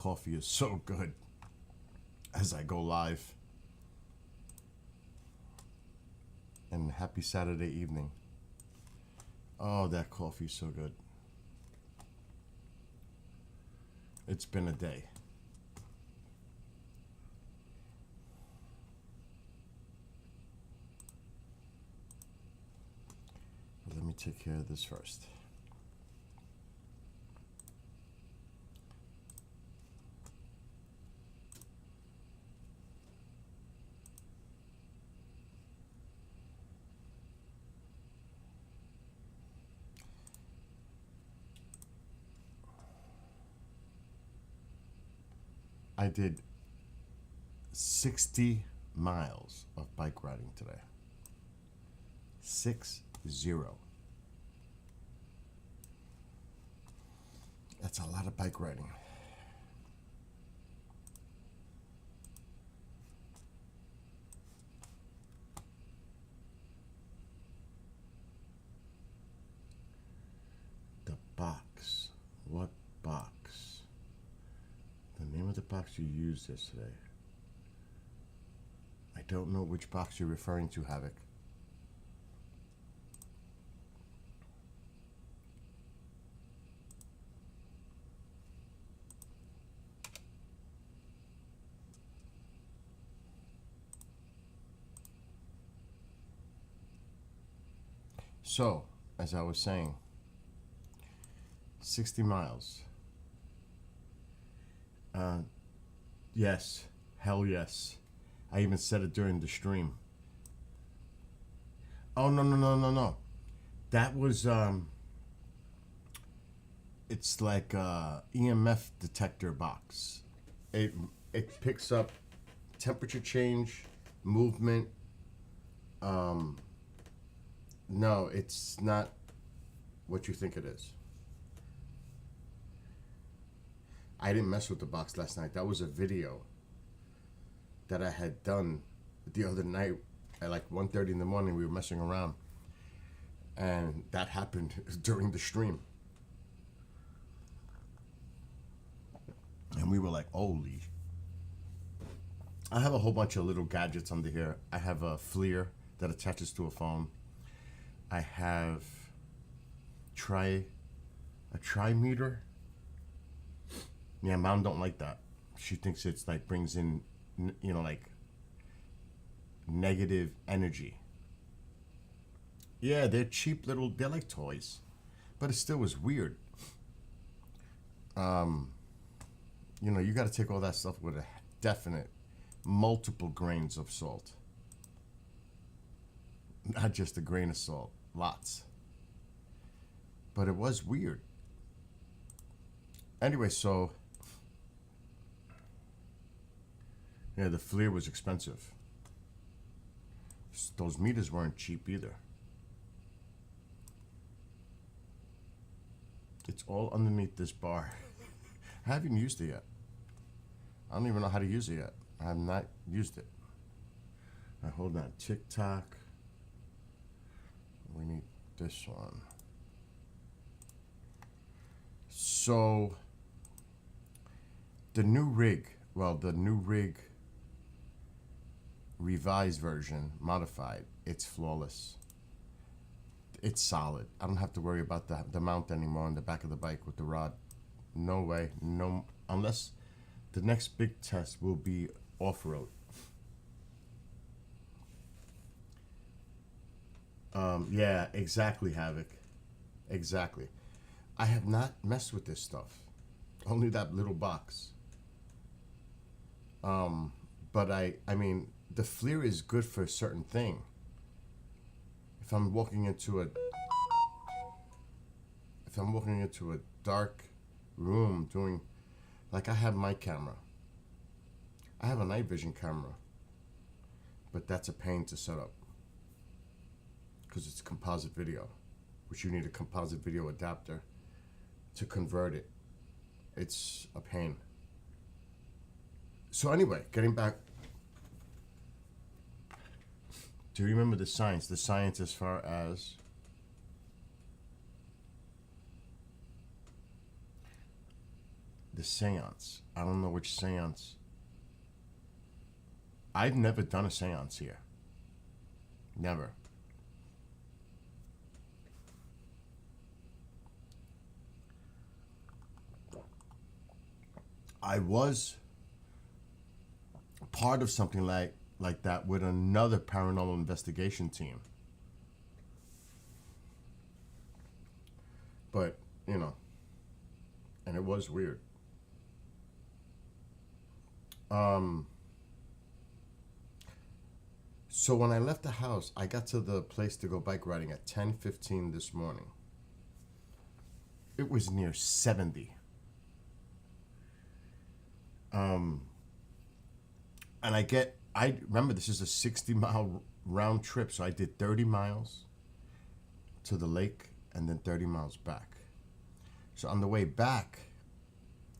Coffee is so good as I go live. And happy Saturday evening. Oh, that coffee is so good. It's been a day. But let me take care of this first. I did 60 miles of bike riding today. 60. That's a lot of bike riding. The box. What box? The name of the box you used yesterday. I don't know which box you're referring to, Havoc. So, as I was saying, 60 miles. Yes, hell yes. I even said it during the stream. Oh, no. That was, it's like a EMF detector box. It picks up temperature change, movement. No, it's not what you think it is. I didn't mess with the box last night. That was a video that I had done the other night at like 1:30 in the morning. We were messing around, and that happened during the stream. And we were like, holy. I have a whole bunch of little gadgets under here. I have a FLIR that attaches to a phone. I have a trimeter. Yeah, Mom don't like that. She thinks it's like brings in, like negative energy. Yeah, they're cheap they're like toys, but it still was weird. You got to take all that stuff with a definite multiple grains of salt. Not just a grain of salt, lots. But it was weird. Anyway, so yeah, the FLIR was expensive. Those meters weren't cheap either. It's all underneath this bar. I haven't used it yet. I don't even know how to use it yet. I have not used it. Now, hold on. TikTok. We need this one. So, the new rig revised version, modified, it's flawless. It's solid. I don't have to worry about the mount anymore on the back of the bike with the rod. No way. No, unless the next big test will be off-road. Yeah, exactly, Havoc. Exactly. I have not messed with this stuff. Only that little box. But I mean, the FLIR is good for a certain thing. If I'm walking into a dark room doing, like I have my camera. I have a night vision camera, but that's a pain to set up because it's composite video, which you need a composite video adapter to convert it. It's a pain. So anyway, getting back, do you remember the science? The science as far as the seance. I don't know which seance. I've never done a seance here. Never. I was part of something like that with another paranormal investigation team. But, you know, and it was weird. So when I left the house, I got to the place to go bike riding at 10:15 this morning. It was near 70. And I remember this is a 60-mile round trip, so I did 30 miles to the lake and then 30 miles back. So on the way back,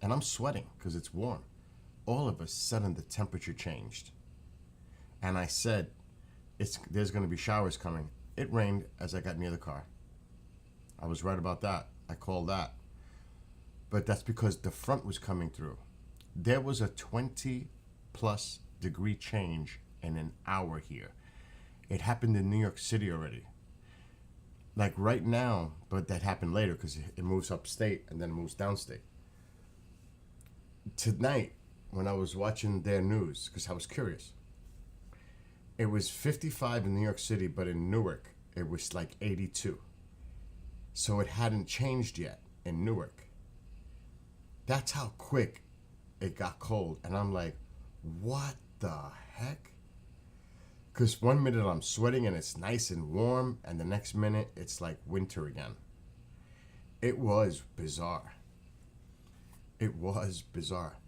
and I'm sweating because it's warm, all of a sudden the temperature changed. And I said, there's going to be showers coming. It rained as I got near the car. I was right about that. I called that. But that's because the front was coming through. There was a 20-plus degree change in an hour here. It happened in New York City already. Like right now, but that happened later because it moves upstate and then moves downstate. Tonight, when I was watching their news, because I was curious, it was 55 in New York City, but in Newark, it was like 82. So it hadn't changed yet in Newark. That's how quick it got cold. And I'm like, what the heck? Because one minute I'm sweating and it's nice and warm, and the next minute it's like winter again. It was bizarre. It was bizarre.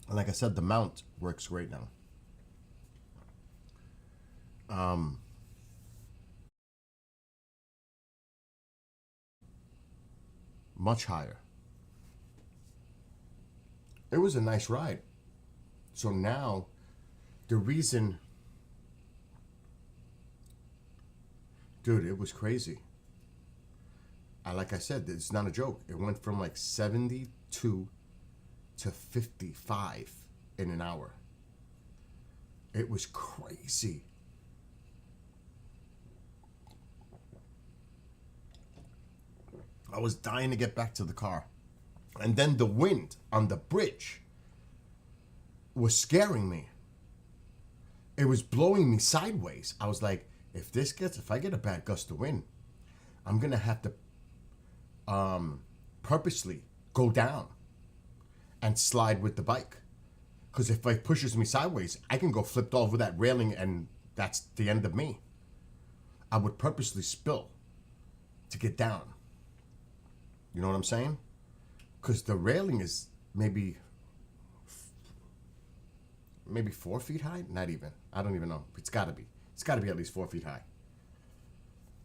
And like I said, the mount works great now. Much higher. It was a nice ride. So now, the reason, dude, it was crazy. Like I said, it's not a joke. It went from like 72 to 55 in an hour. It was crazy. I was dying to get back to the car. And then the wind on the bridge was scaring me. It was blowing me sideways. I was like, if I get a bad gust of wind, I'm going to have to purposely go down and slide with the bike. Because if it pushes me sideways, I can go flipped over that railing and that's the end of me. I would purposely spill to get down. You know what I'm saying? Because the railing is maybe 4 feet high? Not even. I don't even know. It's got to be. It's got to be at least 4 feet high.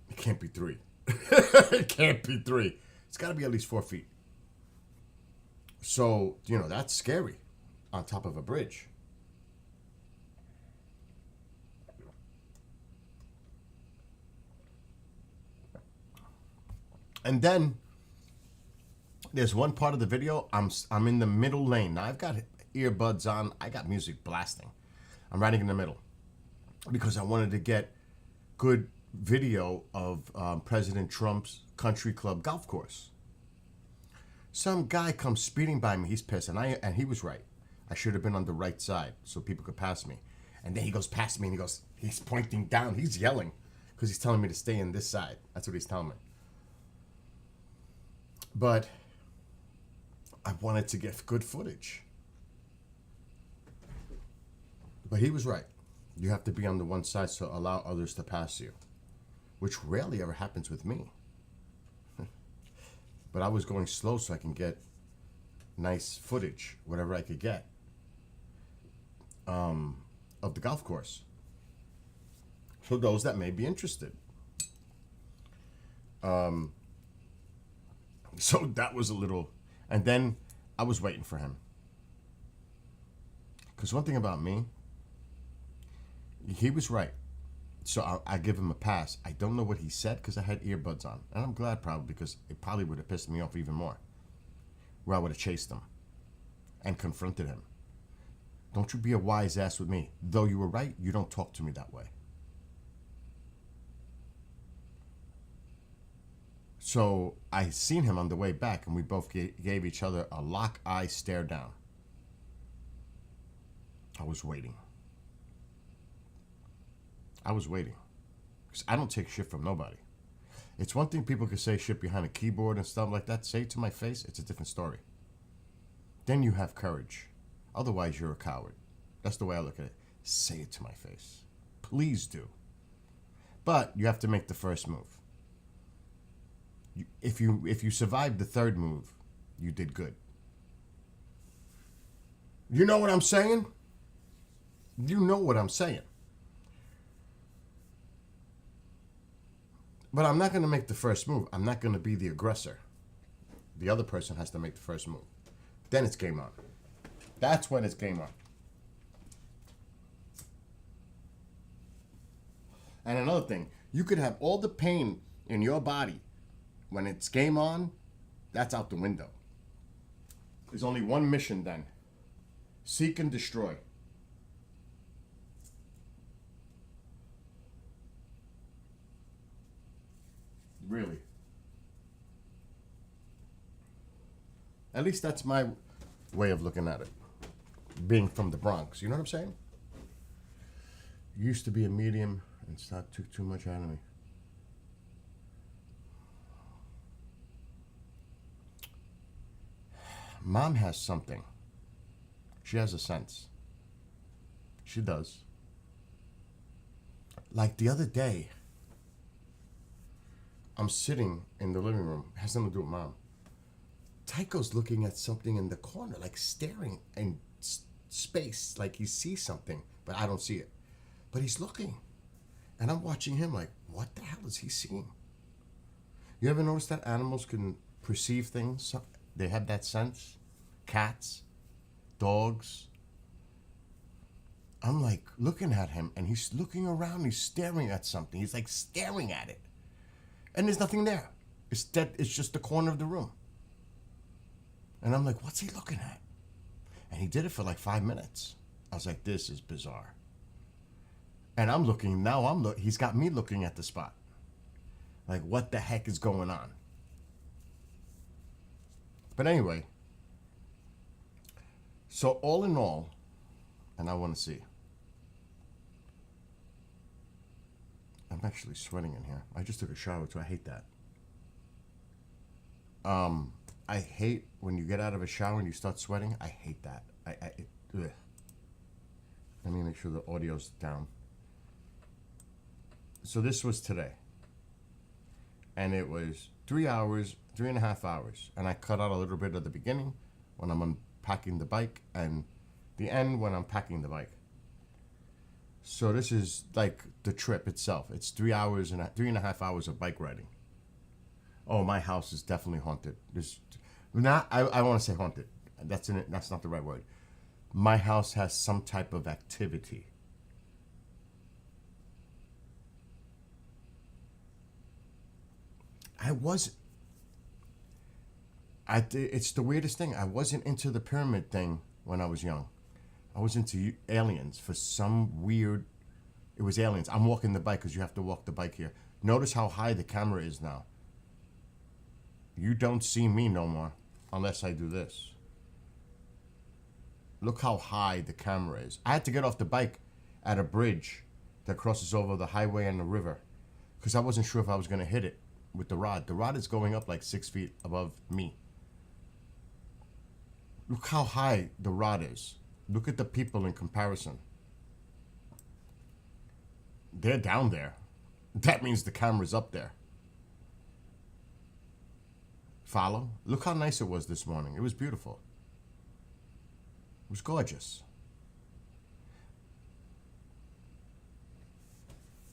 It can't be 3. It can't be 3. It's got to be at least 4 feet. So, you know, that's scary on top of a bridge. And then there's one part of the video, I'm in the middle lane. Now I've got earbuds on, I got music blasting. I'm riding in the middle because I wanted to get good video of President Trump's country club golf course. Some guy comes speeding by me, he's pissed, and he was right. I should have been on the right side so people could pass me. And then he goes past me and he's pointing down, he's yelling because he's telling me to stay in this side. That's what he's telling me. But I wanted to get good footage. But he was right. You have to be on the one side to allow others to pass you, which rarely ever happens with me. But I was going slow so I can get nice footage, whatever I could get, of the golf course. For those that may be interested. So that was a little, and then I was waiting for him. Because one thing about me, he was right. So I give him a pass. I don't know what he said because I had earbuds on. And I'm glad probably because it probably would have pissed me off even more. Where I would have chased him and confronted him. Don't you be a wise ass with me. Though you were right, you don't talk to me that way. So I seen him on the way back and we both gave each other a lock eye stare down. I was waiting. Because I don't take shit from nobody. It's one thing people can say shit behind a keyboard and stuff like that. Say it to my face, it's a different story. Then you have courage. Otherwise, you're a coward. That's the way I look at it. Say it to my face. Please do. But you have to make the first move. If you survive the third move, you did good. You know what I'm saying? You know what I'm saying. But I'm not going to make the first move. I'm not going to be the aggressor. The other person has to make the first move. Then it's game on. That's when it's game on. And another thing, you could have all the pain in your body. When it's game on, that's out the window. There's only one mission then. Seek and destroy. Really. At least that's my way of looking at it. Being from the Bronx. You know what I'm saying? Used to be a medium and took too much out of me. Mom has something. She has a sense. She does. Like the other day, I'm sitting in the living room. It has nothing to do with Mom. Tycho's looking at something in the corner, like staring in space, like he sees something, but I don't see it. But he's looking. And I'm watching him like, what the hell is he seeing? You ever notice that animals can perceive things? They have that sense. Cats, dogs. I'm like looking at him and he's looking around. He's staring at something. He's like staring at it. And there's nothing there. It's dead. It's just the corner of the room. And I'm like, what's he looking at? And he did it for like 5 minutes. I was like, this is bizarre. And I'm looking, now he's got me looking at the spot. Like, what the heck is going on? But anyway, so all in all, and I want to see. I'm actually sweating in here. I just took a shower too. I hate that. I hate when you get out of a shower and you start sweating. I hate that. Ugh. Let me make sure the audio's down. So this was today. And it was 3 hours, 3.5 hours. And I cut out a little bit of the beginning when I'm unpacking the bike and the end when I'm packing the bike. So this is like the trip itself. It's 3 hours and 3.5 hours of bike riding. Oh, my house is definitely haunted. I want to say haunted. That's not the right word. My house has some type of activity. It's the weirdest thing. I wasn't into the pyramid thing when I was young. I was into aliens for some weird... It was aliens. I'm walking the bike because you have to walk the bike here. Notice how high the camera is now. You don't see me no more unless I do this. Look how high the camera is. I had to get off the bike at a bridge that crosses over the highway and the river because I wasn't sure if I was going to hit it with the rod. The rod is going up like 6 feet above me. Look how high the rod is. Look at the people in comparison. They're down there. That means the camera's up there. Follow? Look how nice it was this morning. It was beautiful. It was gorgeous.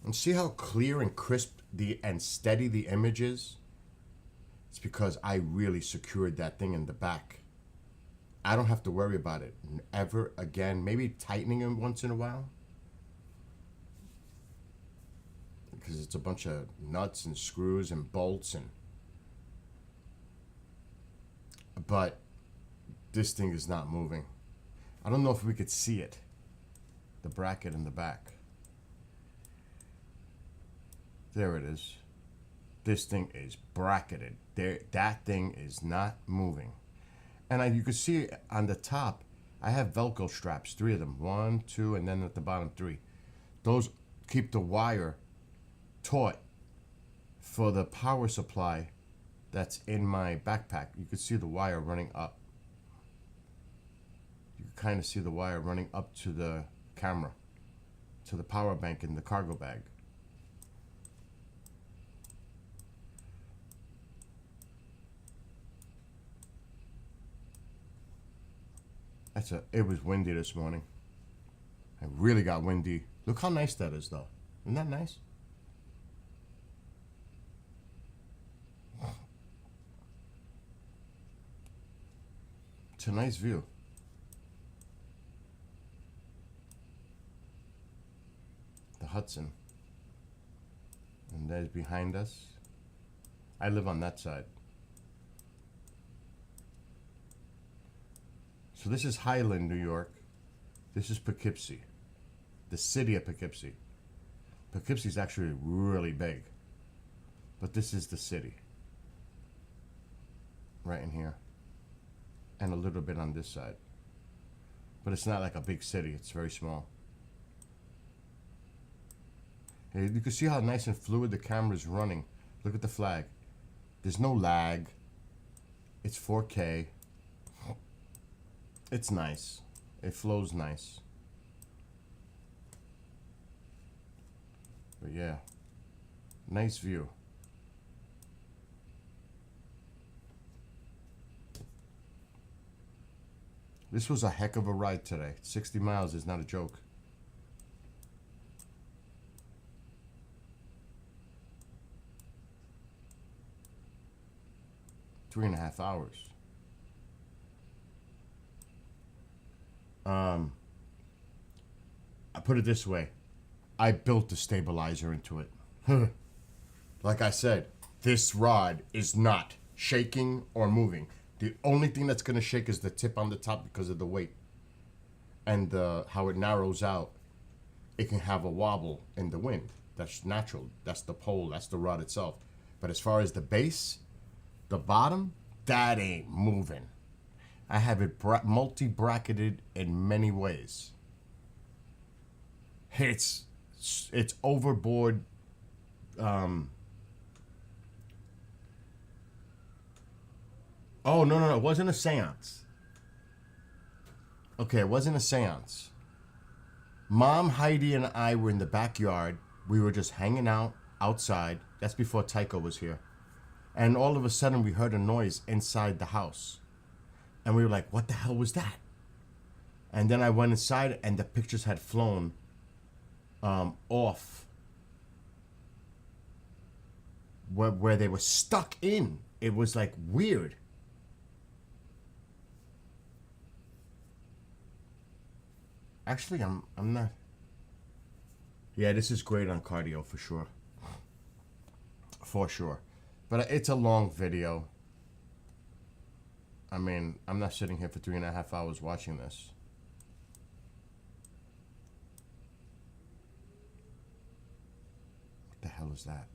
And see how clear and crisp and steady the image is? It's because I really secured that thing in the back. I don't have to worry about it ever again. Maybe tightening it once in a while. because it's a bunch of nuts and screws and bolts and. But this thing is not moving. I don't know if we could see it. The bracket in the back. There it is. This thing is bracketed. There, that thing is not moving. And you can see on the top, I have Velcro straps, 3 of them. 1, 2, and then at the bottom 3. Those keep the wire taut for the power supply that's in my backpack. You can see the wire running up. You can kind of see the wire running up to the camera, to the power bank in the cargo bag. It was windy this morning. It really got windy. Look how nice that is, though. Isn't that nice? It's a nice view. The Hudson. And there's behind us. I live on that side. So this is Highland, New York. This is Poughkeepsie. The city of Poughkeepsie. Poughkeepsie is actually really big. But this is the city. Right in here. And a little bit on this side. But it's not like a big city. It's very small. Hey, you can see how nice and fluid the camera is running. Look at the flag. There's no lag. It's 4K. It's nice. It flows nice. But yeah, nice view. This was a heck of a ride today. 60 miles is not a joke. Three and a half hours. I put it this way. I built the stabilizer into it. Like I said, this rod is not shaking or moving. The only thing that's going to shake is the tip on the top because of the weight. And how it narrows out. It can have a wobble in the wind. That's natural. That's the pole. That's the rod itself. But as far as the base, the bottom, that ain't moving. I have it multi-bracketed in many ways. It's overboard. Oh, no. It wasn't a seance. Okay, it wasn't a seance. Mom, Heidi, and I were in the backyard. We were just hanging out outside. That's before Tycho was here. And all of a sudden, we heard a noise inside the house. And we were like, what the hell was that? And then I went inside, and the pictures had flown off where they were stuck in. It was like weird. Actually, I'm not. Yeah, this is great on cardio for sure. For sure. But it's a long video. I mean, I'm not sitting here for 3.5 hours watching this. What the hell is that?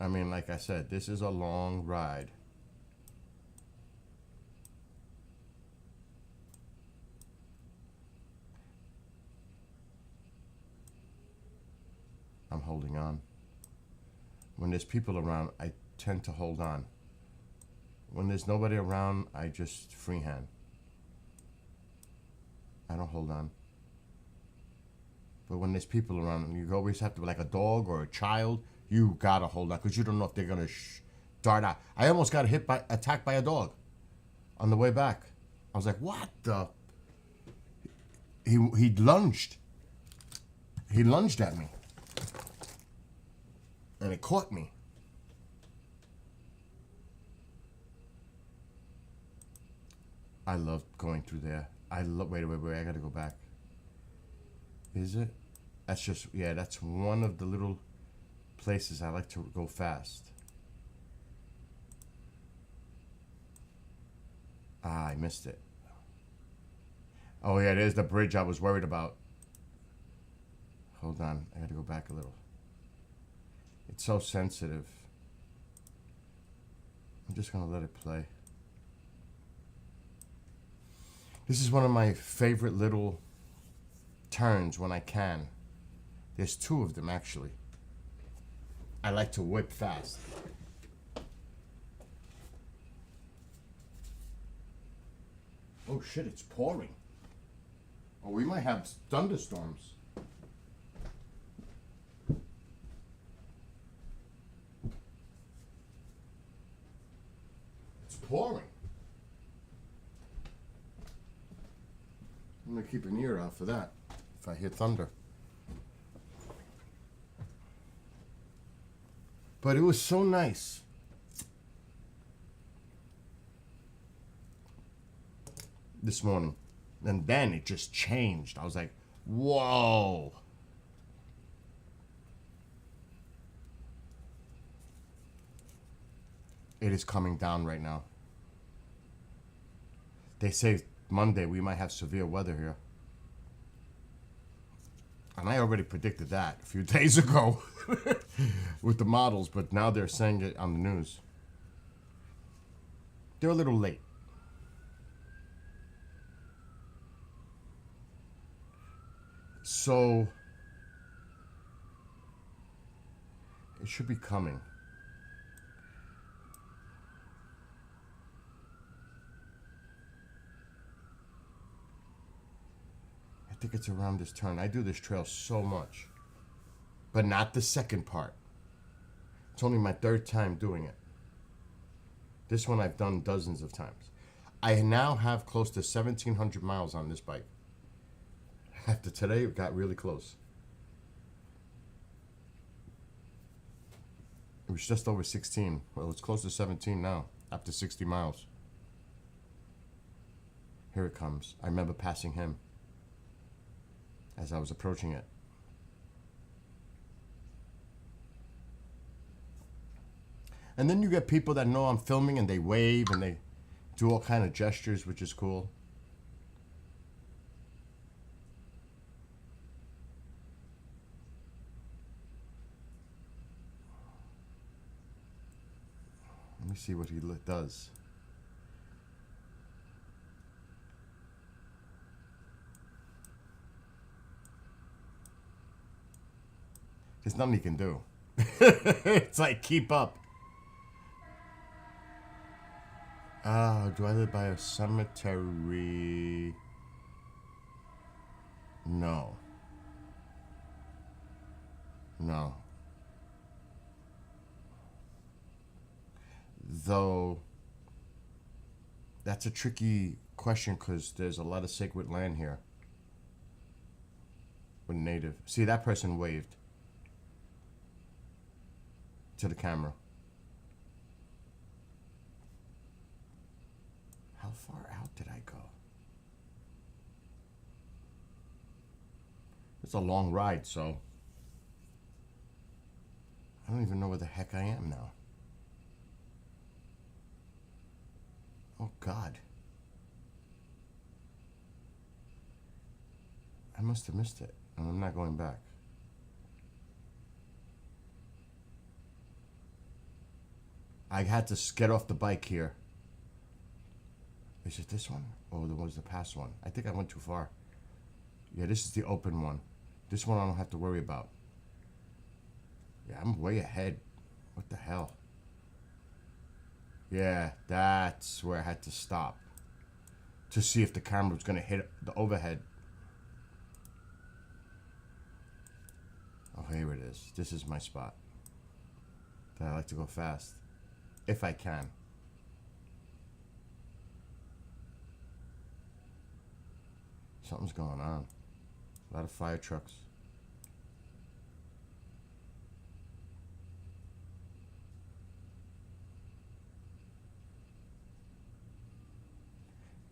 I mean, like I said, this is a long ride. I'm holding on. When there's people around, I tend to hold on. When there's nobody around, I just freehand. I don't hold on. But when there's people around, you always have to, like a dog or a child, you gotta hold on because you don't know if they're gonna dart out. I almost got attacked by a dog on the way back. I was like, what the? He lunged. He lunged at me. And it caught me. I love going through there. Wait, I gotta go back. Is it? That's just, yeah, that's one of the little places I like to go fast. Ah, I missed it. Oh yeah, there's the bridge I was worried about. Hold on, I gotta go back a little. It's so sensitive. I'm just gonna let it play. This is one of my favorite little turns when I can. There's two of them actually. I like to whip fast. Oh shit, it's pouring. Oh, we might have thunderstorms. It's pouring. I'm gonna keep an ear out for that if I hear thunder. But it was so nice. This morning. And then it just changed. I was like, whoa. It is coming down right now. They say Monday we might have severe weather here. And I already predicted that a few days ago with the models, but now they're saying it on the news. They're a little late. So it should be coming. I think it's around this turn. I do this trail so much, but not the second part. It's only my third time doing it. This one I've done dozens of times. I now have close to 1,700 miles on this bike. After today, it got really close. It was just over 16. Well, it's close to 17 now, after 60 miles. Here it comes. I remember passing him as I was approaching it. And then you get people that know I'm filming and they wave and they do all kind of gestures, which is cool. Let me see what he does. There's nothing he can do. It's like, keep up. Do I live by a cemetery? No. No. Though, that's a tricky question because there's a lot of sacred land here with native. See, that person waved to the camera. How far out did I go? It's a long ride, so I don't even know where the heck I am now. Oh God. I must have missed it, and I'm not going back. I had to get off the bike here. Is it this one? Oh, there was the past one. I think I went too far. Yeah, this is the open one. This one I don't have to worry about. Yeah, I'm way ahead. What the hell? Yeah, that's where I had to stop to see if the camera was going to hit the overhead. Oh, here it is. This is my spot that I like to go fast, if I can. Something's going on. A lot of fire trucks.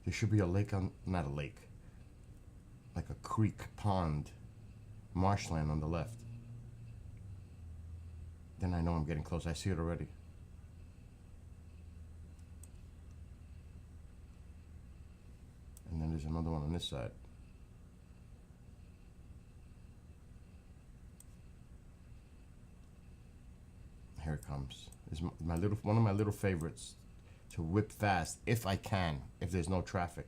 There should be a lake on, not a lake, like a creek, pond marshland on the left. Then I know I'm getting close. I see it already. And then there's another one on this side. Here it comes. It's my little, one of my little favorites to whip fast if I can, if there's no traffic.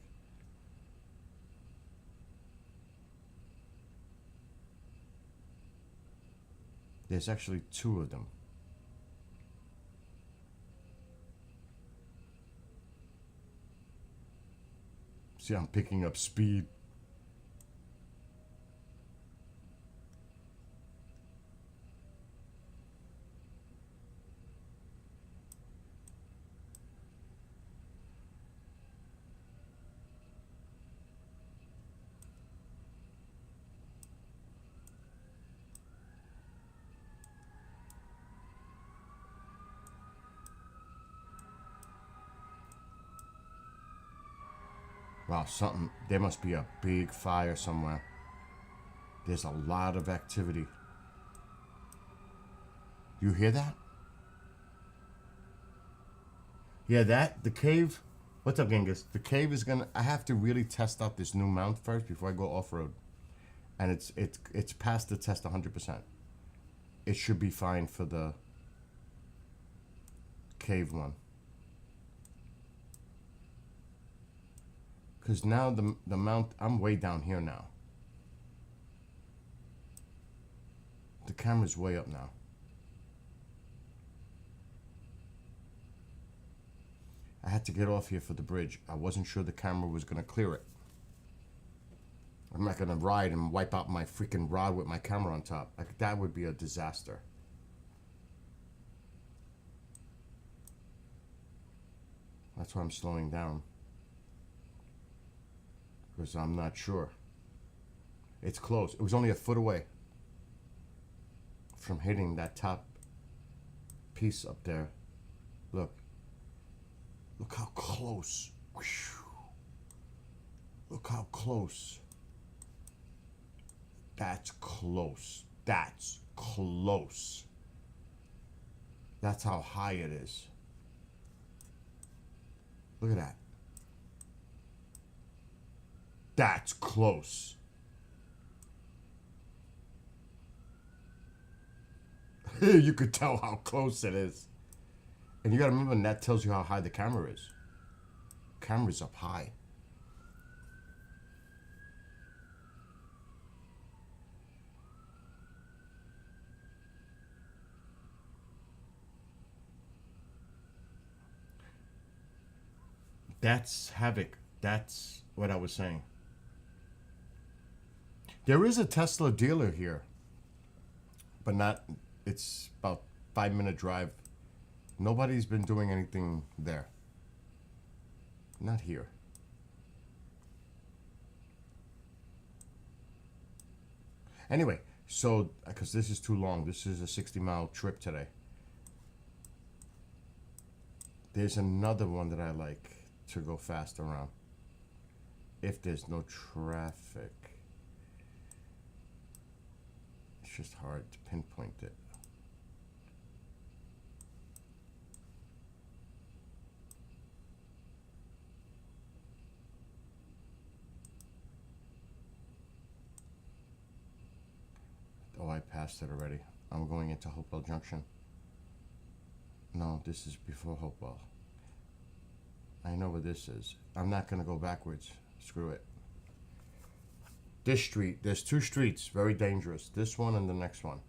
There's actually two of them. See, I'm picking up speed. Wow, something, there must be a big fire somewhere. There's a lot of activity. You hear that? Yeah, the cave. What's up, Genghis? The cave is gonna, I have to really test out this new mount first before I go off-road. And it's passed the test 100%. It should be fine for the cave one. Because now the mount, I'm way down here now. The camera's way up now. I had to get off here for the bridge. I wasn't sure the camera was going to clear it. I'm not going to ride and wipe out my freaking rod with my camera on top. Like, that would be a disaster. That's why I'm slowing down. Because I'm not sure. It's close. It was only a foot away from hitting that top piece up there. Look. Look how close. Look how close. That's close. That's close. That's how high it is. Look at that. That's close. You could tell how close it is. And you gotta remember, and that tells you how high the camera is. Camera's up high. That's havoc. That's what I was saying. There is a Tesla dealer here, but not, it's about 5-minute drive. Nobody's been doing anything there. Not here. Anyway, so, because this is too long, this is a 60-mile trip today. There's another one that I like to go fast around. If there's no traffic. It's just hard to pinpoint it. Oh, I passed it already. I'm going into Hopewell Junction. No, this is before Hopewell. I know where this is. I'm not going to go backwards. Screw it. This street, there's two streets, very dangerous. This one and the next one.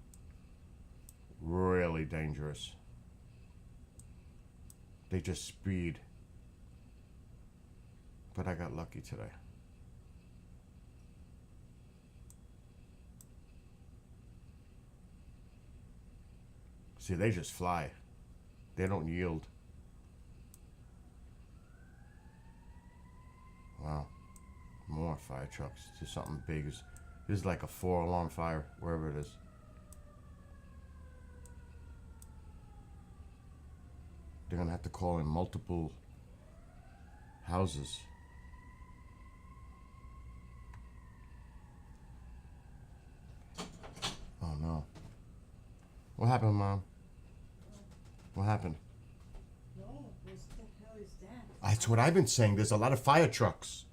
Really dangerous. They just speed. But I got lucky today. See, they just fly. They don't yield. Wow. More fire trucks. Just something big. This is like a 4-alarm fire, wherever it is. They're gonna have to call in multiple houses. What happened, Mom? What happened? No, what the hell is that? That's what I've been saying. There's a lot of fire trucks.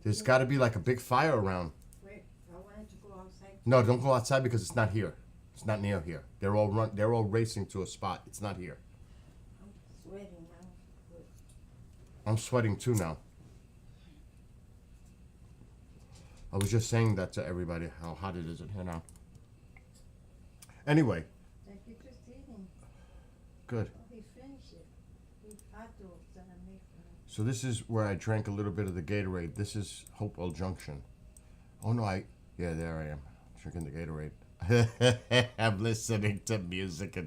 There's got to be like a big fire around. Wait, I wanted to go outside. No, don't go outside because it's not here. It's not near here. They're all racing to a spot. It's not here. I'm sweating now. Good. I'm sweating too now. I was just saying that to everybody, how hot it is in here now. Anyway. Thank you just eating. Good. Oh, he finished it. With hot dogs that I made for him. So this is where I drank a little bit of the Gatorade. This is Hopewell Junction. Oh no, yeah, there I am. Drinking the Gatorade. I'm listening to music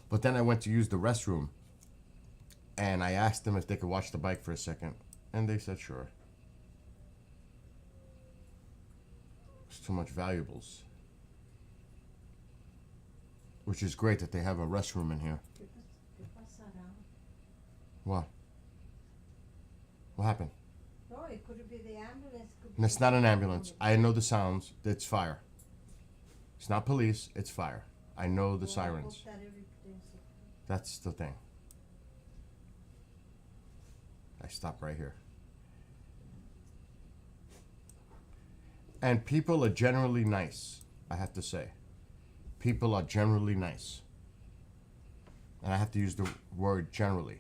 But then I went to use the restroom. And I asked them if they could watch the bike for a second. And they said sure. It's too much valuables. Which is great that they have a restroom in here. ¿Qué pasará? What? What happened? Oh, it could be the ambulance. And it's not an ambulance. I know the sounds. It's fire. It's not police. It's fire. I know the sirens. I hope that everything's okay. That's the thing. I stop right here. And people are generally nice, I have to say. People are generally nice. And I have to use the word generally.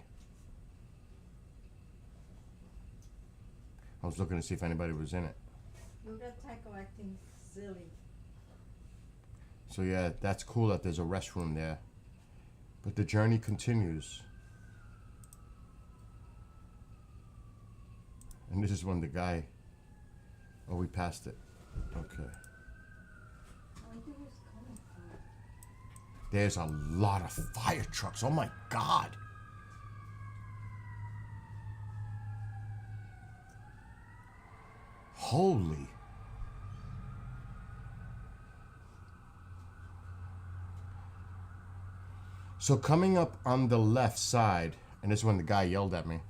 I was looking to see if anybody was in it. Look at Tycho acting silly. So yeah, that's cool that there's a restroom there. But the journey continues. And this is when the guy... Oh, we passed it. Okay. I wonder who's coming from. There's a lot of fire trucks. Oh my God. Holy. So coming up on the left side, and this is when the guy yelled at me.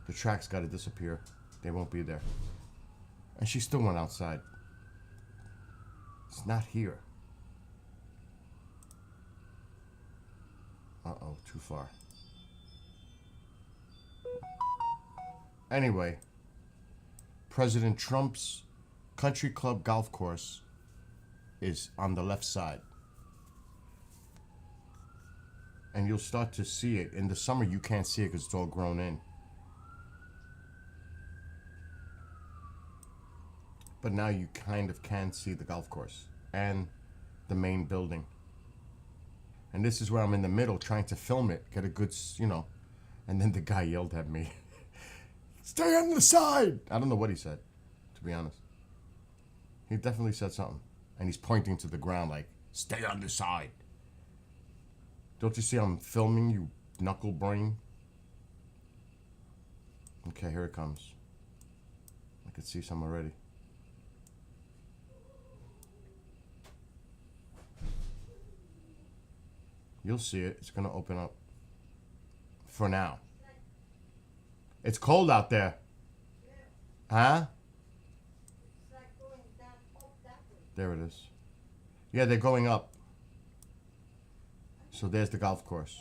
The track's got to disappear. They won't be there. And she still went outside. It's not here. Uh-oh, too far. Anyway, President Trump's country club golf course is on the left side. And you'll start to see it. In the summer, you can't see it because it's all grown in. But now you kind of can see the golf course and the main building. And this is where I'm in the middle trying to film it, get a good, and then the guy yelled at me, "Stay on the side!" I don't know what he said, to be honest. He definitely said something. And he's pointing to the ground like, "Stay on the side." Don't you see I'm filming, you knuckle brain? Okay, here it comes. I can see some already. You'll see it. It's going to open up. For now. It's cold out there. Huh? It's like going down, up that way. There it is. Yeah, they're going up. So there's the golf course.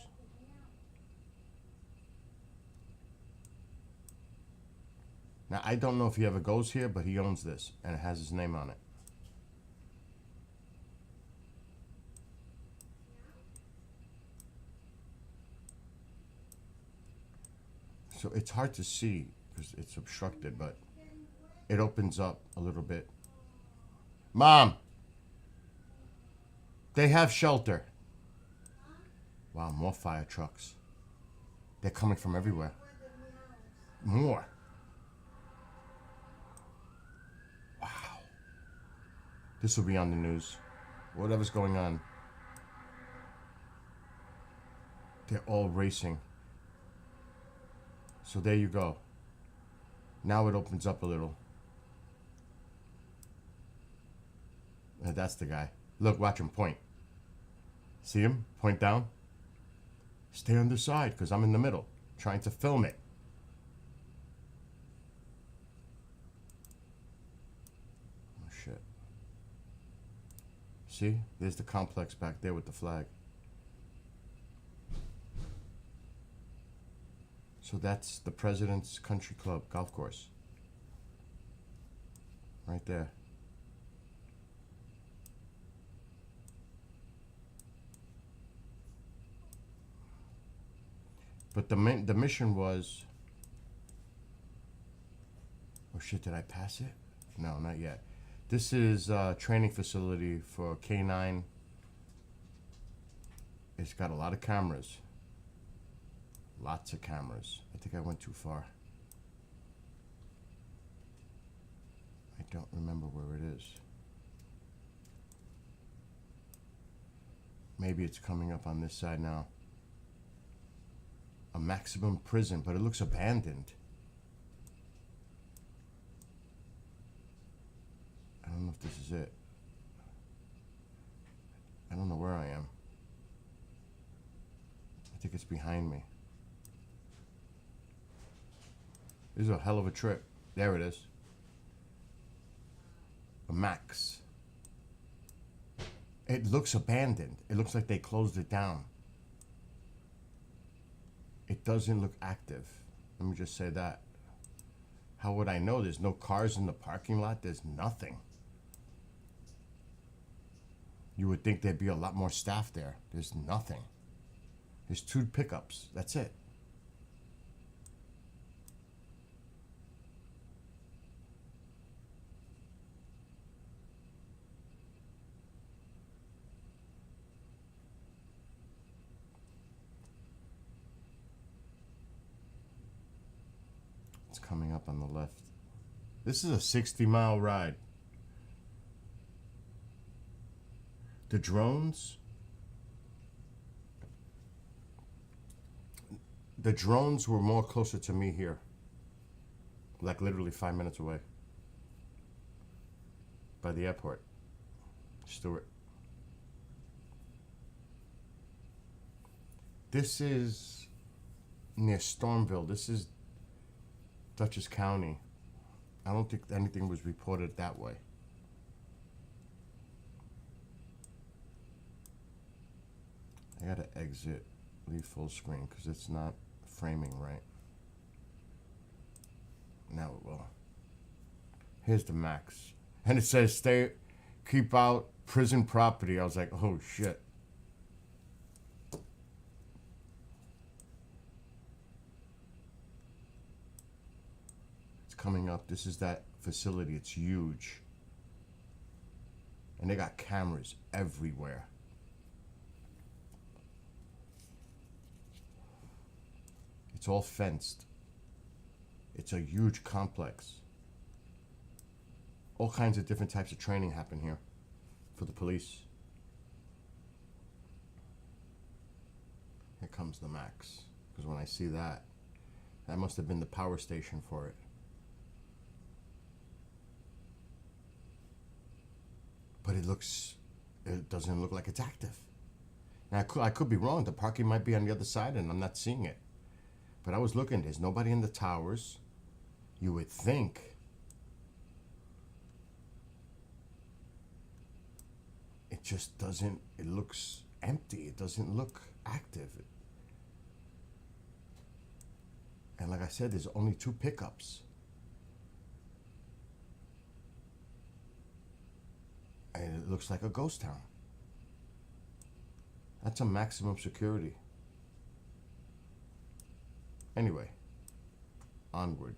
Now, I don't know if he ever goes here, but he owns this, and it has his name on it. So it's hard to see because it's obstructed, but it opens up a little bit. Mom! They have shelter. Wow, more fire trucks. They're coming from everywhere. More. Wow. This will be on the news. Whatever's going on. They're all racing. So there you go. Now it opens up a little. And that's the guy. Look, watch him point. See him? Point down. Stay on the side, because I'm in the middle, trying to film it. Oh, shit. See? There's the complex back there with the flag. So that's the President's Country Club golf course. Right there. But the mission was... Oh shit, did I pass it? No, not yet. This is a training facility for K9. It's got a lot of cameras. Lots of cameras. I think I went too far. I don't remember where it is. Maybe it's coming up on this side now. A maximum prison, but it looks abandoned. I don't know if this is it. I don't know where I am. I think it's behind me. This is a hell of a trip. There it is. A max. It looks abandoned. It looks like they closed it down. It doesn't look active. Let me just say that. How would I know? There's no cars in the parking lot. There's nothing. You would think there'd be a lot more staff there. There's nothing. There's 2 pickups. That's it. It's coming up on the left. This is a 60-mile ride. The drones were more closer to me here. Like literally 5 minutes away. By the airport. Stewart. This is near Stormville. This is Dutchess County. I don't think anything was reported that way. I gotta exit, leave full screen, because it's not framing right. Now it will. Here's the max. And it says keep out prison property. I was like, oh shit. It's coming up. This is that facility. It's huge. And they got cameras everywhere. It's all fenced. It's a huge complex. All kinds of different types of training happen here for the police. Here comes the max. Because when I see that, that must have been the power station for it. But it doesn't look like it's active. Now I could be wrong. The parking might be on the other side and I'm not seeing it. But I was looking, there's nobody in the towers. You would think. It just doesn't, it looks empty. It doesn't look active. And like I said, there's only 2 pickups. And it looks like a ghost town. That's a maximum security. Anyway, onward.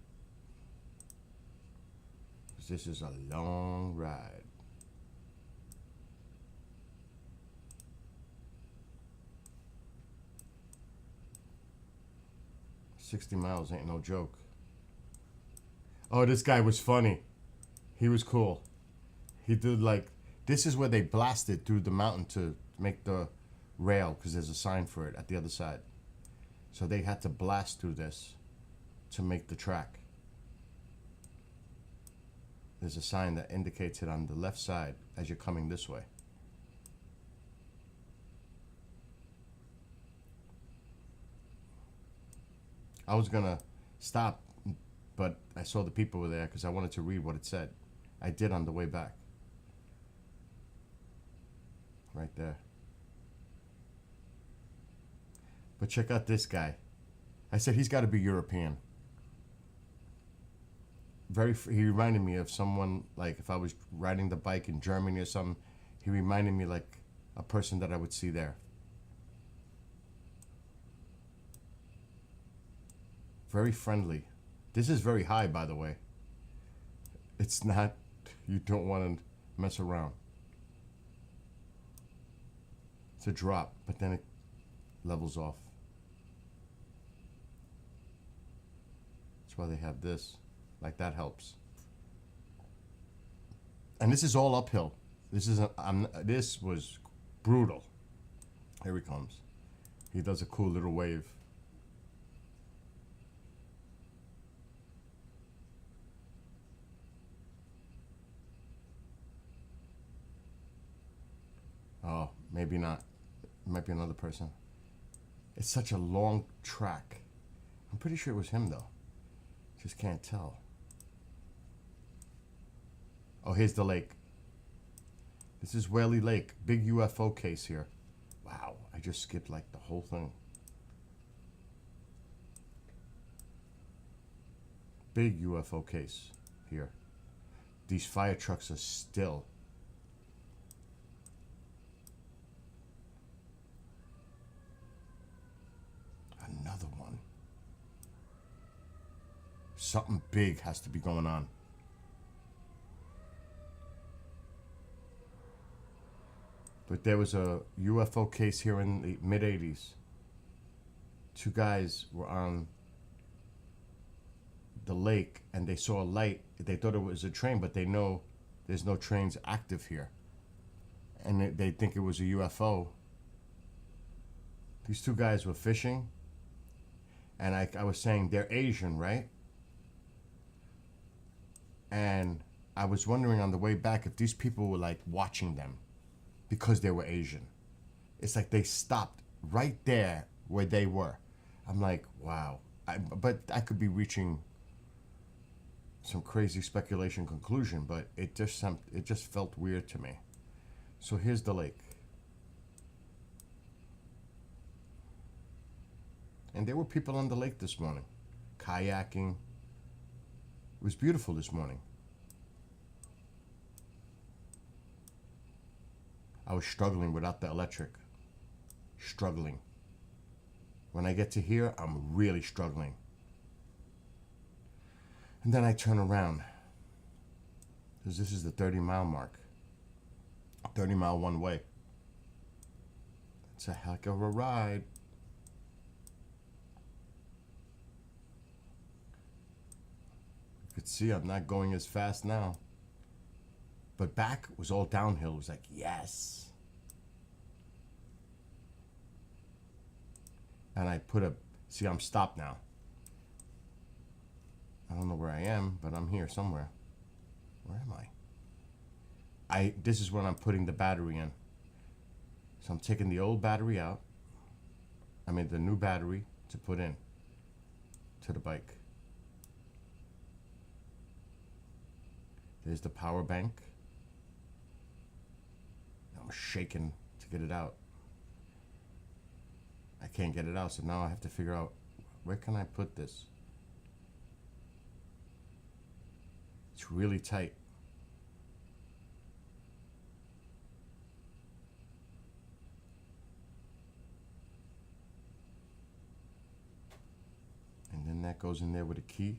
This is a long ride. $60 miles ain't no joke. Oh, this guy was funny. He was cool. He did like, this is where they blasted through the mountain to make the rail, because there's a sign for it at the other side. So they had to blast through this to make the track. There's a sign that indicates it on the left side as you're coming this way. I was gonna stop, but I saw the people were there because I wanted to read what it said. I did on the way back. right there. But check out this guy. I said he's got to be European. He reminded me of someone, like if I was riding the bike in Germany or something, he reminded me like a person that I would see there. Very friendly. This is very high, by the way. It's not, you don't want to mess around. It's a drop, but then it levels off. That's why they have this. Like that helps. And this is all uphill. This was brutal. Here he comes. He does a cool little wave. Oh, maybe not. It might be another person. It's such a long track. I'm pretty sure it was him though. Just can't tell. Oh, here's the lake. This is Whaley Lake. Big UFO case here. Wow, I just skipped like the whole thing. Big UFO case here. These fire trucks are still. Another one. Something big has to be going on. But there was a UFO case here in the mid-'80s. Two guys were on the lake and they saw a light. They thought it was a train, but they know there's no trains active here. And they think it was a UFO. These two guys were fishing. And I was saying they're Asian, right? And I was wondering on the way back if these people were like watching them because they were Asian. It's like they stopped right there where they were. I'm like, wow. But I could be reaching some crazy speculation conclusion, but it just felt weird to me. So here's the lake. And there were people on the lake this morning, kayaking. It was beautiful this morning. I was struggling without the electric. Struggling. When I get to here, I'm really struggling. And then I turn around. Because this is the 30-mile mark. 30 mile one way. It's a heck of a ride. You could see I'm not going as fast now. But back was all downhill. It was like, yes. And I see, I'm stopped now. I don't know where I am, but I'm here somewhere. Where am I? This is when I'm putting the battery in. So I'm taking the old battery out. I mean, the new battery to put in to the bike. There's the power bank. I'm shaking to get it out. I can't get it out, so now I have to figure out where can I put this. It's really tight. And then that goes in there with a key.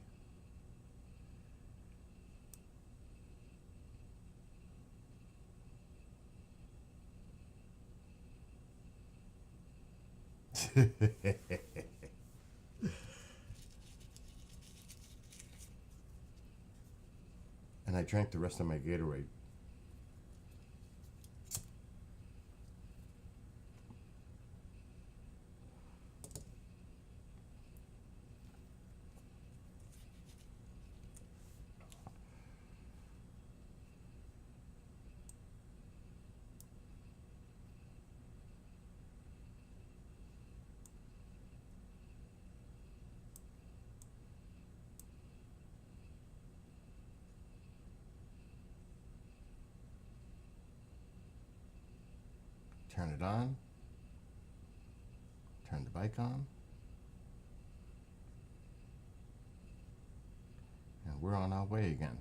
And I drank the rest of my Gatorade. it on. Turn the bike on. And we're on our way again.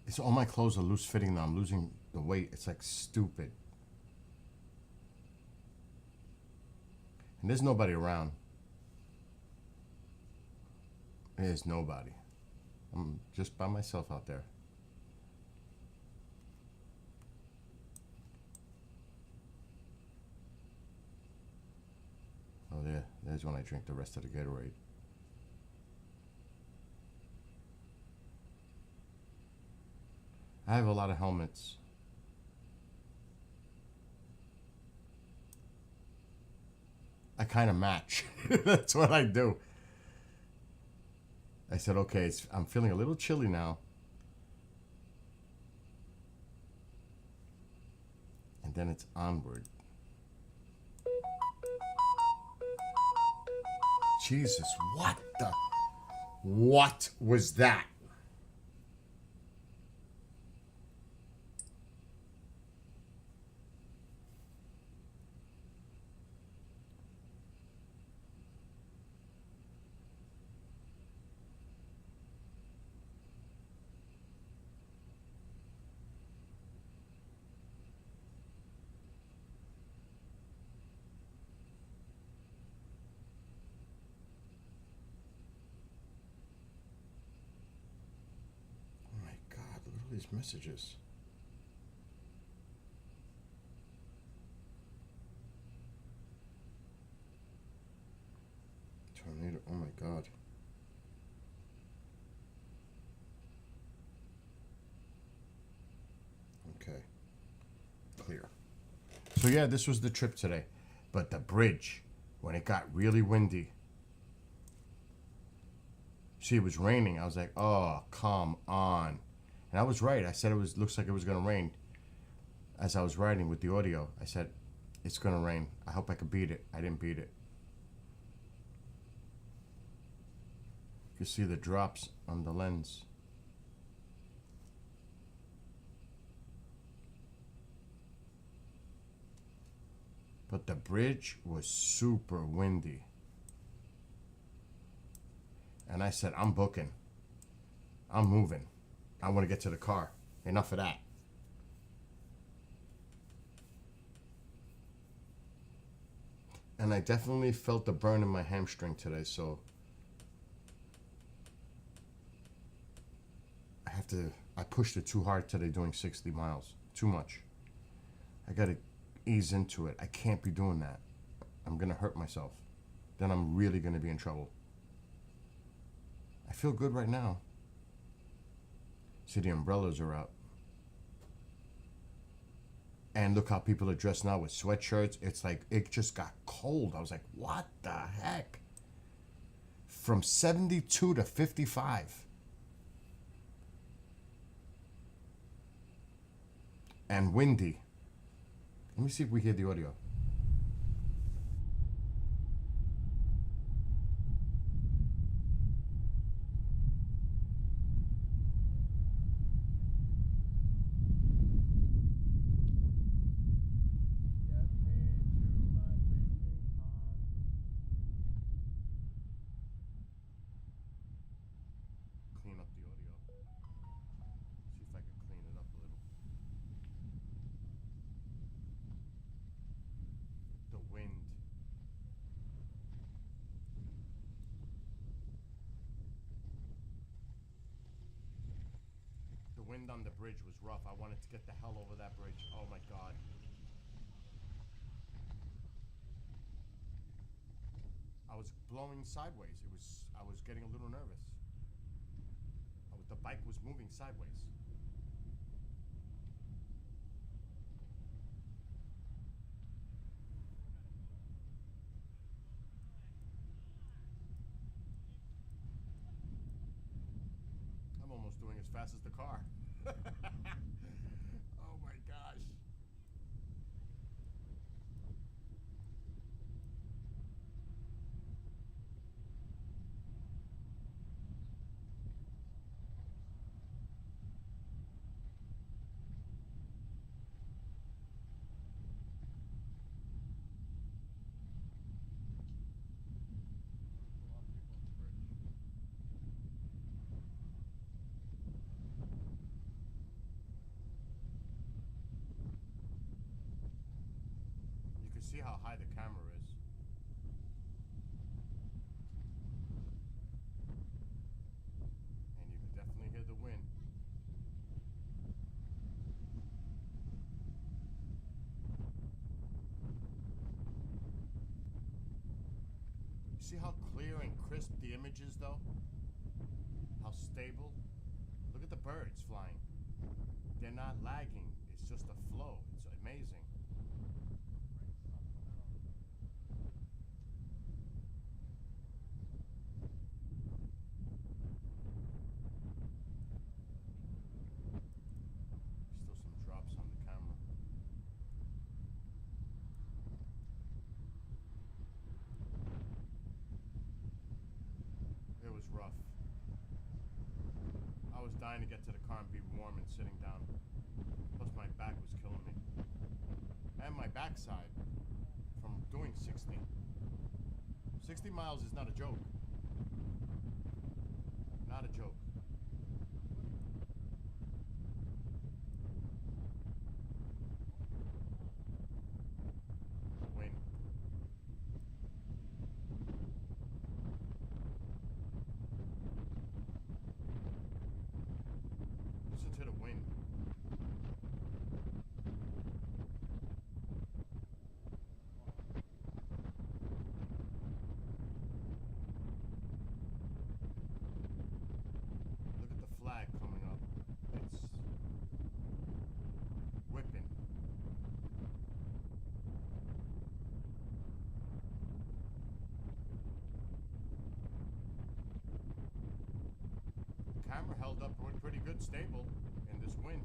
It's all my clothes are loose fitting now. I'm losing the weight. It's like stupid. And there's nobody around. There's nobody. I'm just by myself out there. Oh, there's when I drink the rest of the Gatorade. I have a lot of helmets. I kind of match. That's what I do. I said, okay, I'm feeling a little chilly now. And then it's onward. Jesus, what was that? Oh my God, look at all these messages. Tornado, oh my God. Okay, clear. So yeah, this was the trip today. But the bridge, when it got really windy, see, it was raining. I was like, oh, come on. And I was right. I said looks like it was going to rain. As I was riding with the audio, I said, it's going to rain. I hope I could beat it. I didn't beat it. You can see the drops on the lens. But the bridge was super windy. And I said, I'm booking. I'm moving. I want to get to the car. Enough of that. And I definitely felt the burn in my hamstring today, so I pushed it too hard today doing 60 miles. Too much. I got to ease into it. I can't be doing that. I'm going to hurt myself. Then I'm really going to be in trouble. I feel good right now. See, the umbrellas are out. And look how people are dressed now with sweatshirts. It's like, it just got cold. I was like, what the heck? From 72 to 55. And windy. Let me see if we hear the audio. Clean up the audio. See if I can clean it up a little. The wind. The wind on the bridge was rough. I wanted to get the hell over that bridge. Oh my God. I was blowing sideways. I was getting a little nervous. The bike was moving sideways. I'm almost doing as fast as the car. Oh my gosh. see how high the camera is. And you can definitely hear the wind. You see how clear and crisp the image is though? How stable? Look at the birds flying. They're not lagging. It's just a flow. It's amazing. Still some drops on the camera. It was rough. I was dying to get to the car and be warm and sitting down. Plus my back was killing me. And my backside from doing 60. 60 miles is not a joke. Not a joke. Wind. Listen to the wind. Look at the flag coming up. It's whipping. The camera held up pretty good, stable in this wind.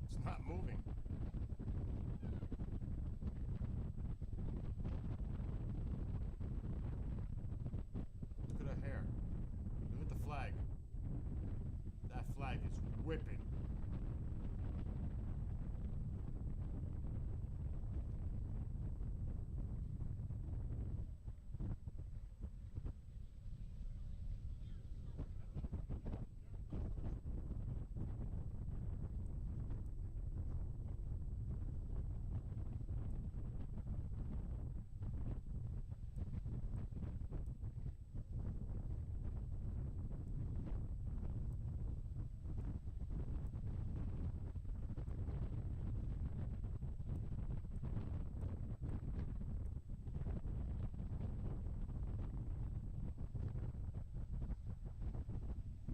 It's not moving. Look at her hair. Look at the flag. That flag is whipping.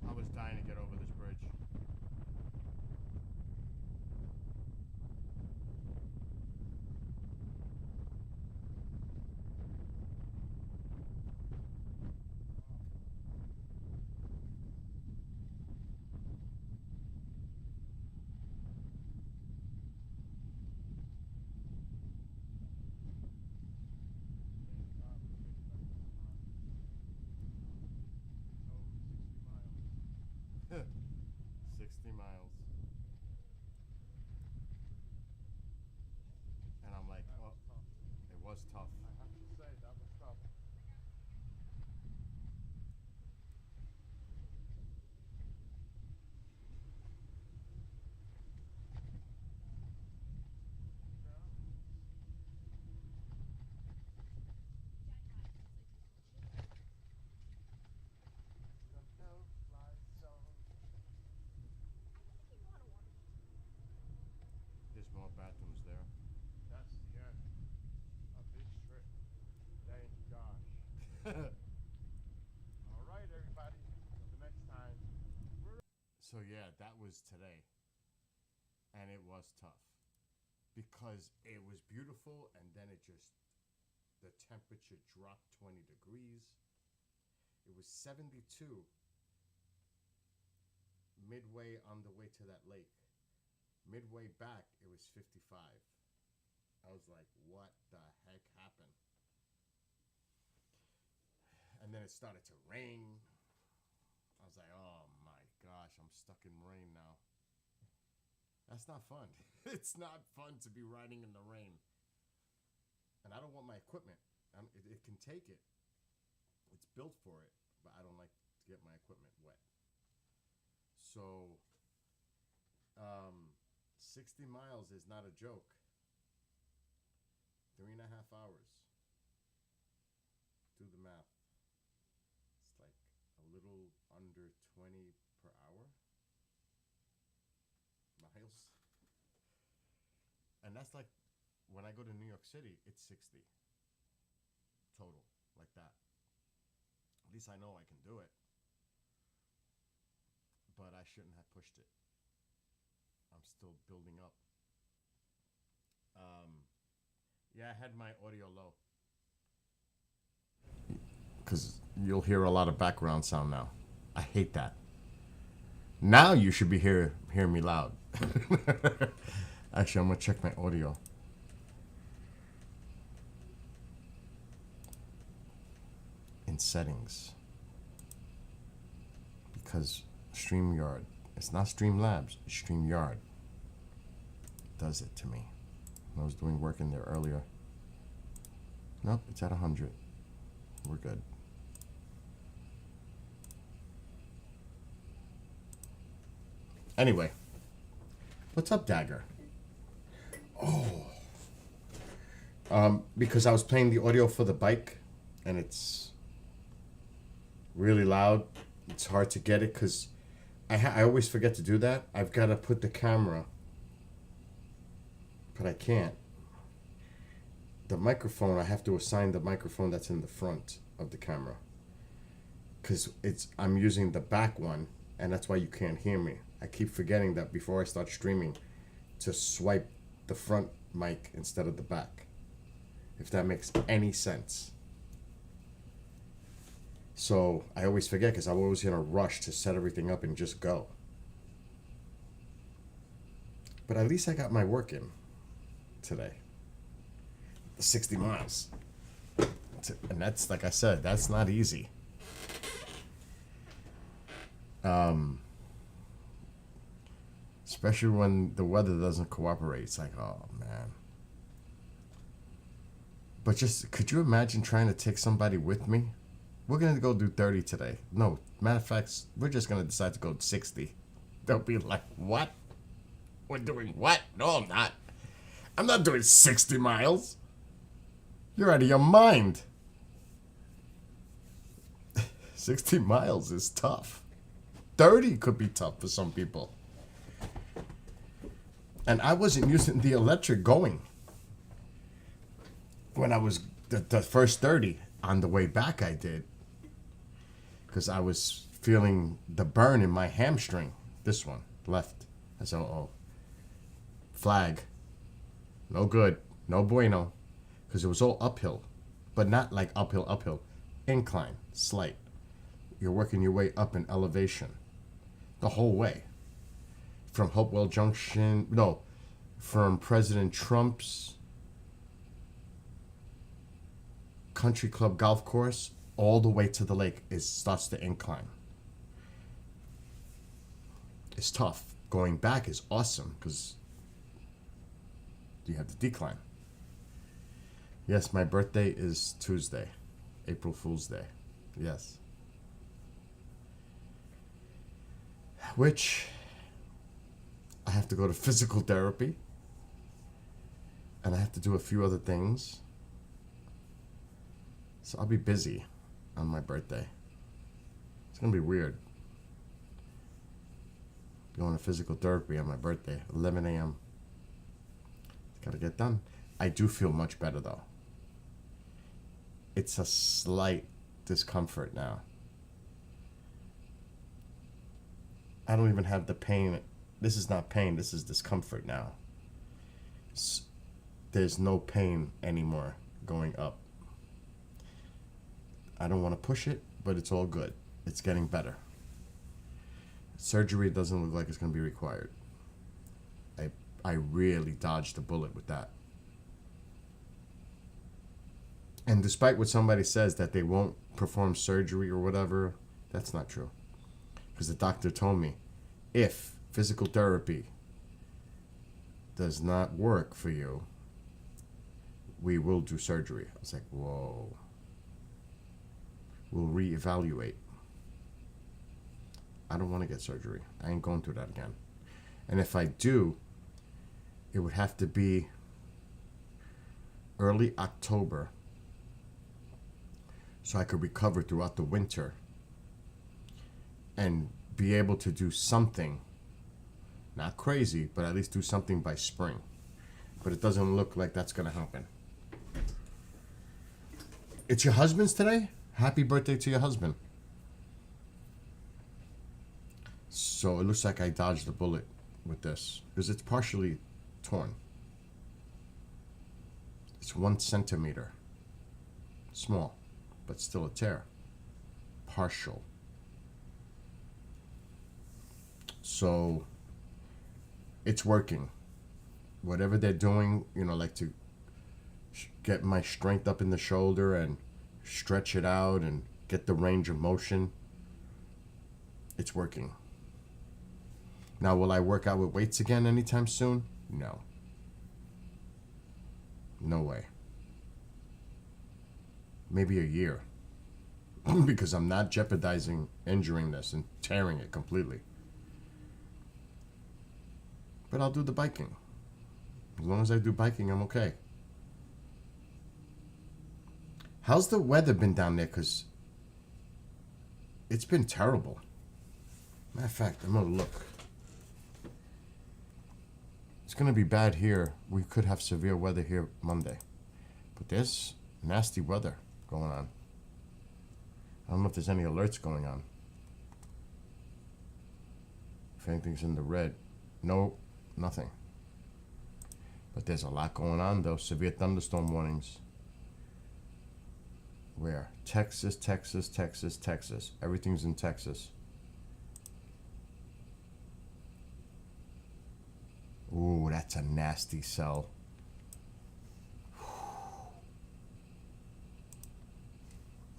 I was dying to get over this bridge. Oh, 60 miles. And I'm like, that oh, was tough. it was tough. I have to say, that was tough. The hill flies so. There's more bathrooms there. That's the end of this trip. Thank gosh. All right, everybody. Until the next time. So yeah, that was today. And it was tough. Because it was beautiful and then the temperature dropped 20 degrees. It was 72 midway on the way to that lake. Midway back, it was 55. I was like, what the heck happened? And then it started to rain. I was like, oh my gosh, I'm stuck in rain now. That's not fun. It's not fun to be riding in the rain. And I don't want my equipment. It can take it. It's built for it, but I don't like to get my equipment wet. So, 60 miles is not a joke. 3.5 hours. Do the math. It's like a little under 20 per hour miles. And that's like when I go to New York City, it's 60 total, like that. At least I know I can do it. But I shouldn't have pushed it. I'm still building up. Yeah, I had my audio low. Because you'll hear a lot of background sound now. I hate that. Now you should be hearing me loud. Actually, I'm going to check my audio. In settings. Because StreamYard, it's not Streamlabs, it's StreamYard. Does it to me. I was doing work in there earlier. Nope, it's at 100. We're good. Anyway, what's up, Dagger? Oh, because I was playing the audio for the bike, and it's really loud. It's hard to get it because I always forget to do that. I've got to put the camera, but I can't. The microphone, I have to assign the microphone that's in the front of the camera, because I'm using the back one, and that's why you can't hear me. I keep forgetting that before I start streaming to swipe the front mic instead of the back, if that makes any sense. So I always forget because I'm always in a rush to set everything up and just go. But at least I got my work in today. 60 miles. And that's, like I said, that's not easy. Especially when the weather doesn't cooperate. It's like, oh, man. But just, could you imagine trying to take somebody with me? We're going to go do 30 today. No, matter of fact, we're just going to decide to go 60. They'll be like, what? We're doing what? No, I'm not. I'm not doing 60 miles. You're out of your mind. 60 miles is tough. 30 could be tough for some people. And I wasn't using the electric going. When I was the first 30, on the way back I did. Because I was feeling the burn in my hamstring. This one, left. I said, oh, flag. No good. No bueno. Because it was all uphill. But not like uphill. Incline. Slight. You're working your way up in elevation. The whole way. From Hopewell Junction. No. From President Trump's Country Club golf course all the way to the lake. It starts to incline. It's tough. Going back is awesome because you have the decline. Yes, my birthday is Tuesday, April Fool's Day. Yes. Which I have to go to physical therapy, and I have to do a few other things. So I'll be busy on my birthday. It's going to be weird. Going to physical therapy on my birthday, 11 a.m. Got to get done. I do feel much better, though. It's a slight discomfort now. I don't even have the pain. This is not pain. This is discomfort now. There's no pain anymore going up. I don't want to push it, but it's all good. It's getting better. Surgery doesn't look like it's going to be required. I really dodged a bullet with that. And despite what somebody says that they won't perform surgery or whatever, that's not true. Because the doctor told me, if physical therapy does not work for you, we will do surgery. I was like, whoa. We'll reevaluate. I don't want to get surgery. I ain't going through that again. And if I do, it would have to be early October so I could recover throughout the winter and be able to do something, not crazy, but at least do something by spring. But it doesn't look like that's going to happen. It's your husband's today? Happy birthday to your husband. So it looks like I dodged a bullet with this because it's partially torn. It's 1 centimeter. Small, but still a tear. Partial. So it's working. Whatever they're doing, you know, like to get my strength up in the shoulder and stretch it out and get the range of motion, it's working. Now, will I work out with weights again anytime soon? No. No way. Maybe a year. Because I'm not jeopardizing injuring this and tearing it completely. But I'll do the biking. As long as I do biking, I'm okay. How's the weather been down there? Because it's been terrible. Matter of fact, I'm going to look. It's going to be bad here. We could have severe weather here Monday. But there's nasty weather going on. I don't know if there's any alerts going on. If anything's in the red. No, nothing. But there's a lot going on, though. Severe thunderstorm warnings. Where? Texas, Texas, Texas, Texas. Everything's in Texas. Ooh, that's a nasty cell.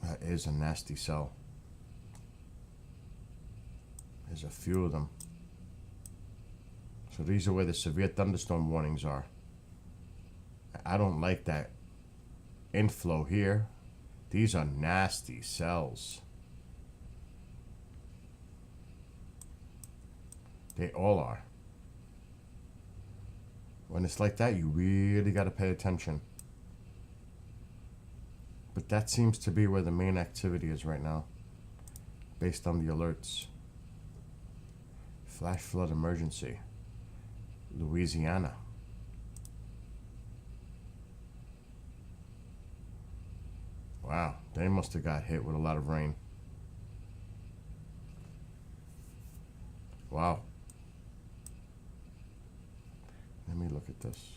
That is a nasty cell. There's a few of them. So these are where the severe thunderstorm warnings are. I don't like that inflow here. These are nasty cells. They all are. When it's like that, you really got to pay attention. But that seems to be where the main activity is right now, based on the alerts. Flash flood emergency. Louisiana. Wow, they must have got hit with a lot of rain. Wow. Let me look at this.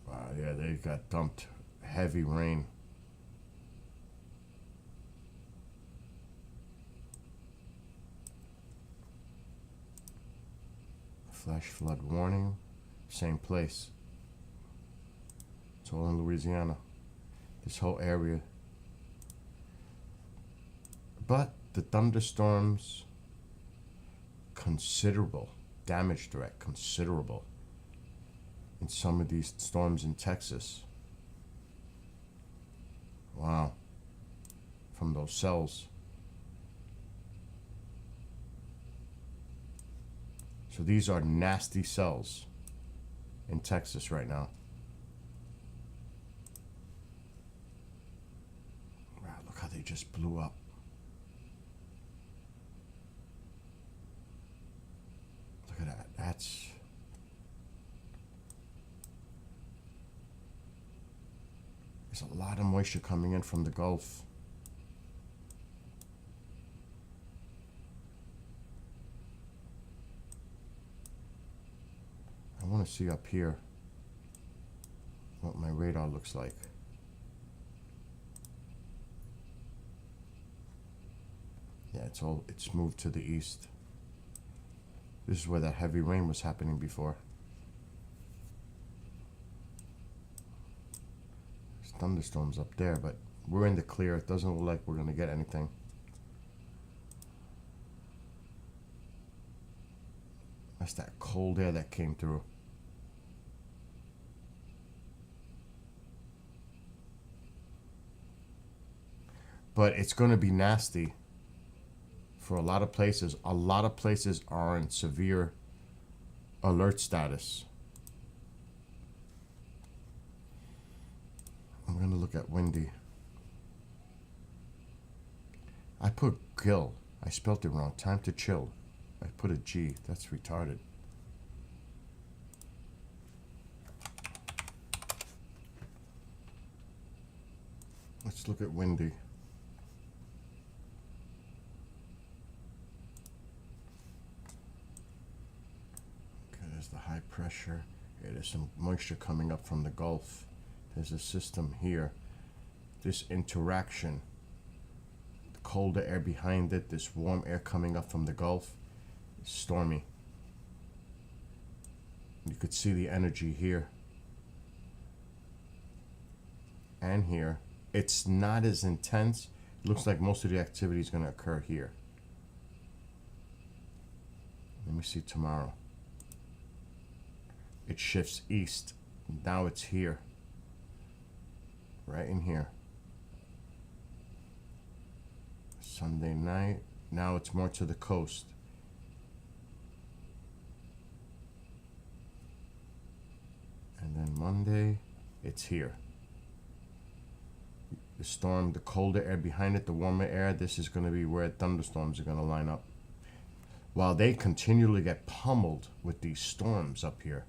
Wow, yeah, they got dumped heavy rain. Flash flood warning. Same place. It's all in Louisiana. This whole area. But the thunderstorms, considerable damage threat, considerable in some of these storms in Texas. Wow. From those cells. So these are nasty cells in Texas right now. Wow, look how they just blew up. Look at that. That's... There's a lot of moisture coming in from the Gulf. I want to see up here what my radar looks like. Yeah, it's moved to the east. This is where that heavy rain was happening before. There's thunderstorms up there, but we're in the clear. It doesn't look like we're going to get anything. That's that cold air that came through. But it's going to be nasty for a lot of places. A lot of places are in severe alert status. I'm gonna look at windy. I put Ghill. I spelled it wrong. Time to chill. I put a G. That's retarded. Let's look at windy. Okay, there's the high pressure. Yeah, there's some moisture coming up from the Gulf. There's a system here. This interaction, the colder air behind it, this warm air coming up from the Gulf, it's stormy. You could see the energy here and here. It's not as intense. It looks like most of the activity is going to occur here. Let me see tomorrow. It shifts east. Now it's here. Right in here. Sunday night. Now it's more to the coast. And then Monday, it's here. The storm, the colder air behind it, the warmer air, this is going to be where thunderstorms are going to line up. While they continually get pummeled with these storms up here,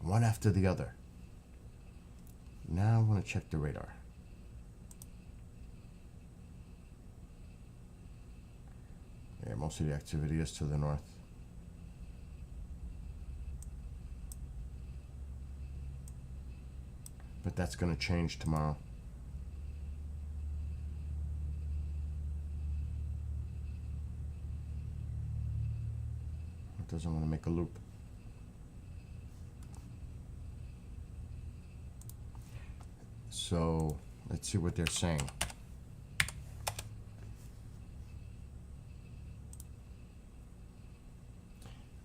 one after the other. Now I want to check the radar. Yeah, most of the activity is to the north. But that's going to change tomorrow. It doesn't want to make a loop. So let's see what they're saying.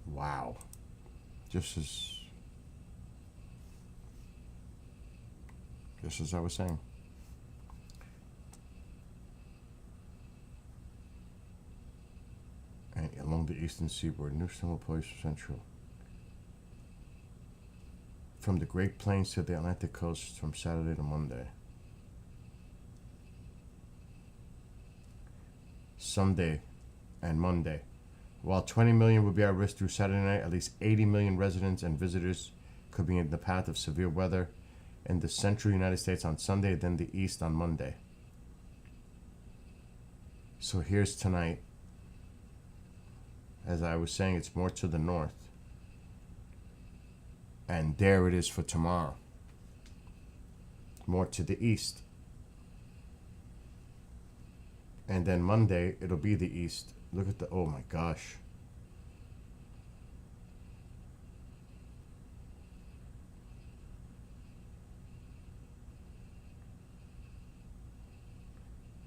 Wow. Just as I was saying. And along the eastern seaboard, new storm will place central. From the Great Plains to the Atlantic coast from Saturday to Monday. Sunday and Monday. While 20 million will be at risk through Saturday night, at least 80 million residents and visitors could be in the path of severe weather in the central United States on Sunday, then the east on Monday. So here's tonight. As I was saying, it's more to the north. And there it is for tomorrow. More to the east. And then Monday, it'll be the east. Look at the, oh my gosh.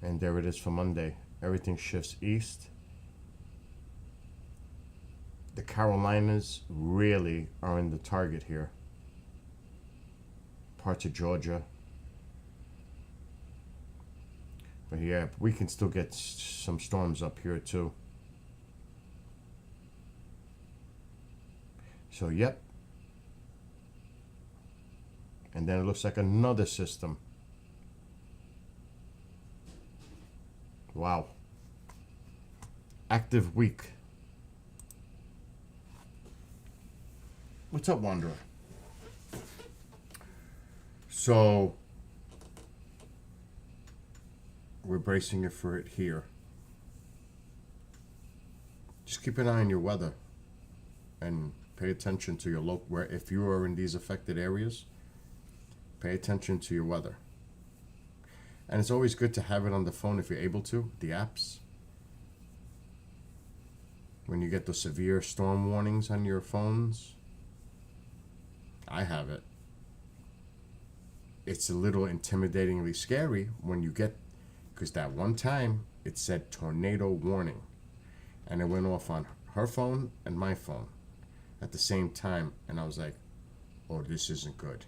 And there it is for Monday. Everything shifts east. The Carolinas really are in the target here. Parts of Georgia. But yeah, we can still get some storms up here too. So yep. And then it looks like another system. Wow. Active week. What's up, Wanderer? So we're bracing it for it here. Just keep an eye on your weather and pay attention to your local, where if you are in these affected areas, pay attention to your weather. And it's always good to have it on the phone if you're able to, the apps. When you get the severe storm warnings on your phones, I have it. It's a little intimidatingly scary when you get, because that one time it said tornado warning. And it went off on her phone and my phone at the same time. And I was like, oh, this isn't good.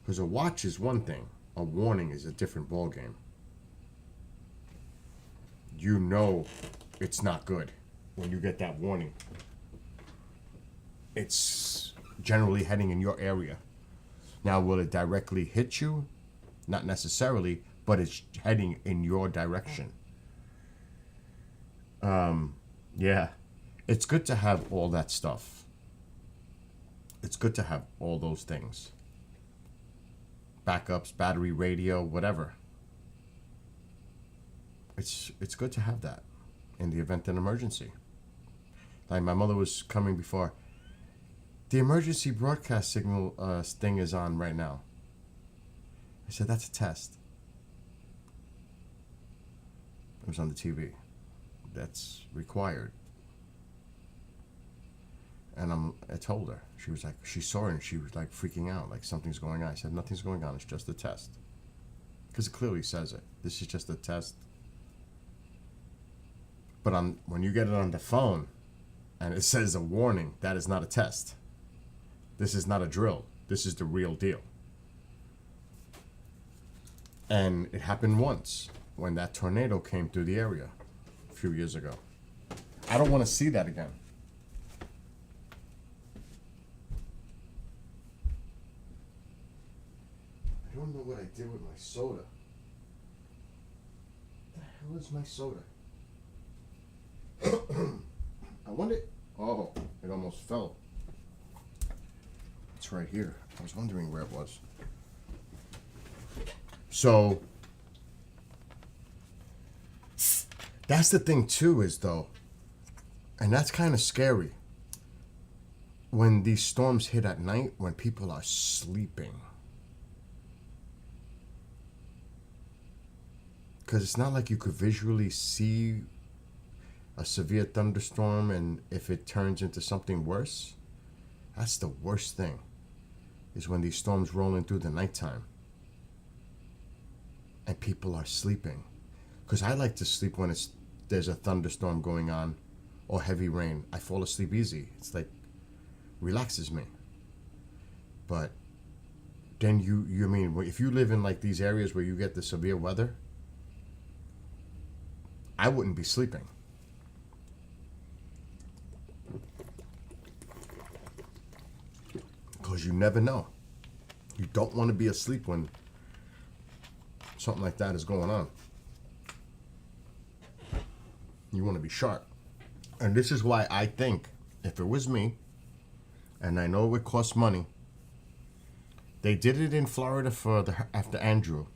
Because a watch is one thing. A warning is a different ballgame. You know it's not good when you get that warning. it's generally heading in your area. Now, will it directly hit you? Not necessarily, but it's heading in your direction. Yeah, it's good to have all that stuff. It's good to have all those things. Backups, battery, radio, whatever. It's good to have that in the event of an emergency. Like my mother was coming before. The emergency broadcast signal thing is on right now. I said, that's a test. It was on the TV. That's required. And I told her. She was like, she saw it and she was like freaking out, like something's going on. I said, nothing's going on, it's just a test. Because it clearly says it. This is just a test. But when you get it on the phone and it says a warning, that is not a test. This is not a drill. This is the real deal. And it happened once when that tornado came through the area a few years ago. I don't want to see that again. I don't know what I did with my soda. What the hell is my soda? I wonder. Oh, it almost fell. It's right here. I was wondering where it was. So that's the thing too, is though, and that's kind of scary. When these storms hit at night, when people are sleeping. Because it's not like you could visually see a severe thunderstorm, and if it turns into something worse, that's the worst thing, is when these storms roll in through the nighttime and people are sleeping. Because I like to sleep when there's a thunderstorm going on or heavy rain. I fall asleep easy. It's like relaxes me. But then you mean, if you live in like these areas where you get the severe weather, I wouldn't be sleeping. Because you never know. You don't want to be asleep when something like that is going on. You want to be sharp. And this is why I think, if it was me, and I know it would cost money, they did it in Florida after Andrew.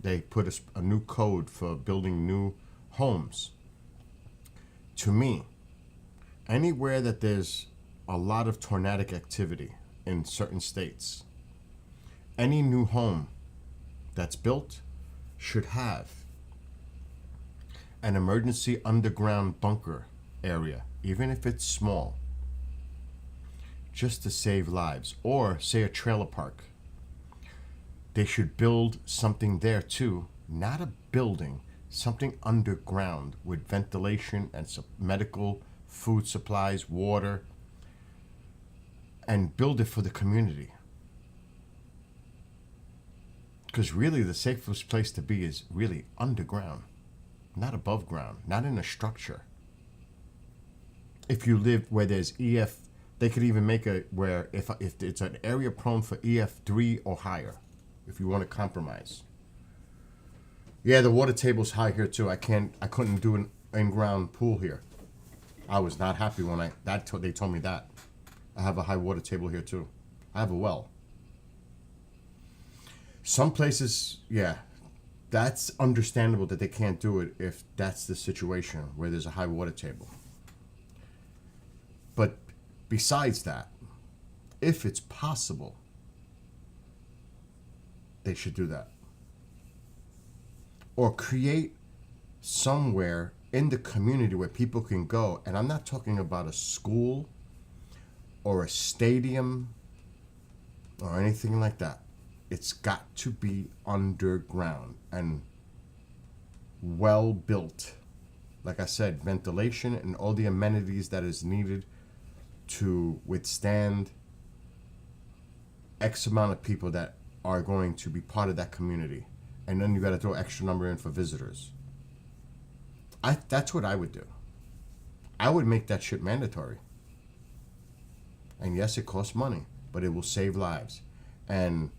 They put a new code for building new homes. To me, anywhere that there's a lot of tornadic activity in certain states, any new home that's built should have an emergency underground bunker area, even if it's small, just to save lives. Or say a trailer park. They should build something there too, not a building, something underground with ventilation and medical, food supplies, water, and build it for the community. Because really the safest place to be is really underground, not above ground, not in a structure. If you live where there's EF, they could even make it where if it's an area prone for EF3 or higher, if you want to compromise. Yeah, the water table's high here too. I couldn't do an in-ground pool here. I was not happy when they told me that. I have a high water table here too. I have a well. Some places, yeah, that's understandable that they can't do it if that's the situation where there's a high water table. But besides that, if it's possible, they should do that. Or create somewhere in the community where people can go. And I'm not talking about a school or a stadium or anything like that. It's got to be underground and well built. Like I said, ventilation and all the amenities that is needed to withstand X amount of people that are going to be part of that community. And then you got to throw extra number in for visitors. That's what I would do. I would make that shit mandatory. And yes, it costs money, but it will save lives. And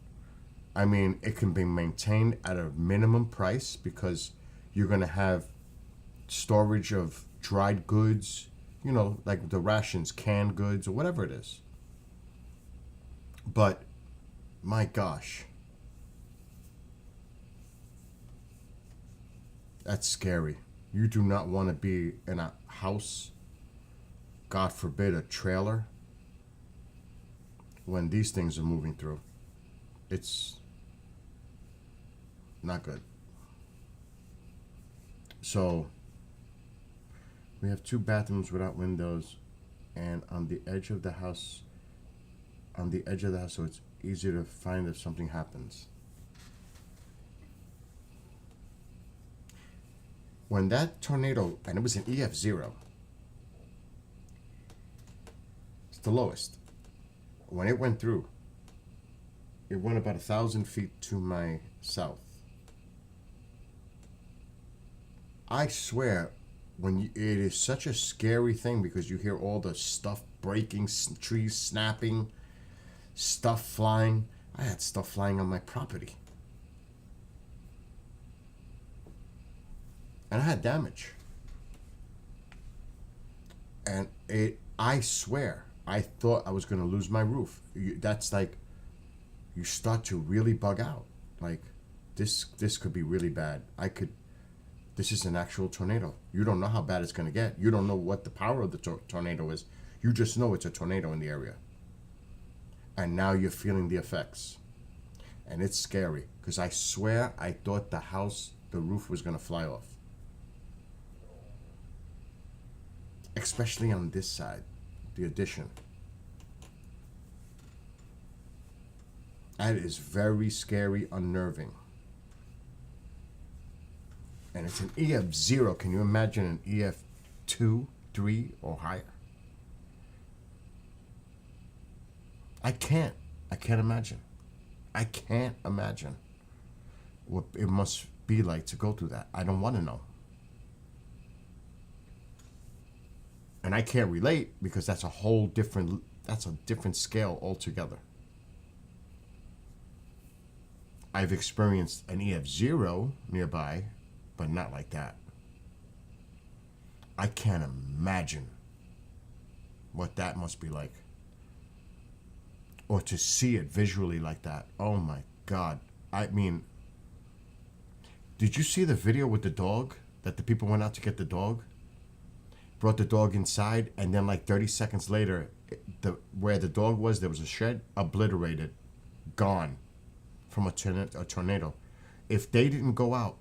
I mean, it can be maintained at a minimum price because you're going to have storage of dried goods, you know, like the rations, canned goods, or whatever it is. But my gosh, that's scary. You do not want to be in a house, God forbid, a trailer, when these things are moving through. It's not good. So we have 2 bathrooms without windows, and on the edge of the house, so it's easier to find if something happens. When that tornado, and it was an EF0, it's the lowest. When it went through, it went about 1,000 feet to my south. I swear, it is such a scary thing because you hear all the stuff breaking, trees snapping, stuff flying. I had stuff flying on my property. And I had damage. And I swear, I thought I was going to lose my roof. That's like, you start to really bug out. Like, this could be really bad. This is an actual tornado. You don't know how bad it's going to get. You don't know what the power of the tornado is. You just know it's a tornado in the area. And now you're feeling the effects. And it's scary. Because I swear I thought the roof was going to fly off. Especially on this side, the addition. That is very scary, unnerving. And it's an EF0. Can you imagine an EF2, 3, or higher? I can't imagine. I can't imagine what it must be like to go through that. I don't want to know. And I can't relate because that's a different scale altogether. I've experienced an EF0 nearby, but not like that. I can't imagine what that must be like. Or to see it visually like that. Oh my God. I mean, did you see the video with the dog? That the people went out to get the dog? Brought the dog inside, and then like 30 seconds later, where the dog was, there was a shed, obliterated, gone from a tornado. If they didn't go out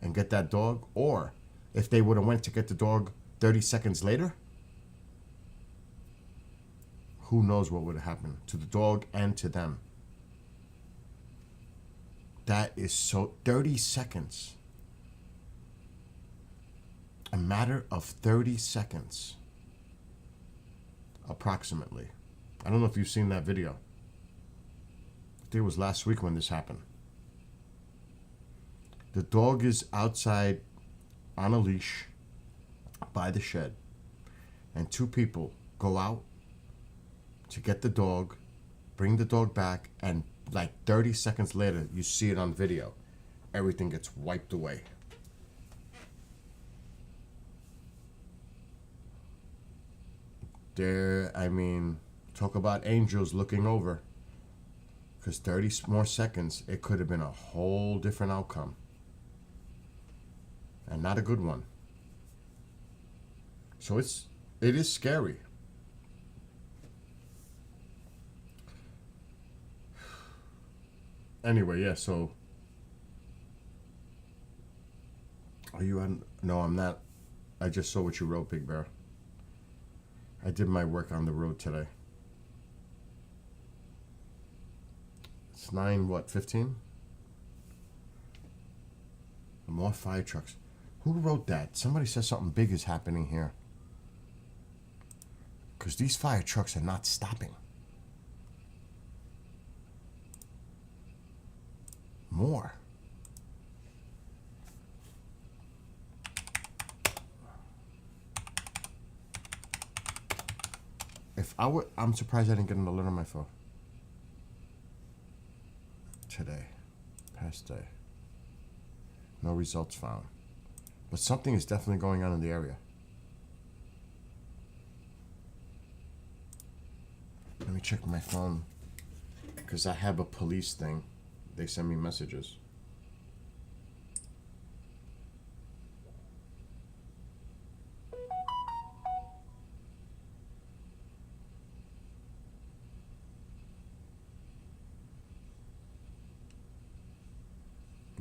and get that dog, or if they would have went to get the dog 30 seconds later, who knows what would have happened to the dog and to them. That is so... 30 seconds. A matter of 30 seconds. Approximately. I don't know if you've seen that video. I think it was last week when this happened. The dog is outside on a leash by the shed. And 2 people go out to get the dog, bring the dog back, and like 30 seconds later, you see it on video. Everything gets wiped away. Talk about angels looking over. Because 30 more seconds, it could have been a whole different outcome. And not a good one. So it is scary. Anyway, yeah, so... Are you on... No, I'm not. I just saw what you wrote, Big Bear. I did my work on the road today. It's 9:15? More fire trucks. Who wrote that? Somebody says something big is happening here. Because these fire trucks are not stopping. More. I'm surprised I didn't get an alert on my phone. Today. Past day. No results found. But something is definitely going on in the area. Let me check my phone. Because I have a police thing. They send me messages.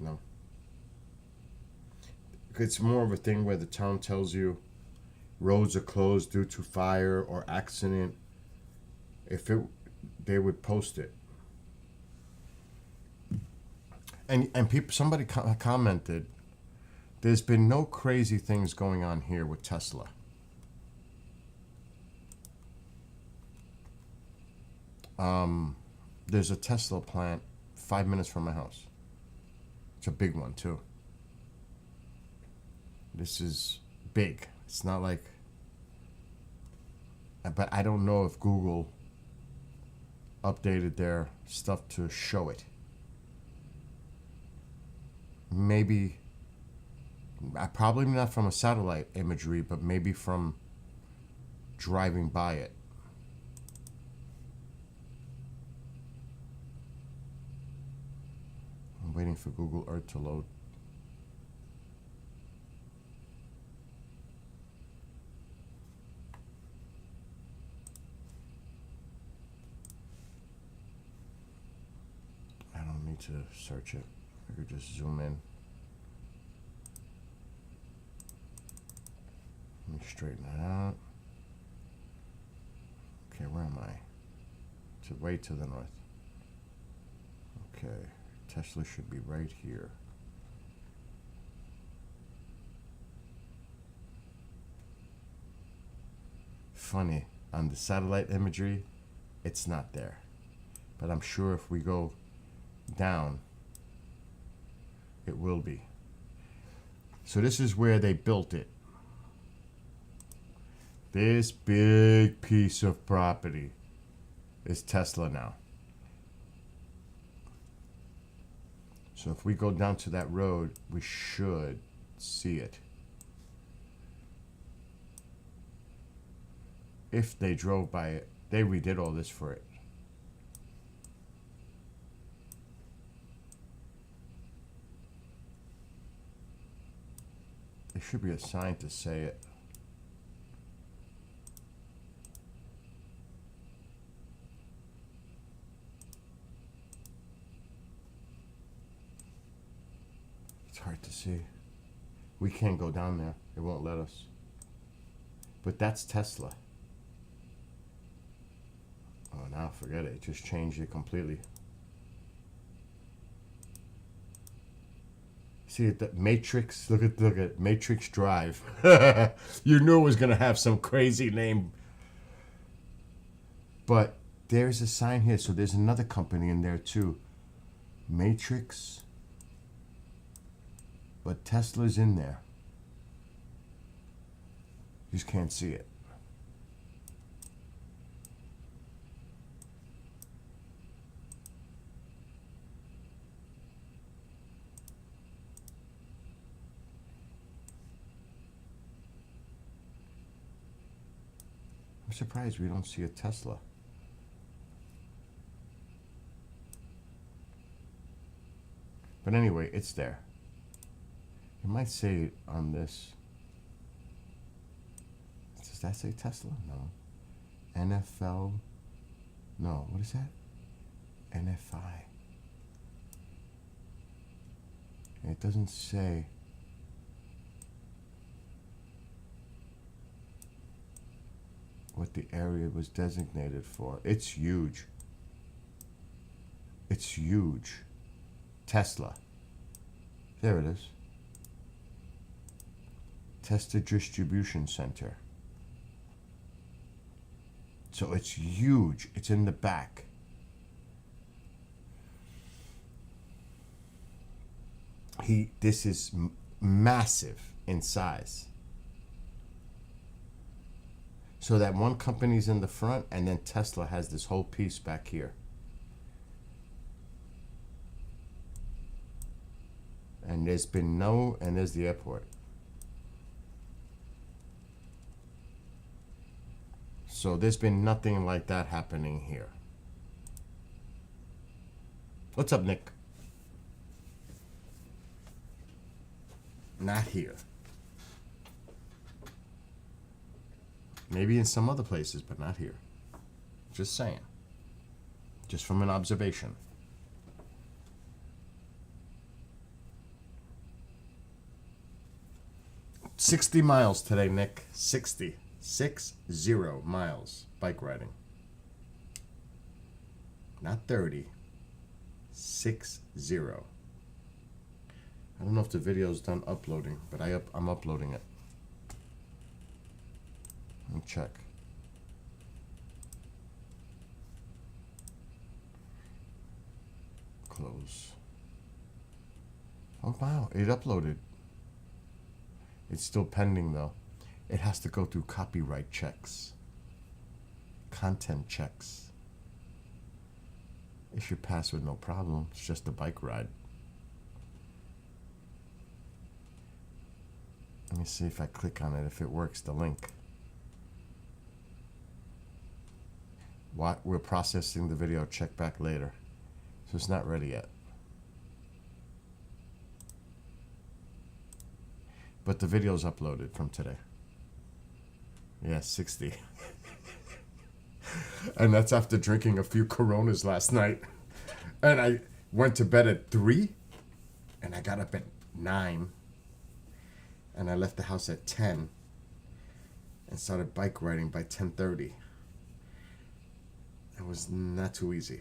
No. It's more of a thing where the town tells you roads are closed due to fire or accident. They would post it. And people, somebody commented, there's been no crazy things going on here with Tesla. There's a Tesla plant 5 minutes from my house. It's a big one too. This is big. It's not like, but I don't know if Google updated their stuff to show it. Maybe, probably not from a satellite imagery, but maybe from driving by it. I'm waiting for Google Earth to load. I don't need to search it. I could just zoom in. Let me straighten that out. Okay, where am I? Way to the north. Okay, Tesla should be right here. Funny, on the satellite imagery, it's not there. But I'm sure if we go down, it will be. So this is where they built it. This big piece of property is Tesla now. So if we go down to that road, we should see it. If they drove by it, they redid all this for it. There should be a sign to say it. It's hard to see. We can't go down there. It won't let us. But that's Tesla. Oh, now forget it. It just changed it completely. See the Matrix. Look at Matrix Drive. You knew it was gonna have some crazy name. But there's a sign here, so there's another company in there too. Matrix. But Tesla's in there. You just can't see it. I'm surprised we don't see a Tesla. But anyway, it's there. It might say it on this. Does that say Tesla? No. NFL? No. What is that? NFI. It doesn't say. What the area was designated for. It's huge. It's huge. Tesla. There it is. Tesla Distribution Center. So it's huge. It's in the back. This is massive in size. So that one company's in the front, and then Tesla has this whole piece back here. And there's been no, and there's the airport. So there's been nothing like that happening here. What's up, Nick? Not here. Maybe in some other places, but not here. Just saying. Just from an observation. $60 miles today, Nick. 60. 60 miles bike riding. Not 30. 60. I don't know if the video's done uploading, but I'm uploading it. Let me check. Close. Oh wow, it uploaded. It's still pending though. It has to go through copyright checks. Content checks. It should pass with no problem. It's just a bike ride. Let me see if I click on it, if it works, the link. What? We're processing the video, check back later. So it's not ready yet. But the video's uploaded from today. Yeah, 60. And that's after drinking a few Coronas last night. And I went to bed at 3. And I got up at 9. And I left the house at 10. And started bike riding by 10:30. It was not too easy.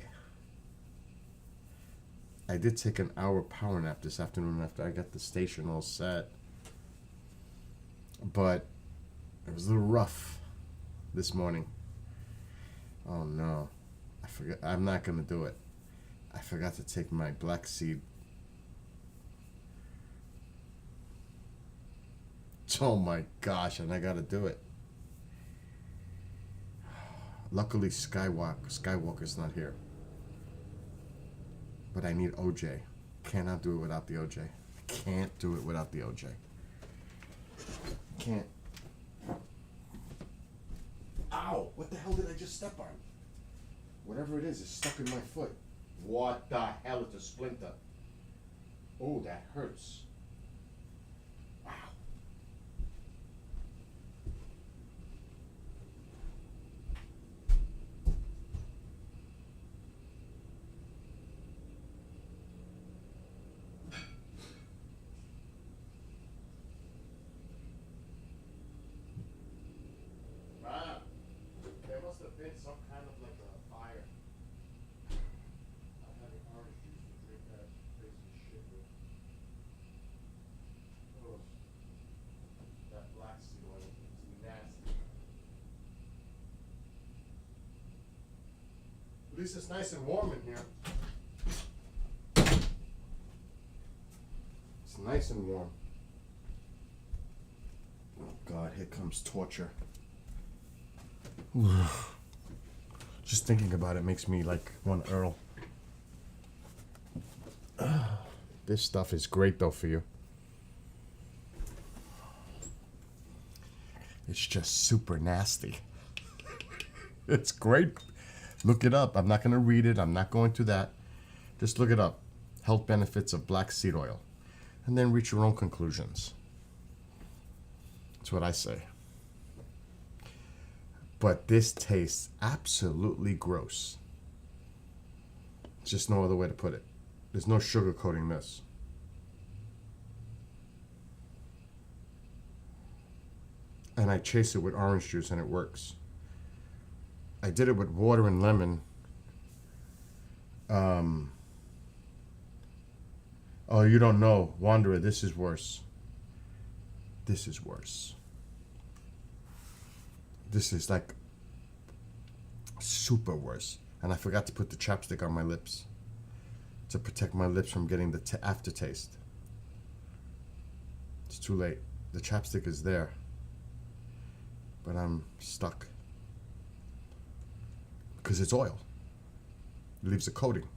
I did take an hour power nap this afternoon after I got the station all set. But it was a little rough this morning. Oh no. I forgot. I'm not going to do it. I forgot to take my black seed. Oh my gosh, and I got to do it. Luckily Skywalker's not here. But I need OJ. Cannot do it without the OJ. Can't do it without the OJ. Can't. Ow! What the hell did I just step on? Whatever it is stuck in my foot. What the hell? It's a splinter. Oh, that hurts. Wow. There must have been some kind of like a fire. I'm having orange juice to drink that crazy shit with. Oh, that black seed oil is nasty. At least it's nice and warm in here. It's nice and warm. Oh God, here comes torture. Just thinking about it makes me like one Earl. This stuff is great though for you. It's just super nasty. It's great. Look it up. I'm not going to read it. I'm not going to that. Just look it up. Health benefits of black seed oil. And then reach your own conclusions. That's what I say. But this tastes absolutely gross. Just no other way to put it. There's no sugarcoating this. And I chase it with orange juice and it works. I did it with water and lemon. Oh, you don't know. Wanderer, this is worse. This is worse. This is like super worse. And I forgot to put the chapstick on my lips to protect my lips from getting the aftertaste. It's too late. The chapstick is there, but I'm stuck. because it's oil. It leaves a coating.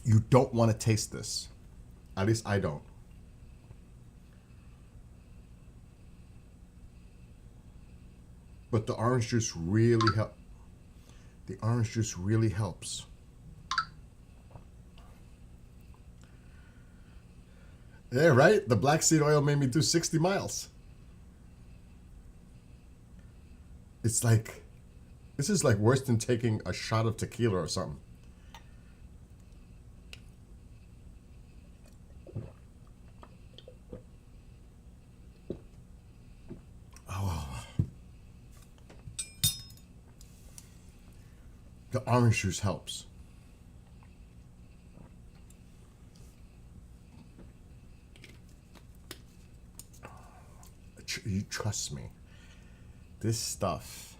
You don't want to taste this. At least I don't. But the orange juice really helps. The orange juice really helps. Yeah, right? The black seed oil made me do 60 miles. It's like, this is like worse than taking a shot of tequila or something. Oh. The orange juice helps. You trust me. This stuff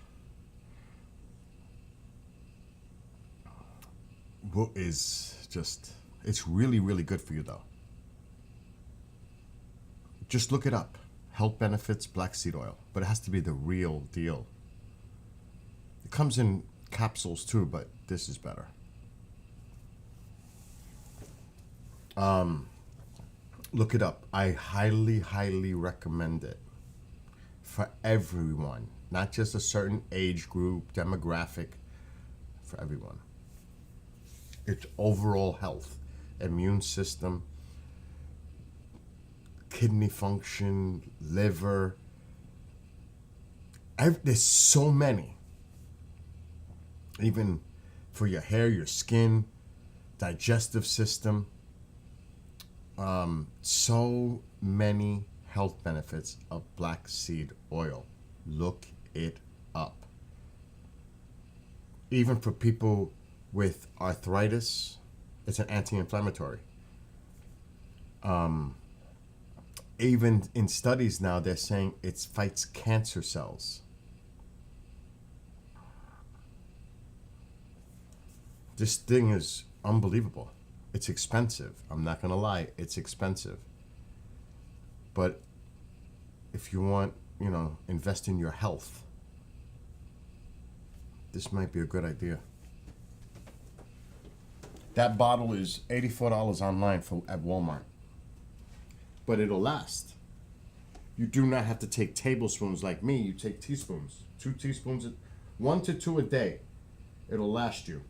is just, it's really, really good for you though. Just look it up. Health benefits, black seed oil. But it has to be the real deal. It comes in capsules too, but this is better. Look it up. I highly, highly recommend it for everyone, not just a certain age group, demographic, for everyone. It's overall health, immune system, kidney function, liver. There's so many. Even for your hair, your skin, digestive system. So many health benefits of black seed oil. Look it up. Even for people with arthritis, it's an anti-inflammatory. Even in studies now, they're saying it fights cancer cells. This thing is unbelievable. It's expensive. I'm not going to lie. It's expensive. But if you want, invest in your health, this might be a good idea. That bottle is $84 online at Walmart. But it'll last. You do not have to take tablespoons like me. You take teaspoons. 2 teaspoons, 1 to 2 a day. It'll last you.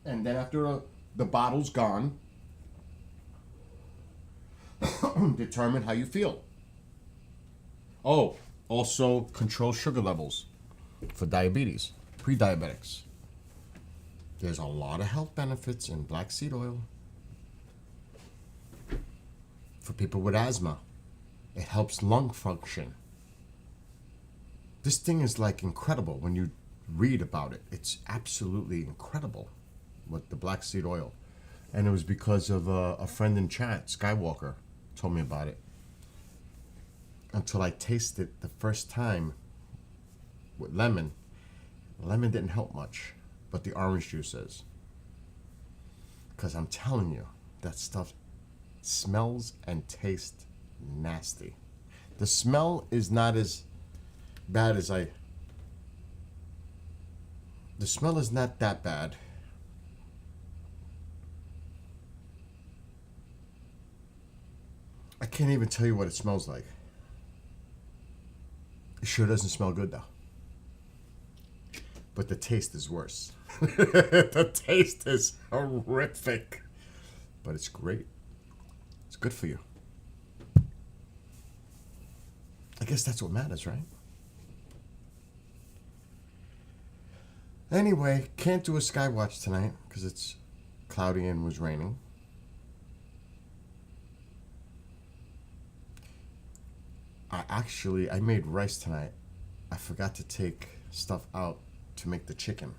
And then after the bottle's gone, determine how you feel. Oh, also control sugar levels for diabetes, pre-diabetics. There's a lot of health benefits in black seed oil. For people with asthma, it helps lung function. This thing is like incredible when you read about it. It's absolutely incredible with the black seed oil. And it was because of a friend in chat, Skywalker, told me about it. Until I tasted it the first time with lemon. Lemon didn't help much, but the orange juice is. Because I'm telling you, that stuff smells and tastes nasty. The smell is not as bad as the smell is not that bad. I can't even tell you what it smells like. It sure doesn't smell good though. But the taste is worse. The taste is horrific. But it's great. It's good for you. I guess that's what matters, right? Anyway, can't do a sky watch tonight because it's cloudy and was raining. I made rice tonight. I forgot to take stuff out to make the chicken.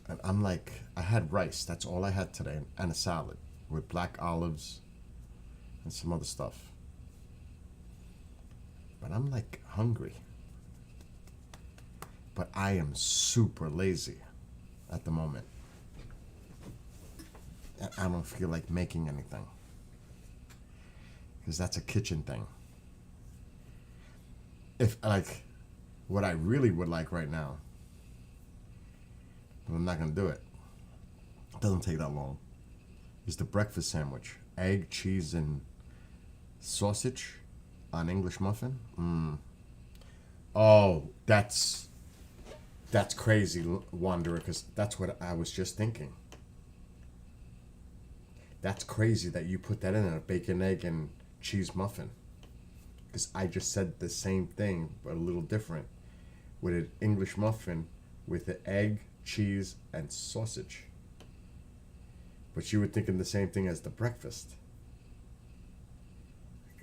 And I'm like, I had rice. That's all I had today. And a salad with black olives and some other stuff. But I'm like hungry. But I am super lazy at the moment. I don't feel like making anything. Because that's a kitchen thing. If, like, what I really would like right now, but I'm not going to do it. It doesn't take that long. Is the breakfast sandwich. Egg, cheese, and sausage on English muffin. Oh, that's crazy, Wanderer, because that's what I was just thinking. That's crazy that you put that in a bacon, egg, and cheese muffin. Because I just said the same thing, but a little different. With an English muffin with the egg, cheese, and sausage. But you were thinking the same thing as the breakfast.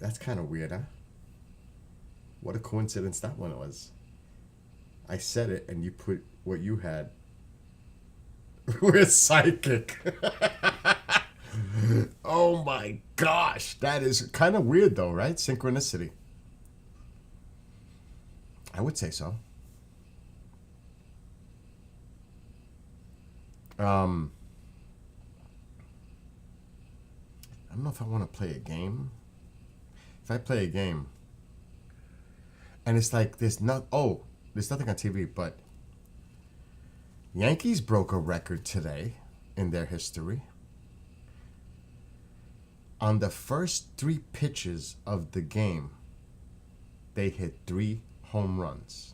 That's kind of weird, huh? What a coincidence that one was. I said it, and you put what you had. We're psychic. Oh my gosh. That is kind of weird though, right? Synchronicity. I would say so. I don't know if I want to play a game. If I play a game, and it's like there's nothing on TV, but Yankees broke a record today in their history. On the first 3 pitches of the game, they hit 3 home runs.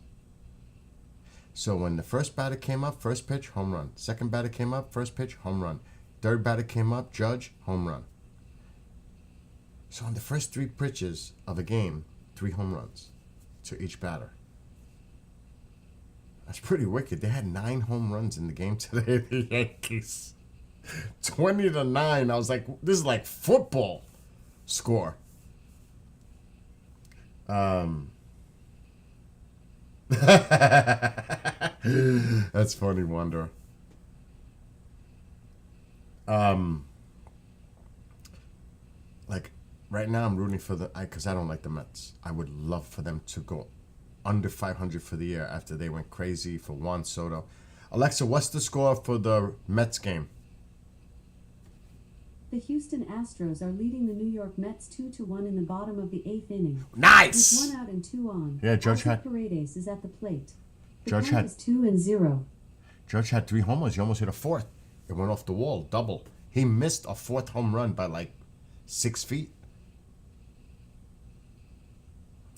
So when the first batter came up, first pitch, home run. Second batter came up, first pitch, home run. Third batter came up, Judge, home run. So on the first 3 pitches of a game, 3 home runs to each batter. That's pretty wicked. They had 9 home runs in the game today, the Yankees. 20-9. I was like, this is like football score. That's funny, Wanda. Like right now, I'm rooting for because I don't like the Mets. I would love for them to go under 500 for the year after they went crazy for Juan Soto. Alexa, what's the score for the Mets game? The Houston Astros are leading the New York Mets 2-1 in the bottom of the 8th inning. Nice. With 1 out and 2 on. Yeah, Judge had Paredes is at the plate. The Judge count had is 2-0. Judge had 3 homers. He almost hit a 4th. It went off the wall, double. He missed a 4th home run by like 6 feet.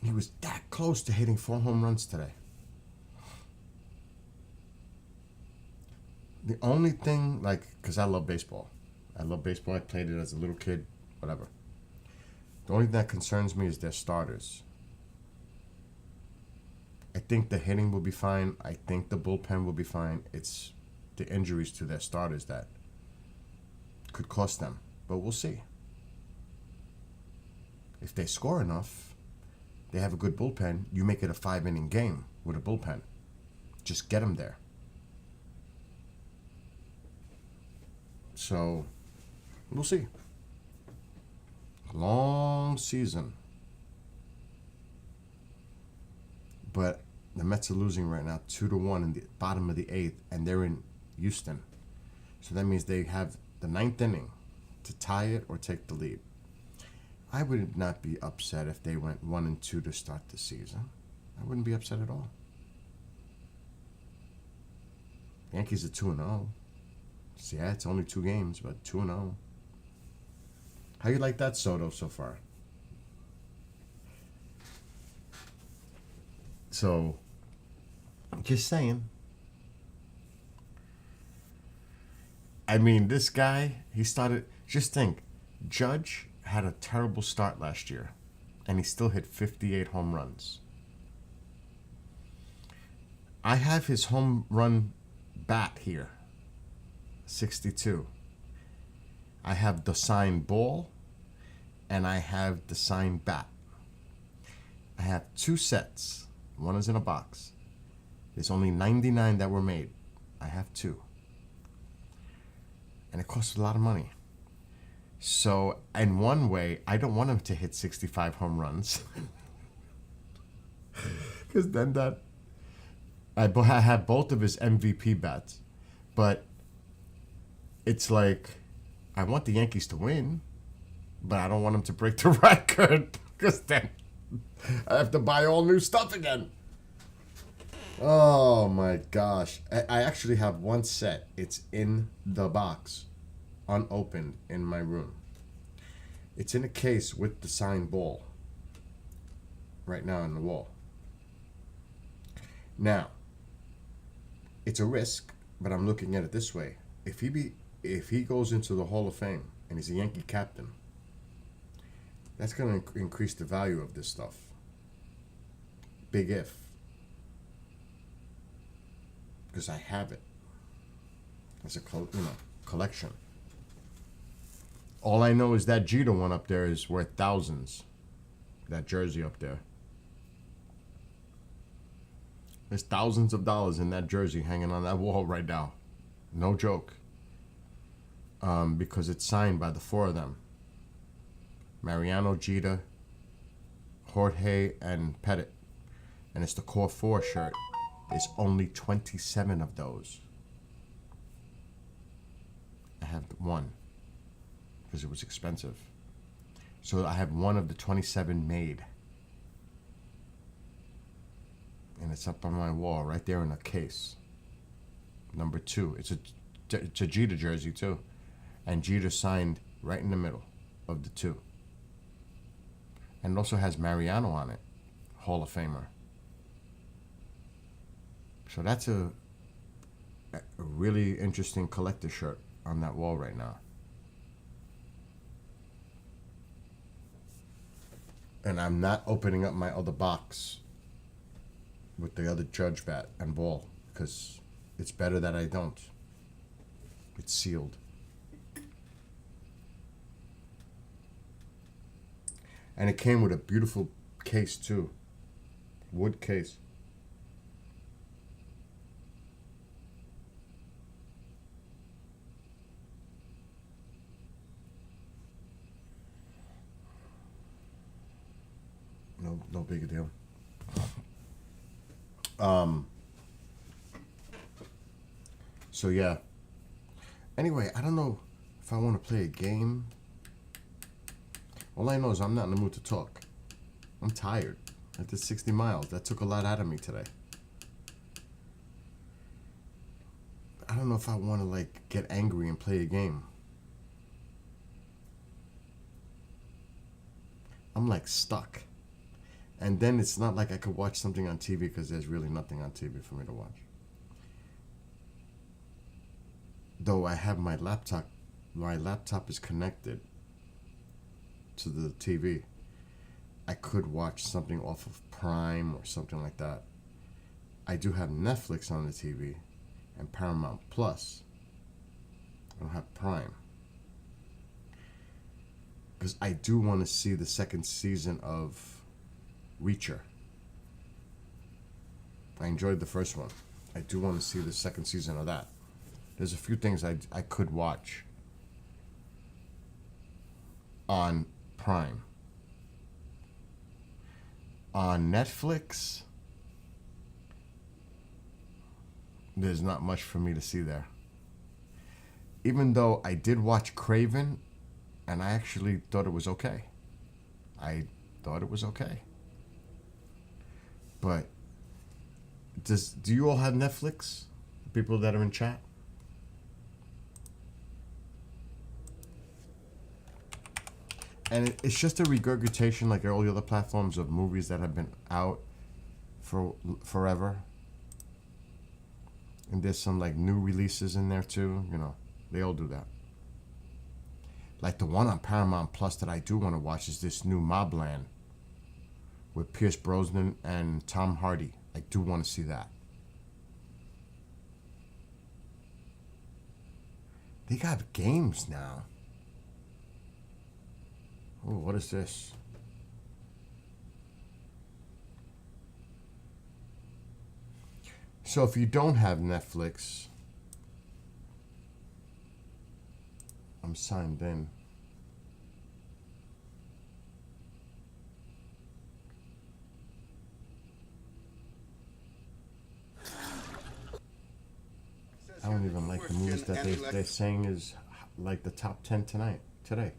He was that close to hitting 4 home runs today. The only thing, like, because I love baseball. I played it as a little kid, whatever. The only thing that concerns me is their starters. I think the hitting will be fine. I think the bullpen will be fine. It's the injuries to their starters that could cost them. But we'll see. If they score enough, they have a good bullpen, you make it a 5-inning game with a bullpen. Just get them there. So, we'll see. Long season. But the Mets are losing right now 2-1 in the bottom of the 8th, and they're in Houston. So that means they have the 9th inning to tie it or take the lead. I would not be upset if they went 1-2 to start the season. I wouldn't be upset at all. Yankees are 2-0. Yeah, it's only 2 games, but 2-0. How you like that, Soto, so far? So, just saying. I mean, this guy, he started... Just think, Judge had a terrible start last year, and he still hit 58 home runs. I have his home run bat here, 62. I have the signed ball, and I have the signed bat. I have 2 sets. One is in a box. There's only 99 that were made. I have 2. And it costs a lot of money. So, in one way, I don't want him to hit 65 home runs. Because then I have both of his MVP bats, but it's like I want the Yankees to win, but I don't want them to break the record because then I have to buy all new stuff again. Oh my gosh. I actually have one set. It's in the box, unopened in my room. It's in a case with the signed ball right now on the wall. Now, it's a risk, but I'm looking at it this way. If he goes into the Hall of Fame and he's a Yankee captain, that's going to increase the value of this stuff. Big if. Because I have it as a collection. All I know is that Jeter one up there is worth thousands. That jersey up there. There's thousands of dollars in that jersey hanging on that wall right now. No joke. Because it's signed by the four of them. Mariano, Jeter, Jorge, and Pettit. And it's the Core 4 shirt. There's only 27 of those. I have one because it was expensive. So I have one of the 27 made. And it's up on my wall right there in a case. Number 2. It's a Jeter jersey too. And Jeter signed right in the middle of the 2. And it also has Mariano on it. Hall of Famer. So that's a really interesting collector shirt on that wall right now. And I'm not opening up my other box with the other Judge bat and ball because it's better that I don't. It's sealed. And it came with a beautiful case too. Wood case. No big deal. So yeah. Anyway, I don't know if I want to play a game. All I know is I'm not in the mood to talk. I'm tired. I did 60 miles. That took a lot out of me today. I don't know if I want to like get angry and play a game. I'm like stuck. And then it's not like I could watch something on TV because there's really nothing on TV for me to watch. Though I have my laptop is connected to the TV. I could watch something off of Prime or something like that. I do have Netflix on the TV and Paramount Plus. I don't have Prime. Because I do want to see the second season of Reacher. I enjoyed the first one. I do want to see the second season of that. There's a few things I could watch on Prime. On Netflix, there's not much for me to see there. Even though I did watch Craven, and I actually thought it was okay. I thought it was okay. But do you all have Netflix? The people that are in chat? And it's just a regurgitation like all the other platforms of movies that have been out for forever. And there's some like new releases in there too. You know, they all do that. Like the one on Paramount Plus that I do want to watch is this new Mobland with Pierce Brosnan and Tom Hardy. I do want to see that. They got games now. Oh, what is this? So if you don't have Netflix, I'm signed in. The movies that they're saying is like the top 10 today.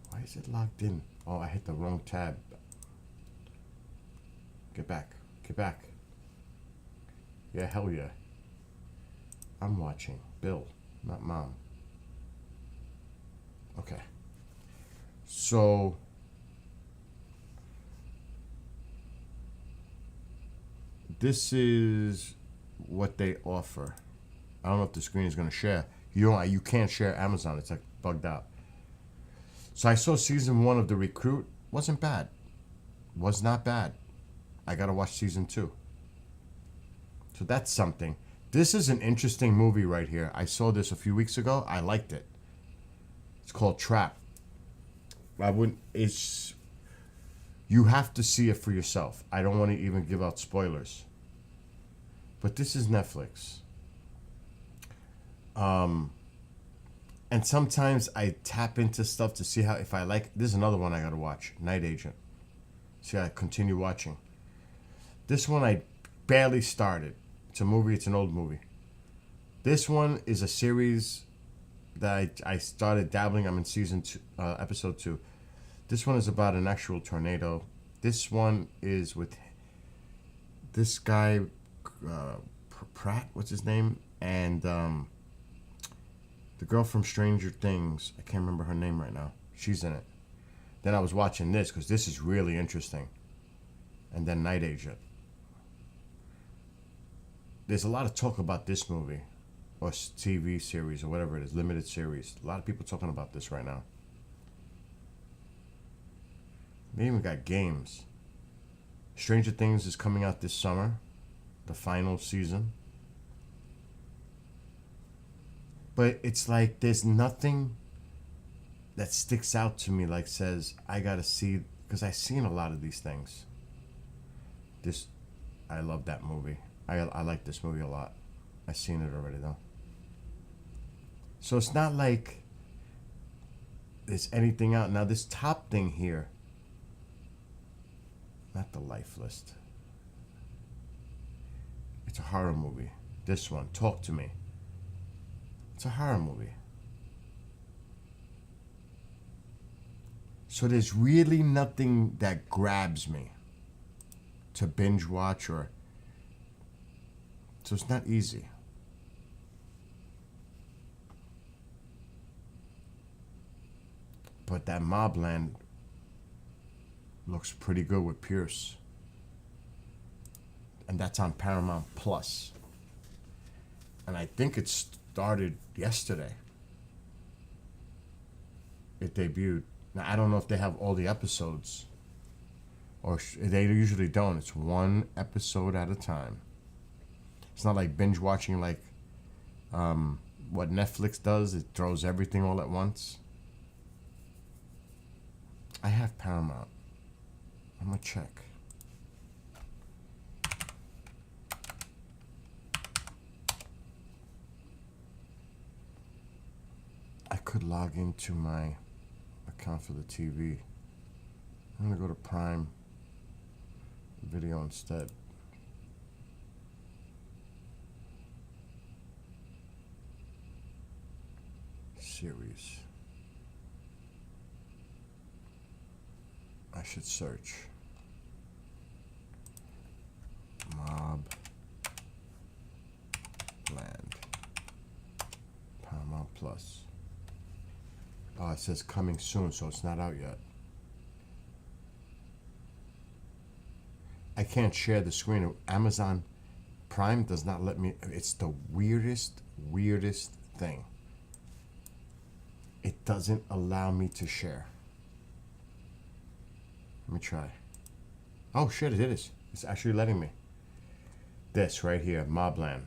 Why is it locked in? Oh, I hit the wrong tab. Get back. Yeah, hell yeah. I'm watching. Bill, not Mom. Okay. So, this is what they offer. I don't know if the screen is going to share. You can't share Amazon. It's like bugged out. So I saw season 1 of The Recruit. Wasn't bad. Was not bad. I got to watch season 2. So that's something. This is an interesting movie right here. I saw this a few weeks ago. I liked it. It's called Trap. You have to see it for yourself. I don't want to even give out spoilers. But this is Netflix. And sometimes I tap into stuff to see if I like. This is another one I gotta watch. Night Agent. See, I continue watching. This one I barely started. It's a movie. It's an old movie. This one is a series that I started dabbling. I'm in season 2, episode 2. This one is about an actual tornado. This one is with this guy, Pratt. What's his name? And the girl from Stranger Things. I can't remember her name right now. She's in it. Then I was watching this because this is really interesting. And then Night Agent. There's a lot of talk about this movie or TV series or whatever it is, limited series. A lot of people talking about this right now. They even got games. Stranger Things is coming out this summer, the final season. But it's like there's nothing that sticks out to me like says I gotta see, because I've seen a lot of these things. I love that movie. I like this movie a lot. I've seen it already though. So it's not like there's anything out. Now this top thing here, not the life list. It's a horror movie. This one, Talk to Me. It's a horror movie. So there's really nothing that grabs me to binge watch or. So it's not easy. But that Mobland looks pretty good with Pierce. And that's on Paramount Plus. And I think it started yesterday. It debuted. Now, I don't know if they have all the episodes. Or they usually don't. It's one episode at a time. It's not like binge watching like what Netflix does. It throws everything all at once. I have Paramount. I'm going to check. I could log into my account for the TV. I'm going to go to Prime Video instead. Series. I should search Mob Land Paramount Plus. Oh, it says coming soon, so it's not out yet. I can't share the screen. Amazon Prime does not let me. It's the weirdest thing. It doesn't allow me to share. Let me try. Oh shit, it is. It's actually letting me. This right here, Mobland.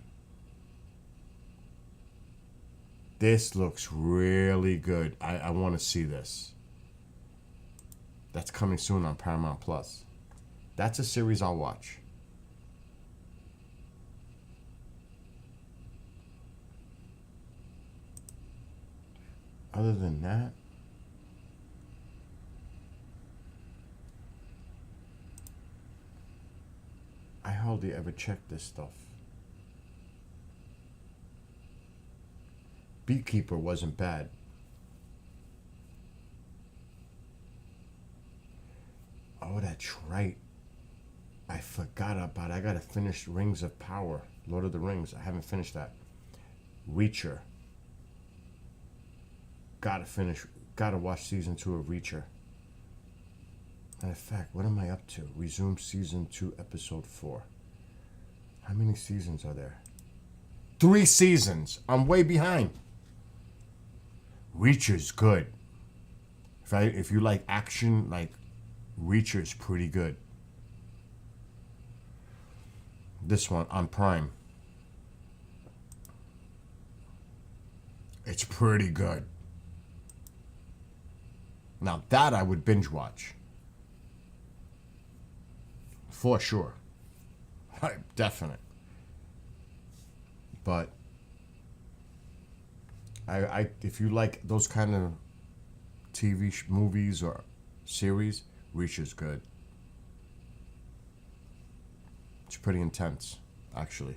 This looks really good. I want to see this. That's coming soon on Paramount Plus. That's a series I'll watch. Other than that, I hardly ever check this stuff. Beekeeper wasn't bad. Oh, that's right. I forgot about it. I gotta finish Rings of Power. Lord of the Rings. I haven't finished that. Reacher. Gotta watch season 2 of Reacher. Matter of fact, what am I up to? Resume season 2, episode 4. How many seasons are there? 3 seasons. I'm way behind. Reacher's good. If you like action, like Reacher's pretty good. This one on Prime. It's pretty good. Now that I would binge watch. For sure. Definite. But I if you like those kind of TV movies or series, Reacher's good. It's pretty intense, actually.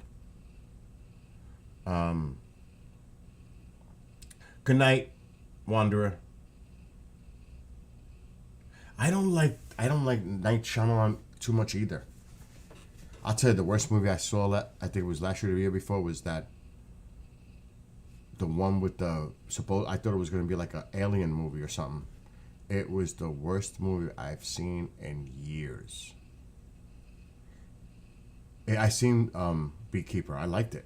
Good night, Wanderer. I don't like Night Shyamalan too much either. I'll tell you, the worst movie I saw, I think it was last year or the year before, was that the one with the I thought it was going to be like an alien movie or something. It was the worst movie I've seen in years. I seen Beekeeper. I liked it.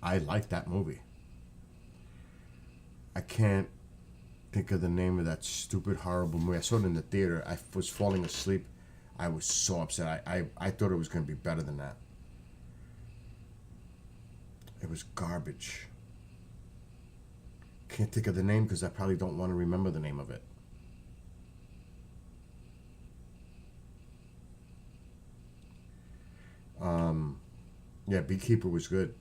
I liked that movie. I can't think of the name of that stupid, horrible movie. I saw it in the theater. I was falling asleep. I was so upset. I thought it was going to be better than that. It was garbage. Can't think of the name because I probably don't want to remember the name of it. Yeah, Beekeeper was good.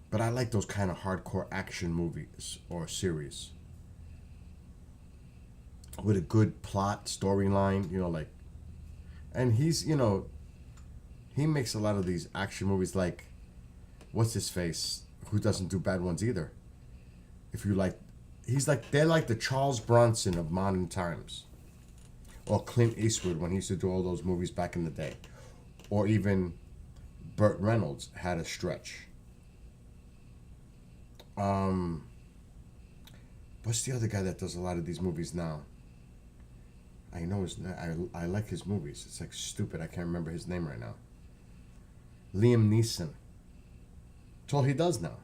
But I like those kind of hardcore action movies or series. With a good plot, storyline, like... And he's, he makes a lot of these action movies like... What's his face? Who doesn't do bad ones either. If you like... They're like the Charles Bronson of modern times. Or Clint Eastwood when he used to do all those movies back in the day. Or even Burt Reynolds had a stretch. What's the other guy that does a lot of these movies now? I know his name. I like his movies. It's like stupid. I can't remember his name right now. Liam Neeson. That's all he does now.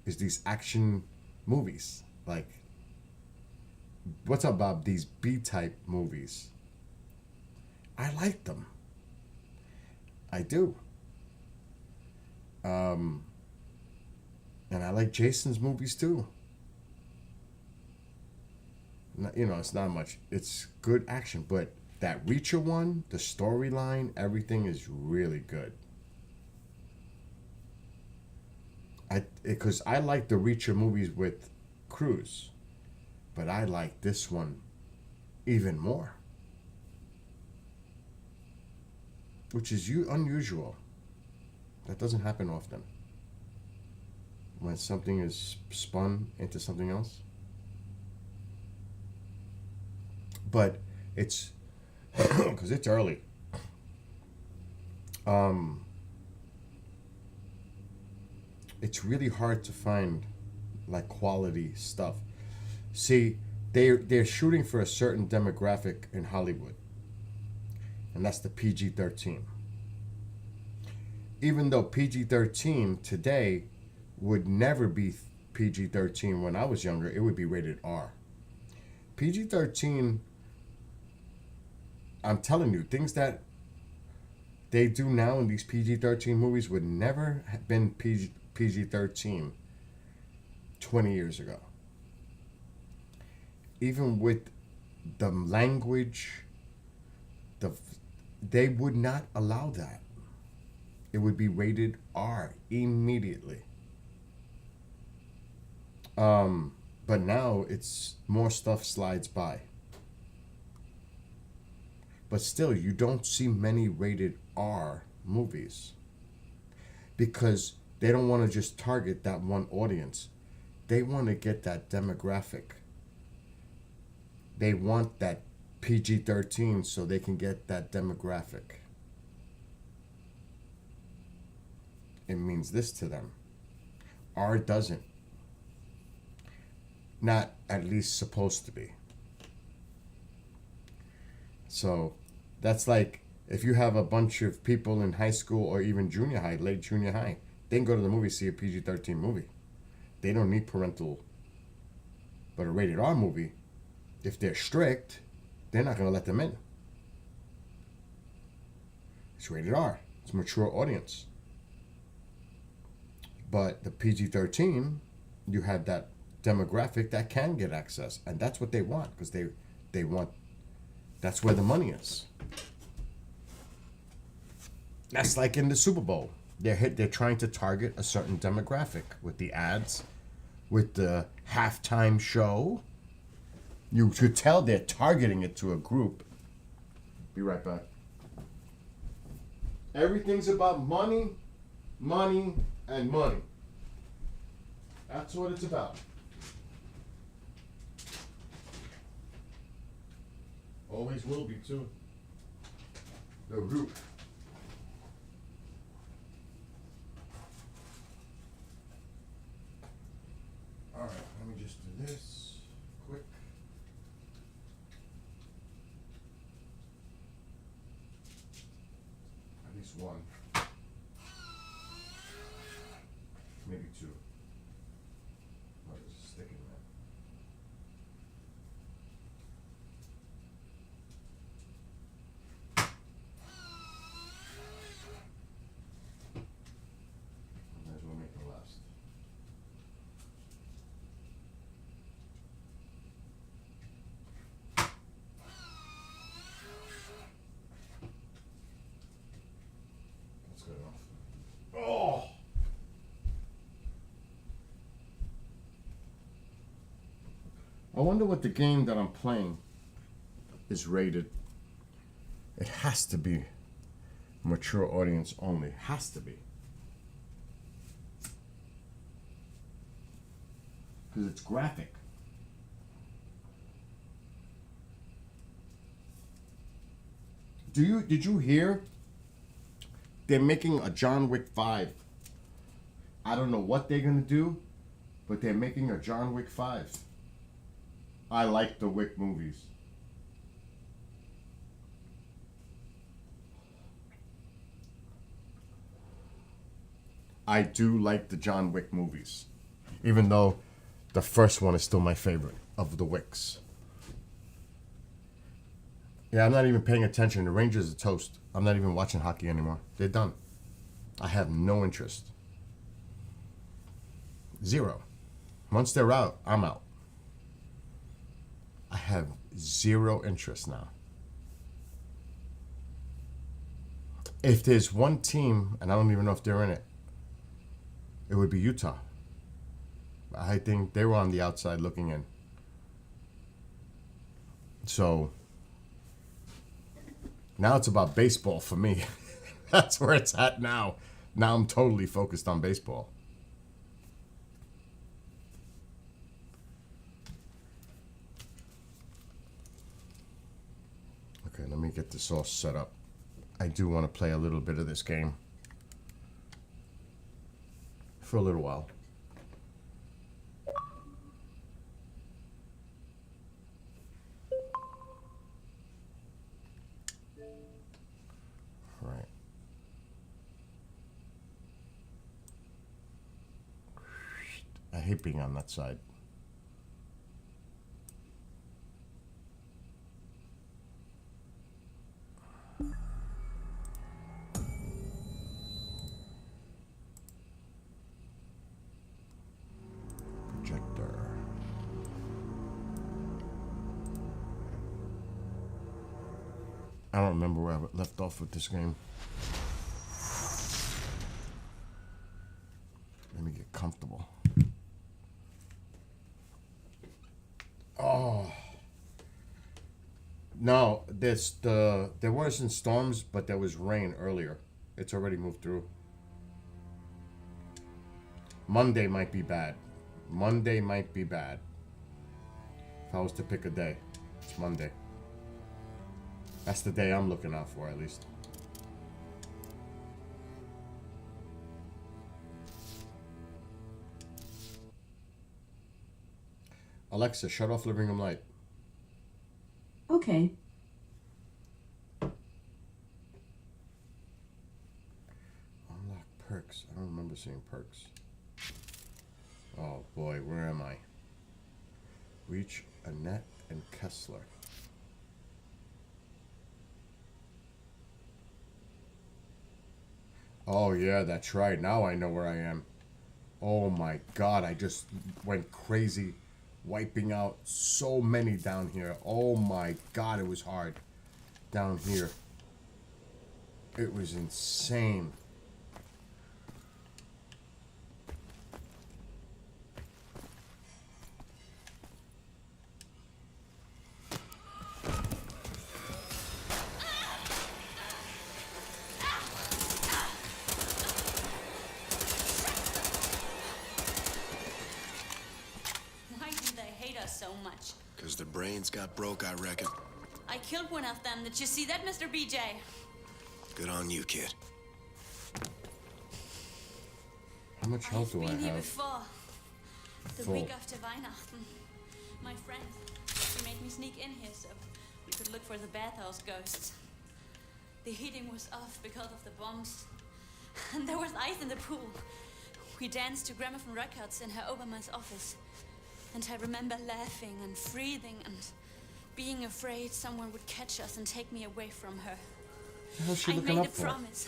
Is these action movies. Like, what's up, Bob? These B-type movies. I like them. I do. And I like Jason's movies too. It's not much. It's good action, but that Reacher one, the storyline, everything is really good. Because I like the Reacher movies with Cruise, but I like this one even more, which is unusual. That doesn't happen often. When something is spun into something else. But it's because it's early. It's really hard to find like quality stuff. See, they're shooting for a certain demographic in Hollywood, and that's the PG-13. Even though PG-13 today would never be PG-13 when I was younger, it would be rated R. PG-13, I'm telling you, things that they do now in these PG-13 movies would never have been PG-13 20 years ago. Even with the language, they would not allow that. It would be rated R immediately. But now it's more stuff slides by. But still, you don't see many rated R movies. Because They don't want to just target that one audience. They want to get that demographic. They want that PG-13 so they can get that demographic. It means this to them. R doesn't. Not at least supposed to be. So that's like if you have a bunch of people in high school or even junior high, late junior high, they can go to the movie, see a PG-13 movie. They don't need parental. But a rated R movie, if they're strict, they're not going to let them in. It's rated R. It's a mature audience. But the PG-13, you have that demographic that can get access. And that's what they want, because they want, that's where the money is. That's like in the Super Bowl. They're trying to target a certain demographic with the ads, with the halftime show. You could tell they're targeting it to a group. Be right back. Everything's about money, money, and money. That's what it's about. Always will be, too. The root. Alright, let me just do this quick. At least one. Maybe two. Oh, there's a stick in there. Might as well make the last. That's good enough. Oh! I wonder what the game that I'm playing is rated. It has to be mature audience only. Has to be. Because it's graphic. Did you hear? They're making a John Wick 5. I don't know what they're gonna do, but they're making a John Wick 5. I like the Wick movies. I do like the John Wick movies, even though the first one is still my favorite of the Wicks. Yeah, I'm not even paying attention. The Rangers are toast. I'm not even watching hockey anymore. They're done. I have no interest. Zero. Once they're out, I'm out. I have zero interest now. If there's one team, and I don't even know if they're in it, it would be Utah. I think they were on the outside looking in. So now it's about baseball for me. That's where it's at now. Now I'm totally focused on baseball. Okay, let me get this all set up. I do want to play a little bit of this game for a little while. All right. I hate being on that side. Projector. I don't remember where I left off with this game. Let me get comfortable. Oh. No, there wasn't storms, but there was rain earlier. It's already moved through. Monday might be bad. Monday might be bad. If I was to pick a day, it's Monday. That's the day I'm looking out for, at least. Alexa, shut off living room light. Okay. Unlock perks. I don't remember seeing perks. Oh boy, where am I? Reach Annette and Kessler. Oh yeah, that's right. Now I know where I am. Oh my god, I just went crazy wiping out so many down here. Oh my god, it was hard down here. It was insane. Why do they hate us so much? Because their brains got broke, I reckon. I killed one of them. Did you see that, Mr. BJ? Good on you, kid. How much health do I I've been here have? before. The Full. week after Weihnachten. My friend, she made me sneak in here so we could look for the bathhouse ghosts. The heating was off because of the bombs. And there was ice in the pool. We danced to gramophone records in her Obermann's office. And I remember laughing and breathing and being afraid someone would catch us and take me away from her. What the hell's she I looking made up a for? promise.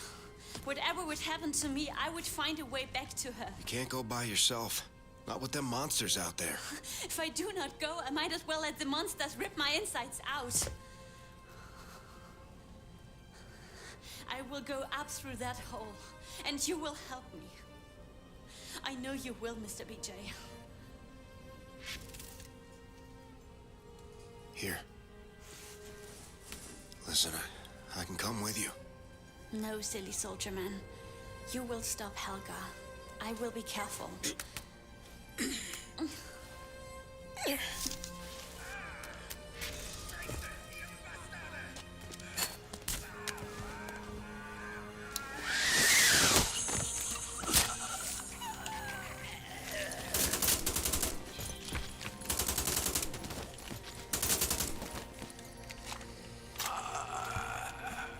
Whatever would happen to me, I would find a way back to her. You can't go by yourself. Not with them monsters out there. If I do not go, I might as well let the monsters rip my insides out. I will go up through that hole, and you will help me. I know you will, Mr. BJ. Here. Listen, I can come with you. No, silly soldier man. You will stop Helga. I will be careful.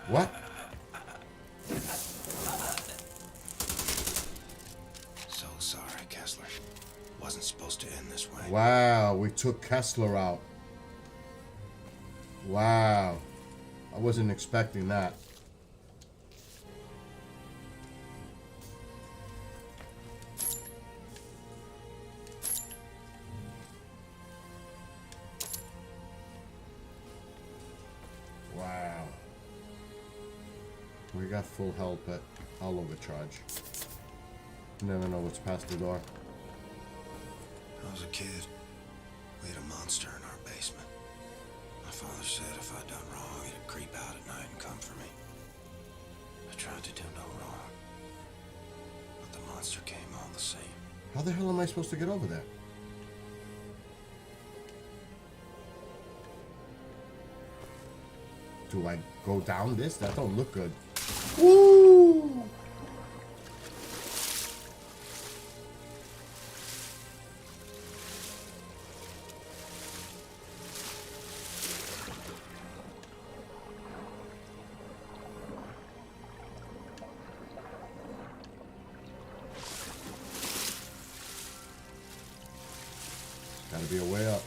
What? So sorry, Kessler. Wasn't supposed to end this way. Wow, we took Kessler out. Wow. I wasn't expecting that. Wow. We got full health, but I'll overcharge. You never know what's past the door. I was a kid. We had a monster in our basement. My father said if I'd done wrong, he'd creep out at night and come for me. I tried to do no wrong. But the monster came all the same. How the hell am I supposed to get over there? Do I go down this? That don't look good. Woo! Gotta be a way up.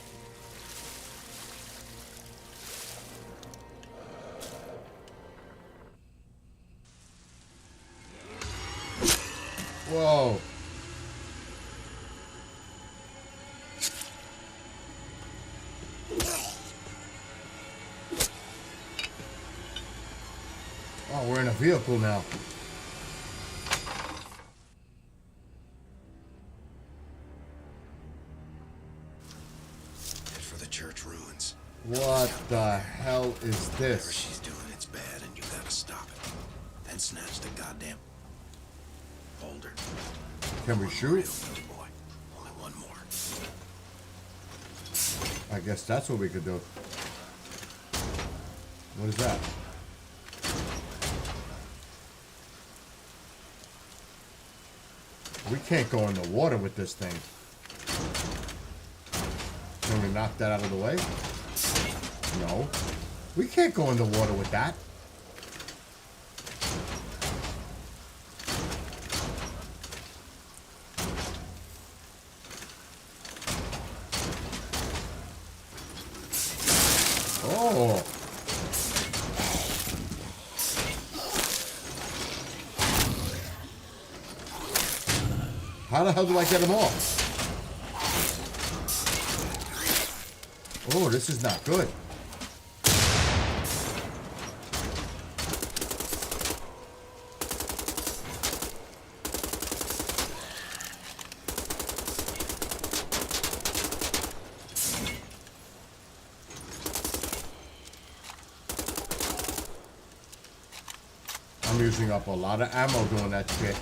Whoa. Oh, we're in a vehicle now. Head for the church ruins. What the hell is Whatever this? she's doing, it's bad, and you gotta stop it. And snatch the goddamn... Hold her. Can we shoot? Good boy. Only one more. I guess that's what we could do. What is that? We can't go in the water with this thing. Can we knock that out of the way? No. We can't go in the water with that. Oh. How the hell do I get them off? Oh, this is not good. I'm using up a lot of ammo doing that shit.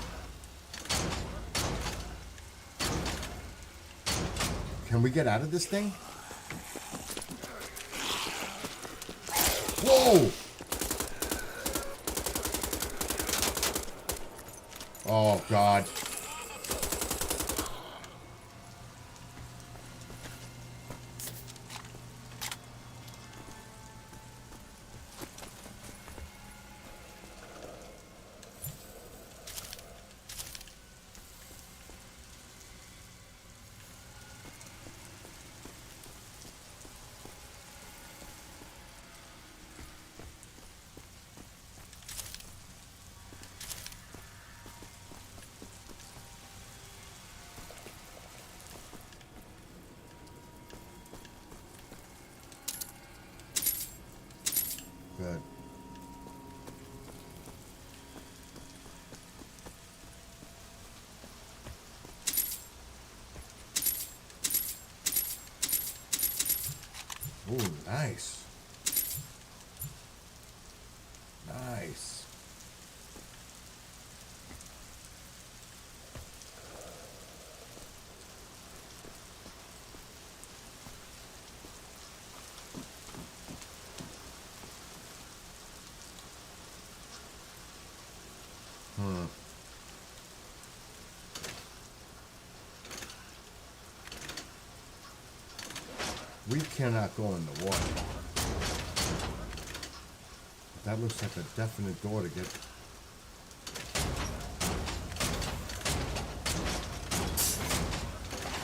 Can we get out of this thing? Whoa! Oh, God. Good. Ooh, nice. Nice. We cannot go in the water. That looks like a definite door to get.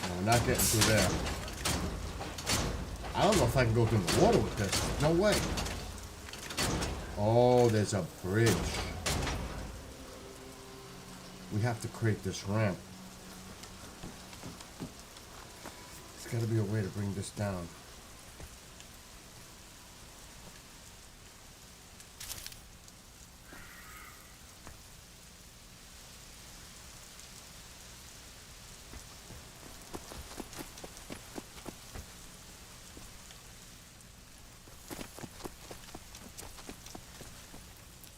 No, we're not getting through there. I don't know if I can go through the water with this. No way. Oh, there's a bridge. We have to create this ramp. There's got to be a way to bring this down.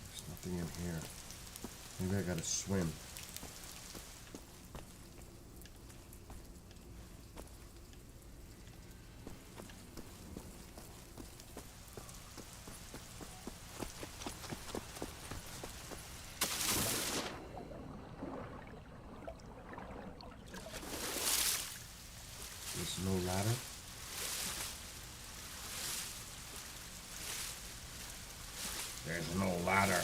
There's nothing in here. Maybe I gotta swim. There's no ladder. There's no ladder.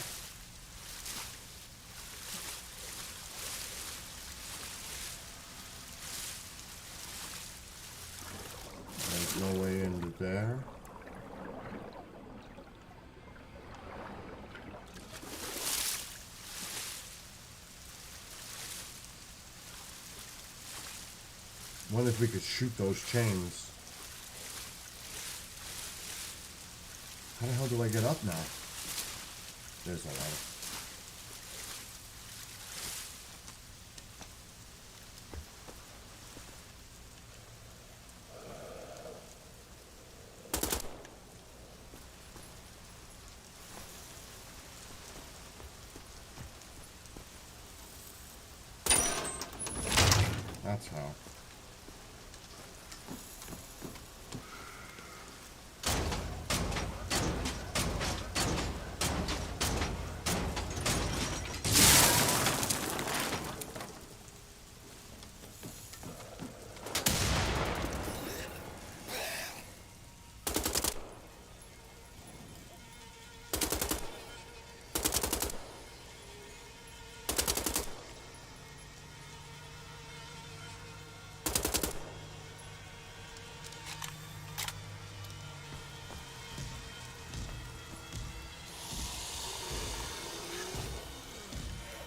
There's no way into there. Wonder if we could shoot those chains. How the hell do I get up now? There's a ladder.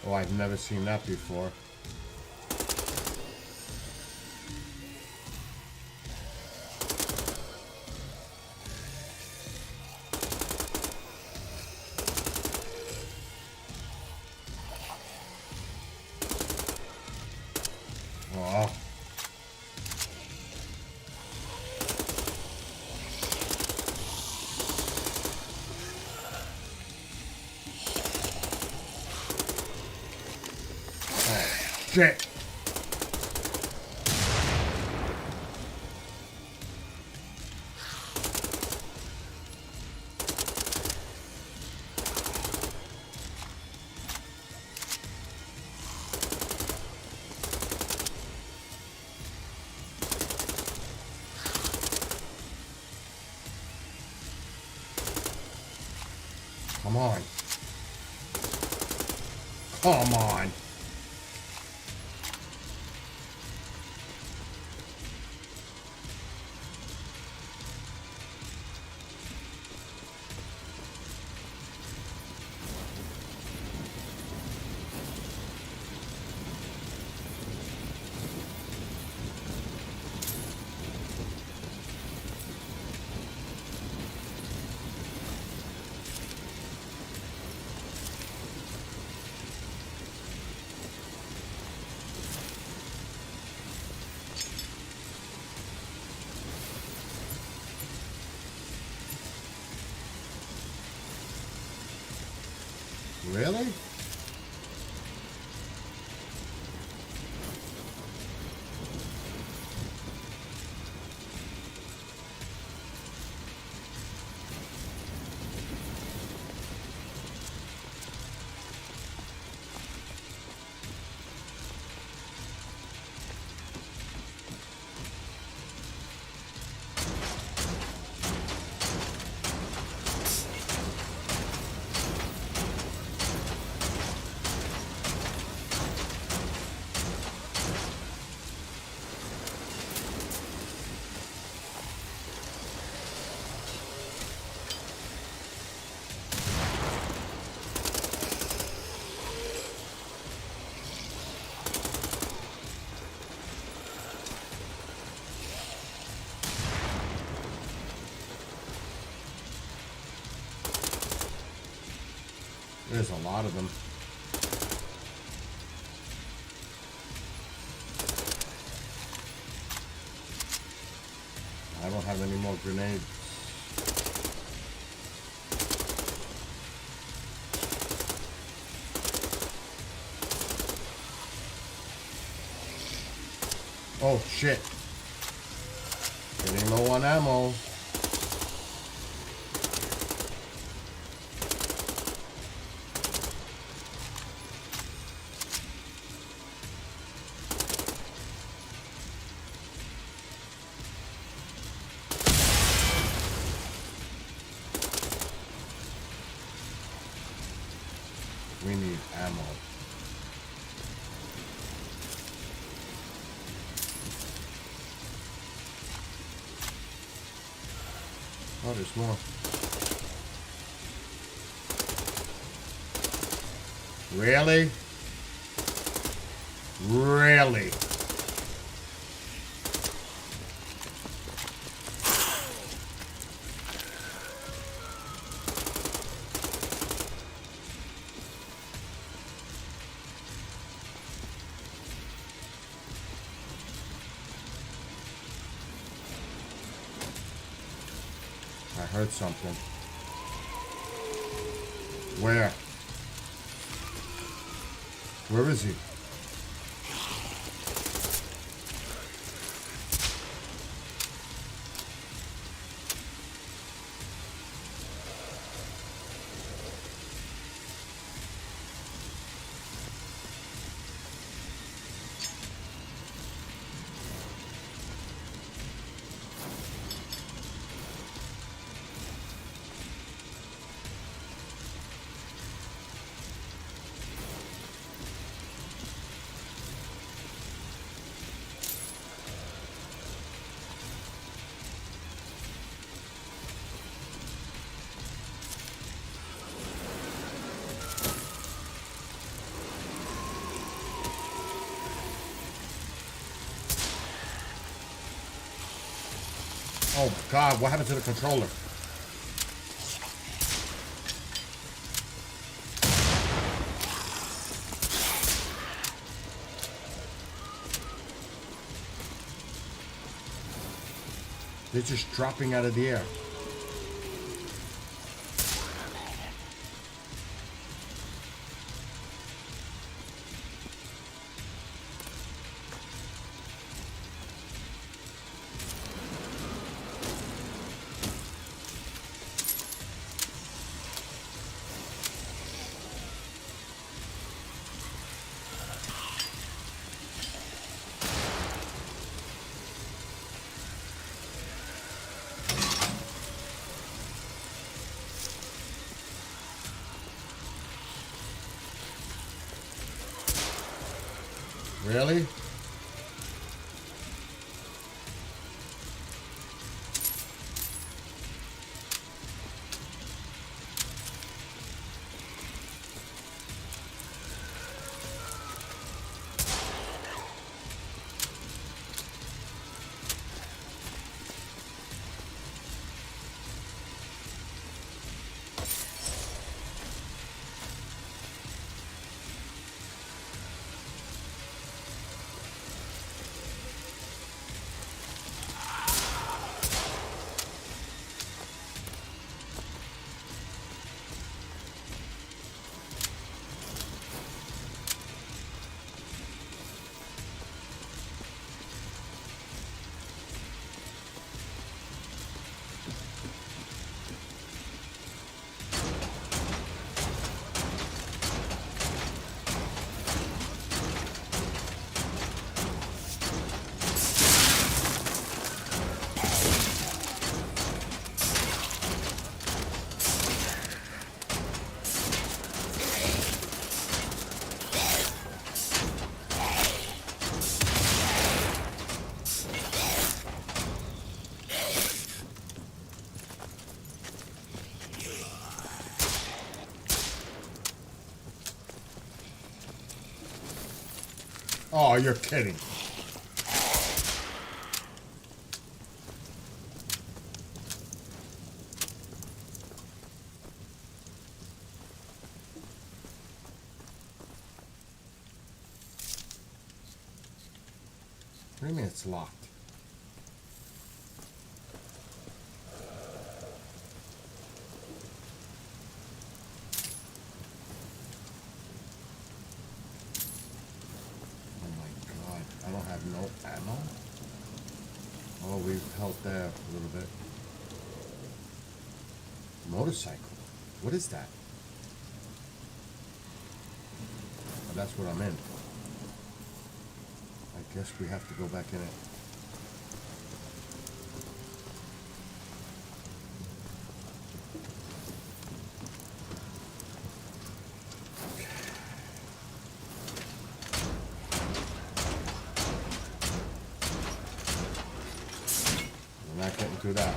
Oh, I've never seen that before. Oh. Shit. Come on. Come on. Really? There's a lot of them. I don't have any more grenades. Oh shit. Getting low on ammo. We need ammo. Oh, there's more. Really? Really? I heard something. Where? Where is he? Oh God, what happened to the controller? They're just dropping out of the air. Really? Oh, you're kidding. What do you mean it's locked? Oh my God, I don't have no ammo? Oh, we've held there a little bit. Motorcycle. What is that? Oh, that's what I'm in. I guess we have to go back in it. We're not getting through that.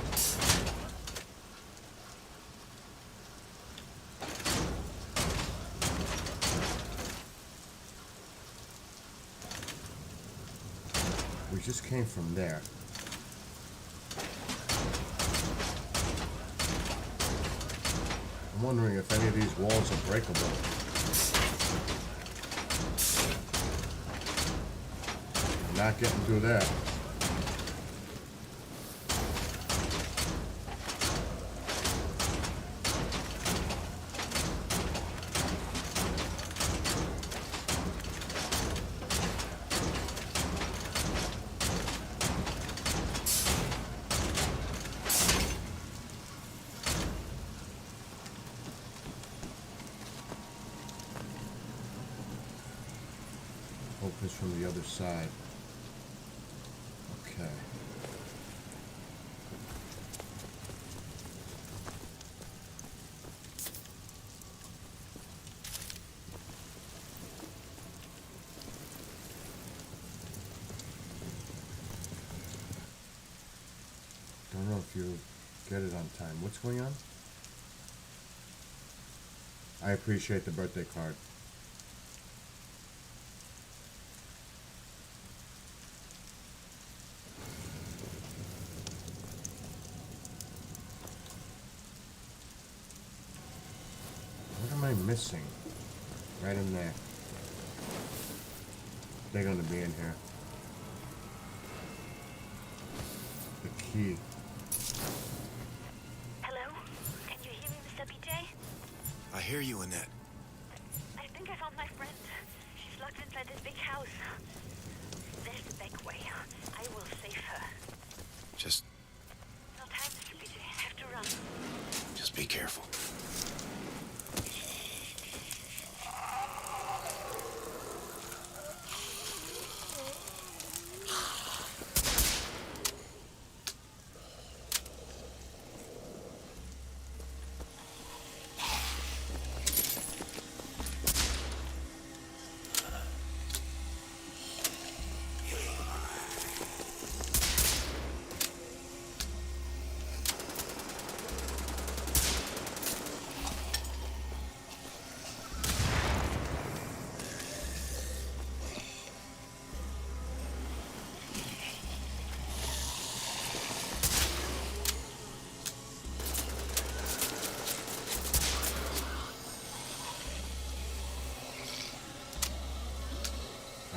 We just came from there. I'm wondering if any of these walls are breakable. I'm not getting through there. Hope it's from the other side. Okay. Don't know if you get it on time. What's going on? I appreciate the birthday card. What am I missing? Right in there. They're gonna be in here. The key. Hello? Can you hear me, Mr. BJ? I hear you, Annette. I think I found my friend. She's locked inside this big house. There's the back way. I will save her. Just No time, Mr. BJ. I have to run. be careful.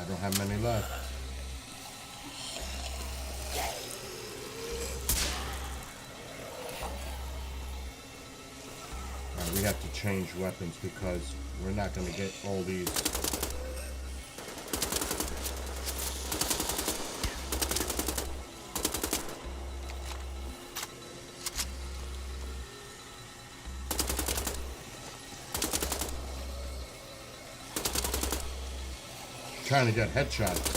I don't have many left. Alright, we have to change weapons because we're not going to get all these. Trying to get headshots.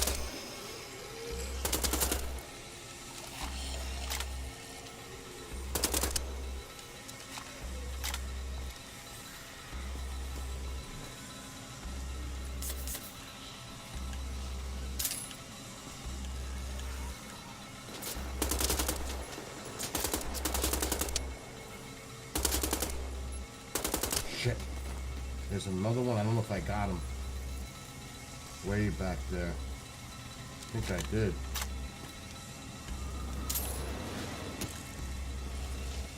Shit. There's another one. I don't know if I got him. Way back there. I think I did.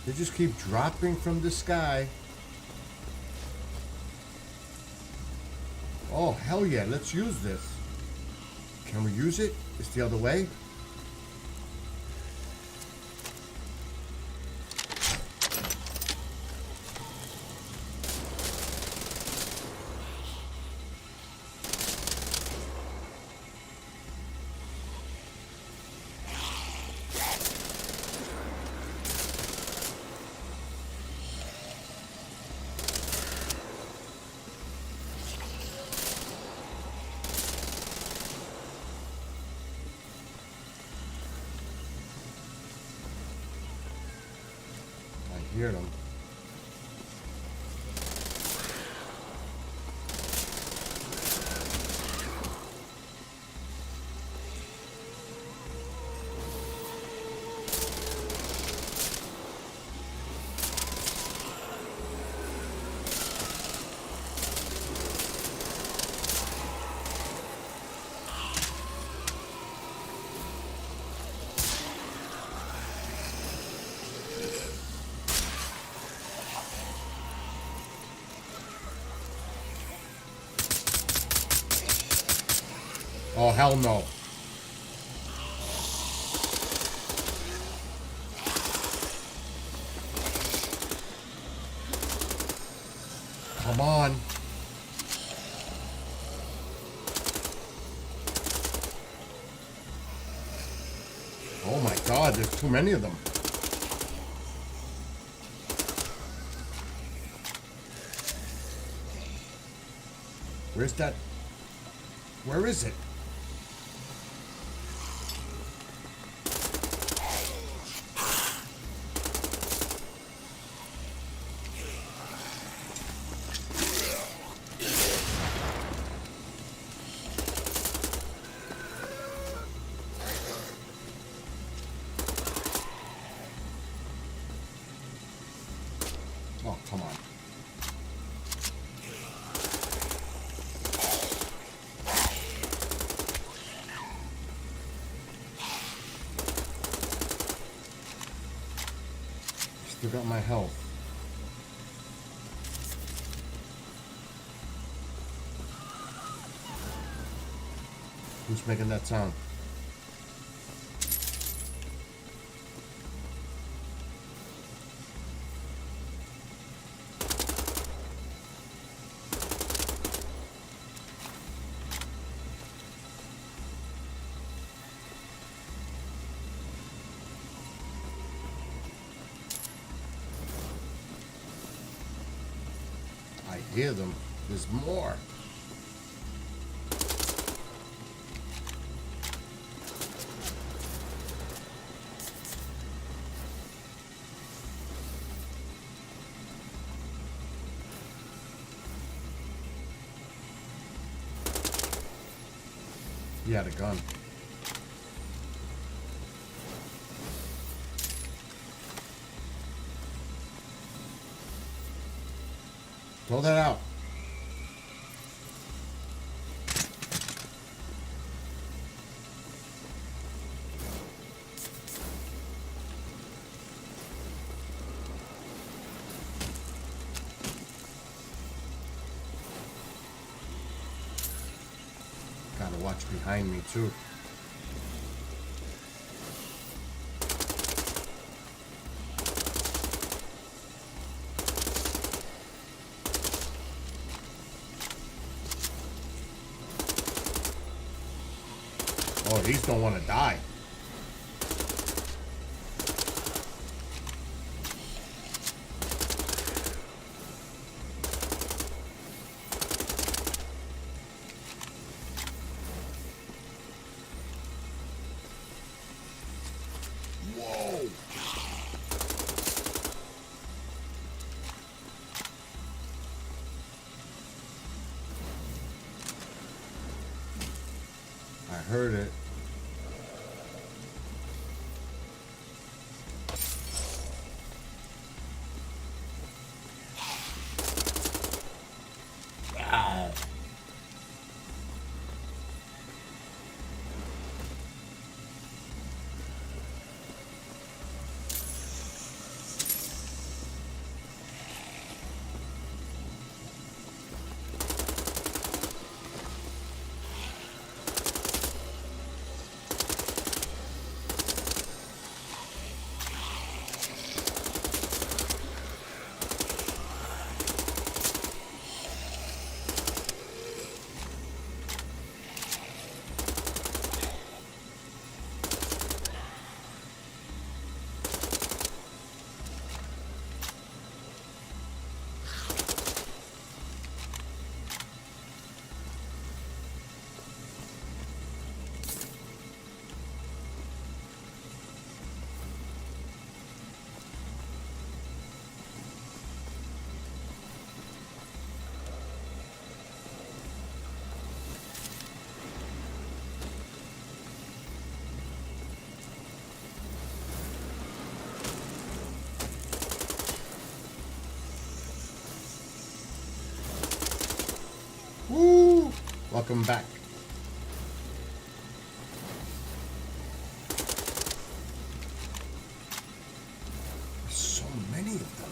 They just keep dropping from the sky. Oh, hell yeah, let's use this. Can we use it? It's the other way. I hear them. Oh, hell no. Come on. Oh my God, there's too many of them. Where's that? Where is it? Oh, come on. Still got my health. Who's making that sound? I hear them. There's more. He had a gun. Throw that out. Gotta watch behind me too. Oh, these don't want to die. Whoa! I heard it. Ah. Woo! Welcome back. There's so many of them.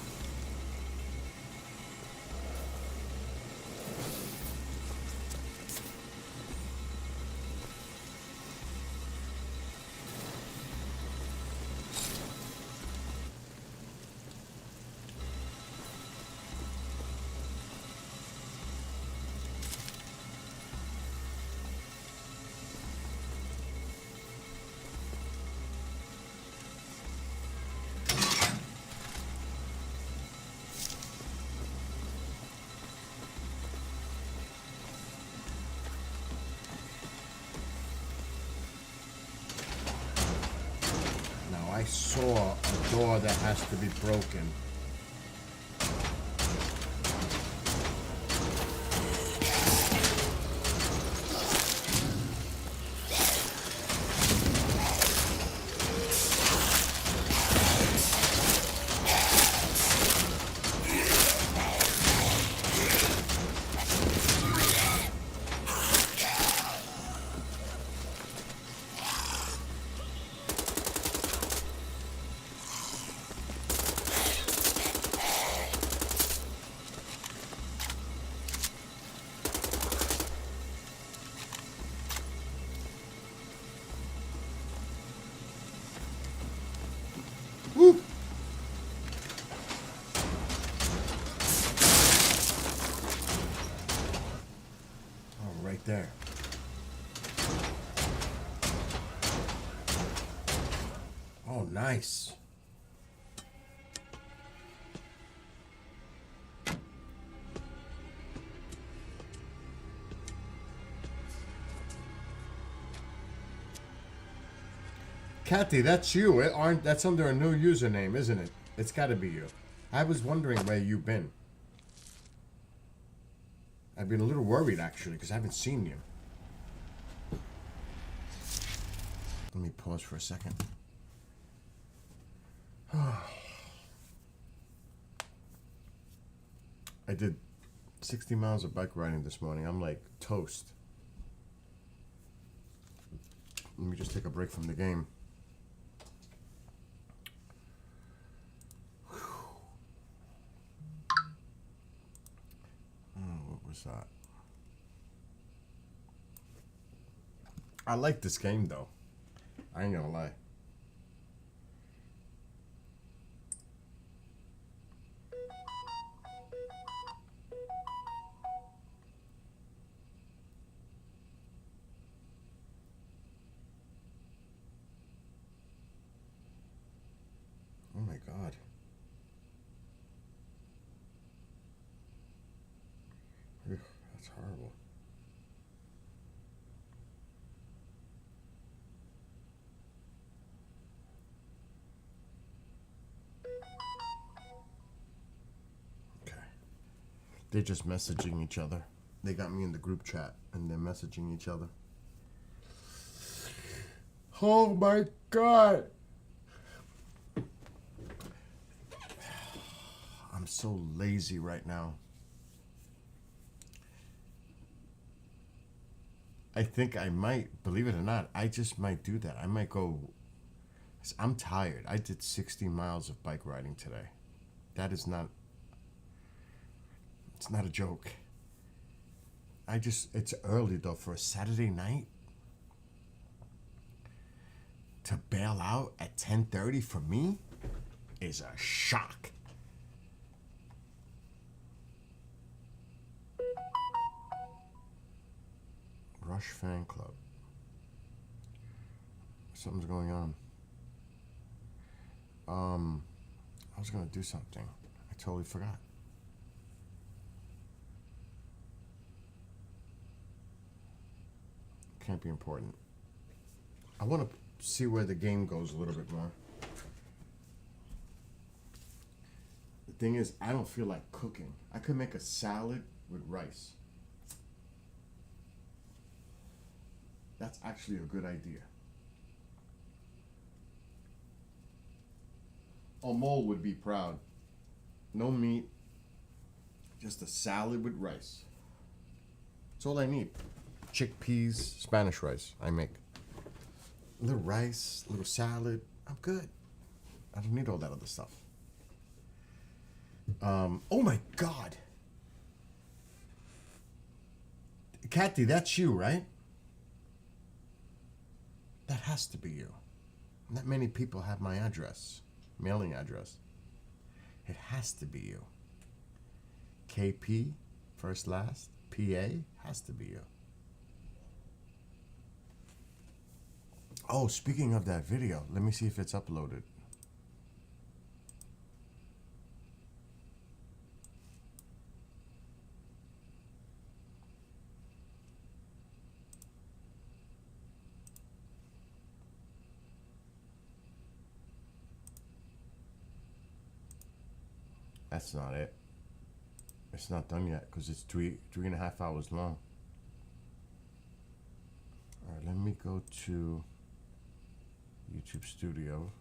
I saw a door that has to be broken. right there. Oh, nice. Kathy, that's you. That's under a new username, isn't it? It's got to be you. I was wondering where you've been. I've been a little worried, actually, because I haven't seen you. Let me pause for a second. I did 60 miles of bike riding this morning. I'm like toast. Let me just take a break from the game. What was that? I like this game though. I ain't gonna lie. Oh my God. Ugh, that's horrible. Okay. They're just messaging each other. They got me in the group chat and they're messaging each other. Oh my God. I'm so lazy right now. I think I might, believe it or not, I just might do that. I might go, I'm tired. I did 60 miles of bike riding today. That is not, it's not a joke. It's early though for a Saturday night. To bail out at 10:30 for me is a shock. Rush fan club. Something's going on. I was gonna do something. I totally forgot. Can't be important. I want to see where the game goes a little bit more. The thing is, I don't feel like cooking. I could make a salad with rice. That's actually a good idea. Oh, Mole would be proud. No meat, just a salad with rice. That's all I need. Chickpeas, Spanish rice, I make. A little rice, a little salad, I'm good. I don't need all that other stuff. Oh my God. Kathy, that's you, right? That has to be you. Not many people have my address, mailing address. It has to be you. KP, first last, PA, has to be you. Oh, speaking of that video, let me see if it's uploaded. That's not it. It's not done yet because it's three and a half hours long. All right, let me go to YouTube Studio,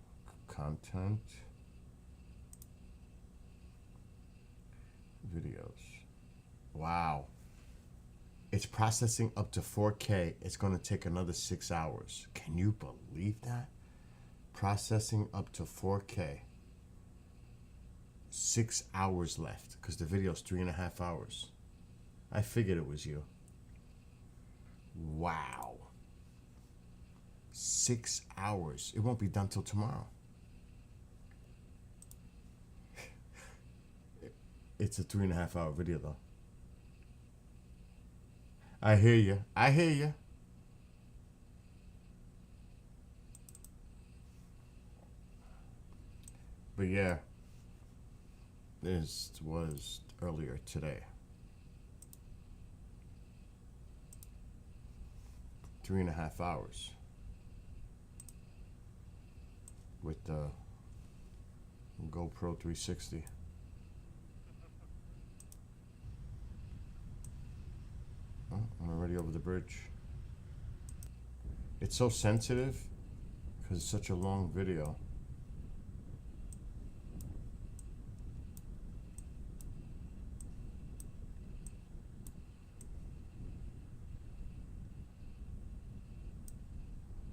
content, videos. Wow. It's processing up to 4K. It's going to take another 6 hours. Can you believe that? Processing up to 4K. 6 hours left because the video's 3.5 hours. I figured it was you. Wow. 6 hours. It won't be done till tomorrow. It's a 3.5 hour video though. I hear you. I hear you. But yeah, this was earlier today. 3.5 hours with the GoPro 360. Oh, I'm already over the bridge. It's so sensitive because it's such a long video.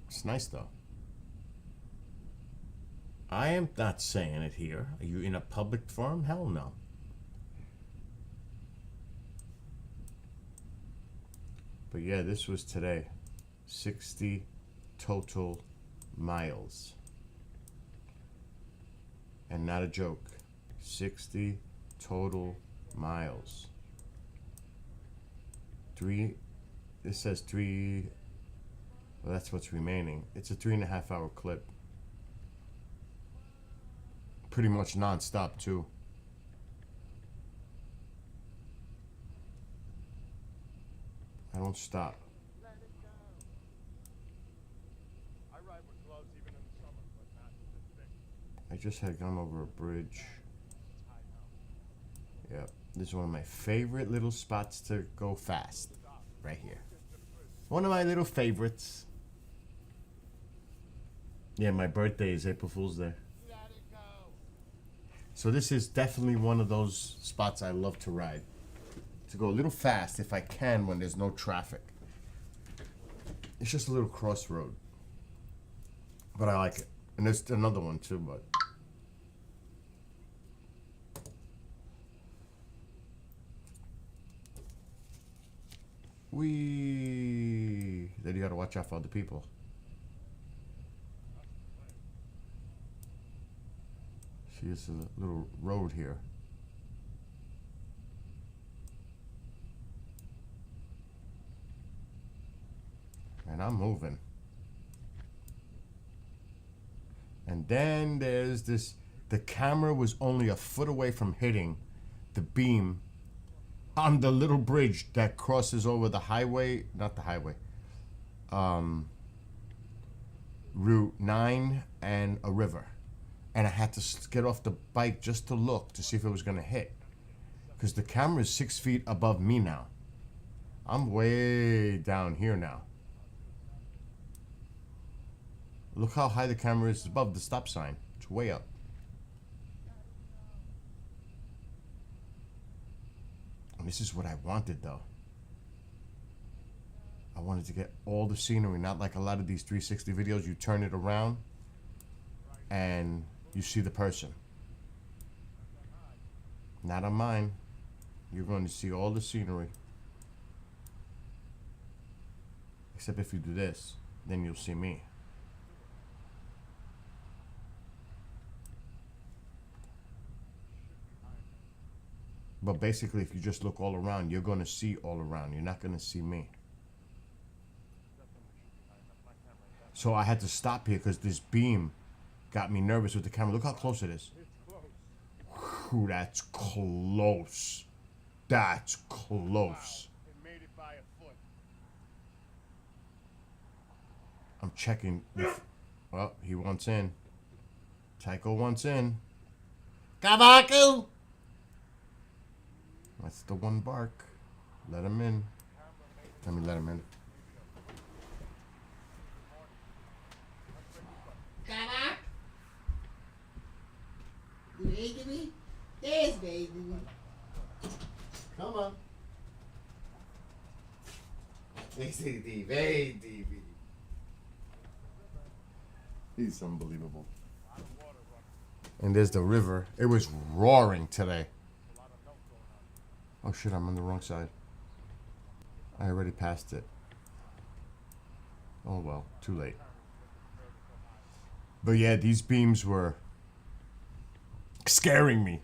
It's nice though. I am not saying it here. Are you in a public forum? Hell no. But yeah, this was today. 60 total miles. And not a joke. 60 total miles. It says 3. Well, that's what's remaining. It's a 3.5 hour clip. Pretty much non-stop too. I don't stop. Let it go. I ride with gloves even in the summer, but not this thick. I just had gone over a bridge. It's high now. Yep. This is one of my favorite little spots to go fast. Right here. One of my little favorites. Yeah, my birthday is April Fool's Day. Let it go. So this is definitely one of those spots I love to ride. To go a little fast if I can when there's no traffic. It's just a little crossroad. But I like it. And there's another one too, but... Then you gotta watch out for other people. See, it's a little road here. And I'm moving. And then there's this, the camera was only a foot away from hitting the beam on the little bridge that crosses over the highway, not the highway, Route 9 and a river. And I had to get off the bike just to look to see if it was gonna hit. Because the camera is 6 feet above me now. I'm way down here now. Look how high the camera is above the stop sign. It's way up. And this is what I wanted though. I wanted to get all the scenery, not like a lot of these 360 videos. You turn it around and you see the person. Not on mine. You're going to see all the scenery. Except if you do this, then you'll see me. But basically, if you just look all around, you're going to see all around. You're not going to see me. So I had to stop here because this beam got me nervous with the camera. Look how close it is. It's close. Whew, that's close. That's close. It made it by a foot. I'm checking. Well, he wants in. Tycho wants in. Kavaku! That's the one bark. Let him in. Let me let him in. Baby, yes, baby. Come on. Hey, DV, hey, DV. He's unbelievable. And there's the river. It was roaring today. Oh shit, I'm on the wrong side. I already passed it. Oh well, too late. But yeah, these beams were scaring me.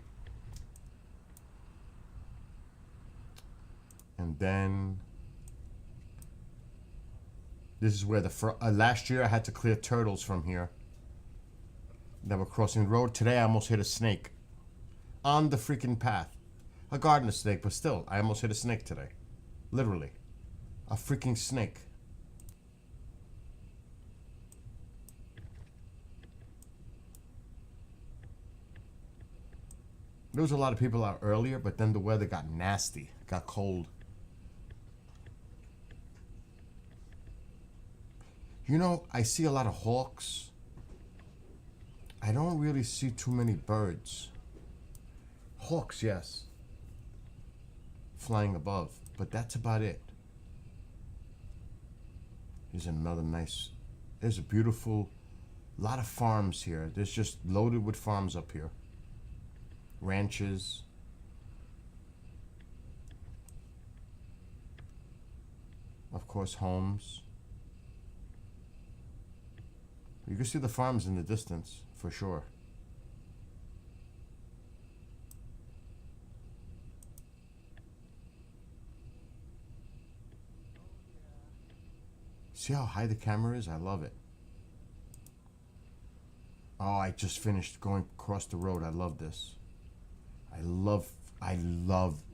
And then This is where last year I had to clear turtles from here that were crossing the road. Today I almost hit a snake on the freaking path. A gardener snake, but still, I almost hit a snake today. Literally. A freaking snake. There was a lot of people out earlier, but then the weather got nasty. It got cold. You know, I see a lot of hawks. I don't really see too many birds. Hawks, yes. Flying above, but that's about it. Here's another nice, there's a beautiful, lot of farms here. There's just loaded with farms up here. Ranches. Of course, homes. You can see the farms in the distance, for sure. See how high the camera is? I love it. Oh, I just finished going across the road. I love this. I love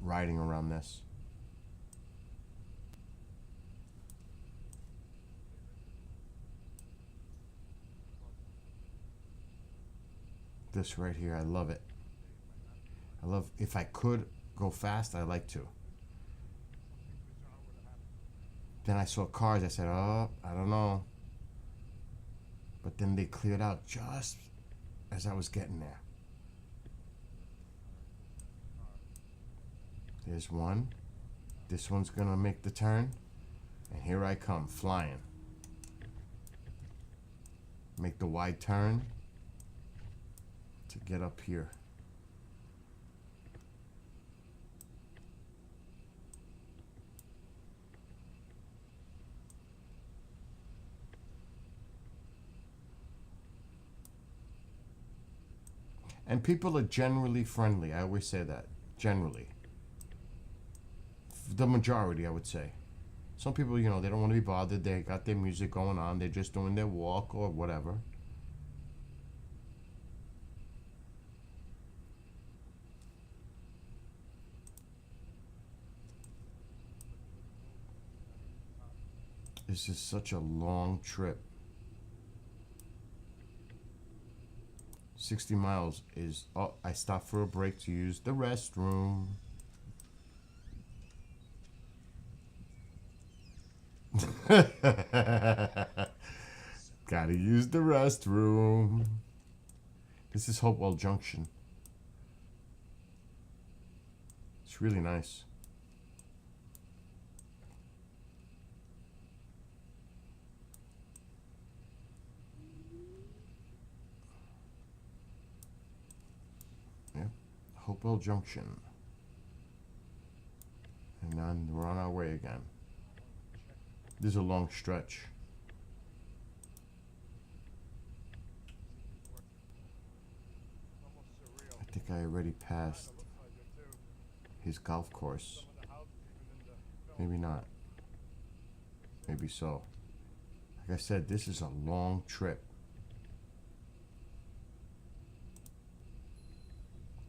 riding around this. This right here, I love it. I love, if I could go fast, I like to. Then I saw cars, I said, oh, I don't know. But then they cleared out just as I was getting there. There's one. This one's gonna make the turn. And here I come, flying. Make the wide turn to get up here. And people are generally friendly. I always say that. Generally. The majority, I would say. Some people, you know, they don't want to be bothered. They got their music going on. They're just doing their walk or whatever. This is such a long trip. 60 miles is... Oh, I stopped for a break to use the restroom. Gotta use the restroom. This is Hopewell Junction. It's really nice. Yep, Hopewell Junction. And then we're on our way again. This is a long stretch. I think I already passed his golf course. Maybe not. Maybe so. Like I said, this is a long trip.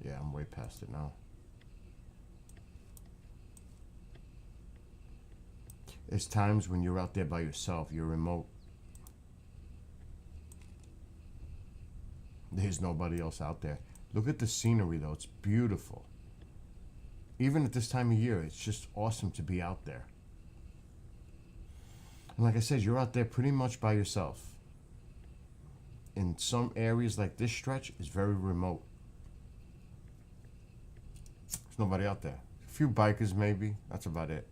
Yeah, I'm way past it now. There's times when you're out there by yourself, you're remote. There's nobody else out there. Look at the scenery though, it's beautiful. Even at this time of year, it's just awesome to be out there. And like I said, you're out there pretty much by yourself. In some areas like this stretch, it's very remote. There's nobody out there. A few bikers maybe, that's about it.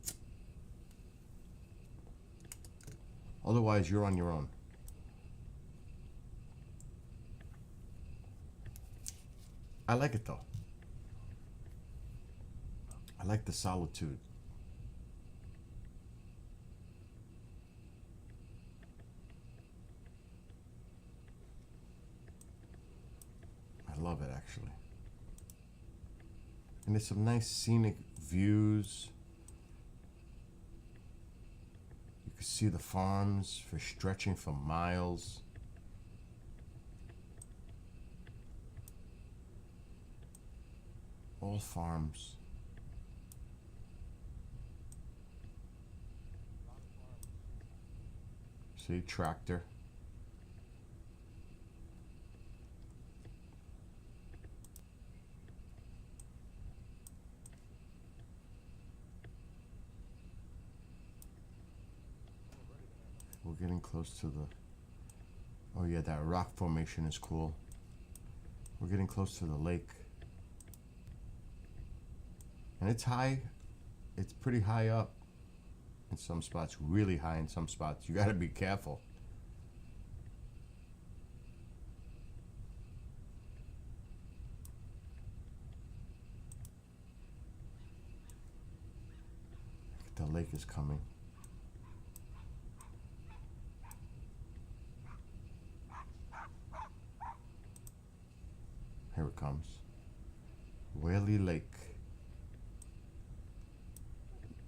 Otherwise, you're on your own. I like it though. I like the solitude. I love it actually. And there's some nice scenic views. You can see the farms for stretching for miles. All farms. See, tractor. We're getting close to the... Oh yeah, that rock formation is cool. We're getting close to the lake. And it's high. It's pretty high up in some spots, really high in some spots. You gotta be careful. The lake is coming. Here it comes. Whaley Lake.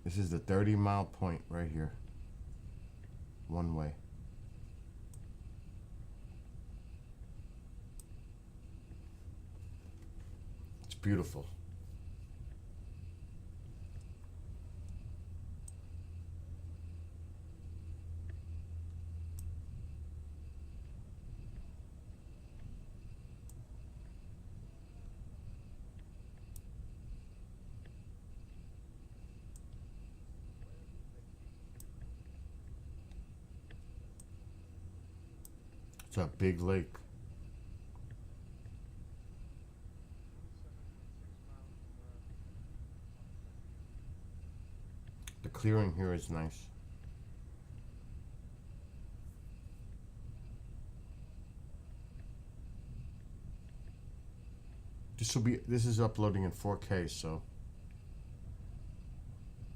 This is the 30-mile point right here. One way. It's beautiful. It's a big lake. The clearing here is nice. This is uploading in 4K, so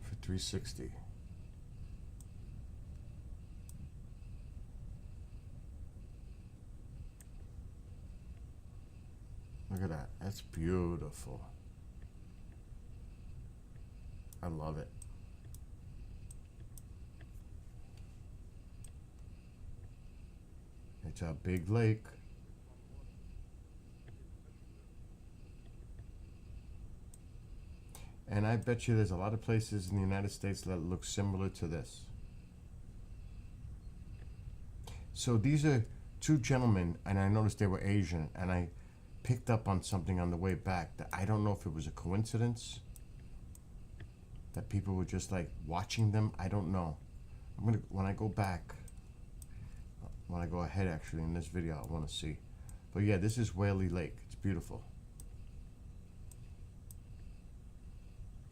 for 360. Look at that. That's beautiful. I love it. It's a big lake. And I bet you there's a lot of places in the United States that look similar to this. So these are two gentlemen, and I noticed they were Asian, and I picked up on something on the way back that I don't know if it was a coincidence that people were just like watching them. I don't know. When I go back, when I go ahead actually in this video, I want to see. But yeah, this is Whaley Lake. It's beautiful.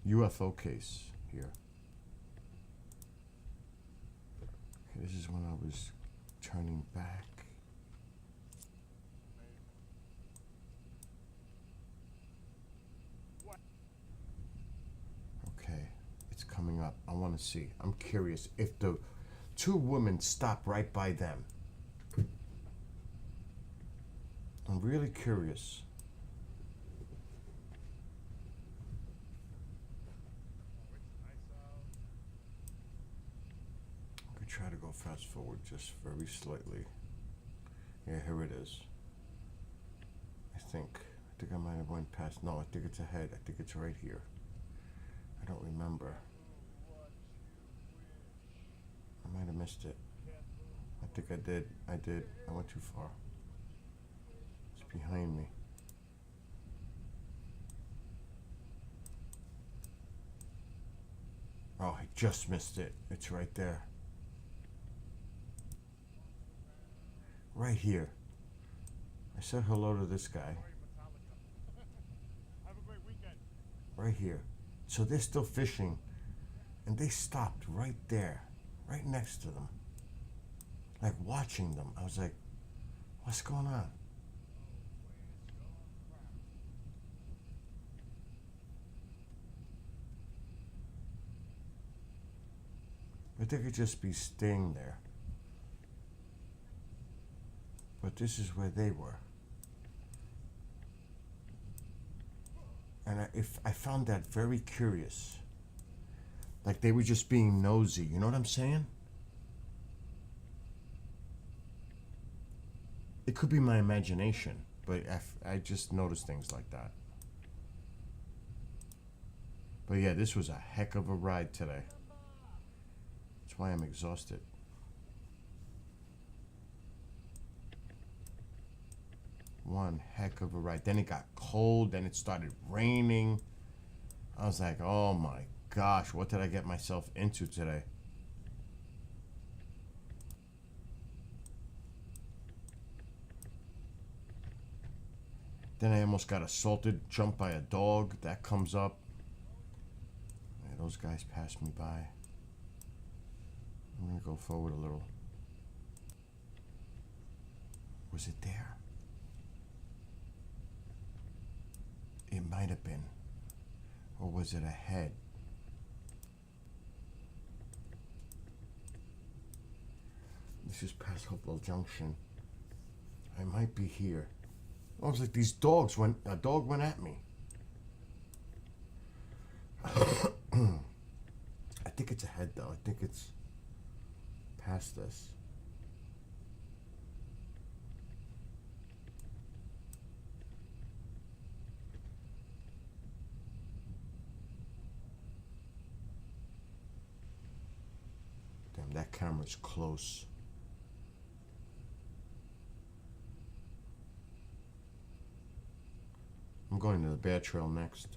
UFO case here. Okay, this is when I was turning back. Okay, it's coming up. I want to see. I'm curious if the two women stop right by them. I'm really curious. I could try to go fast forward just very slightly. Yeah, here it is. I think I might have went past. No, I think it's ahead. I think it's right here. I don't remember. I might have missed it. I think I did. I went too far. It's behind me. Oh, I just missed it. It's right there. Right here. I said hello to this guy. Have a great weekend. Right here. So they're still fishing, and they stopped right there, right next to them, like watching them. I was like, what's going on? But they could just be staying there. But this is where they were. And I found that very curious. Like they were just being nosy. You know what I'm saying? It could be my imagination, but I just noticed things like that. But yeah, this was a heck of a ride today. That's why I'm exhausted. One heck of a ride. Then it got cold, then it started raining. I was like, oh my gosh, what did I get myself into today? Then I almost got assaulted, jumped by a dog. That comes up. Yeah, those guys passed me by. I'm gonna go forward a little. Was it there? It might have been. Or was it ahead? This is past Hopewell Junction. I might be here. I was like, a dog went at me. I think it's ahead though. I think it's past this. Damn, that camera's close. I'm going to the bear trail next.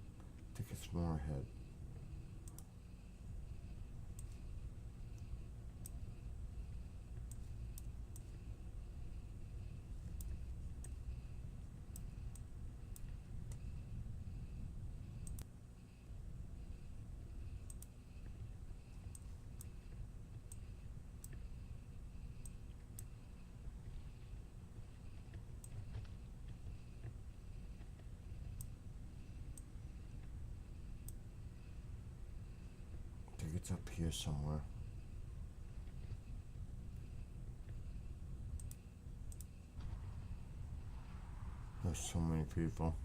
I think it's more ahead. I think it's up here somewhere. There's so many people.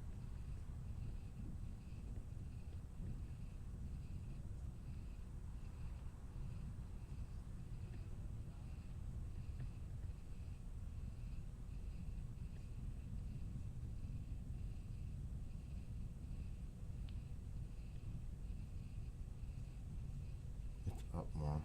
It's up more.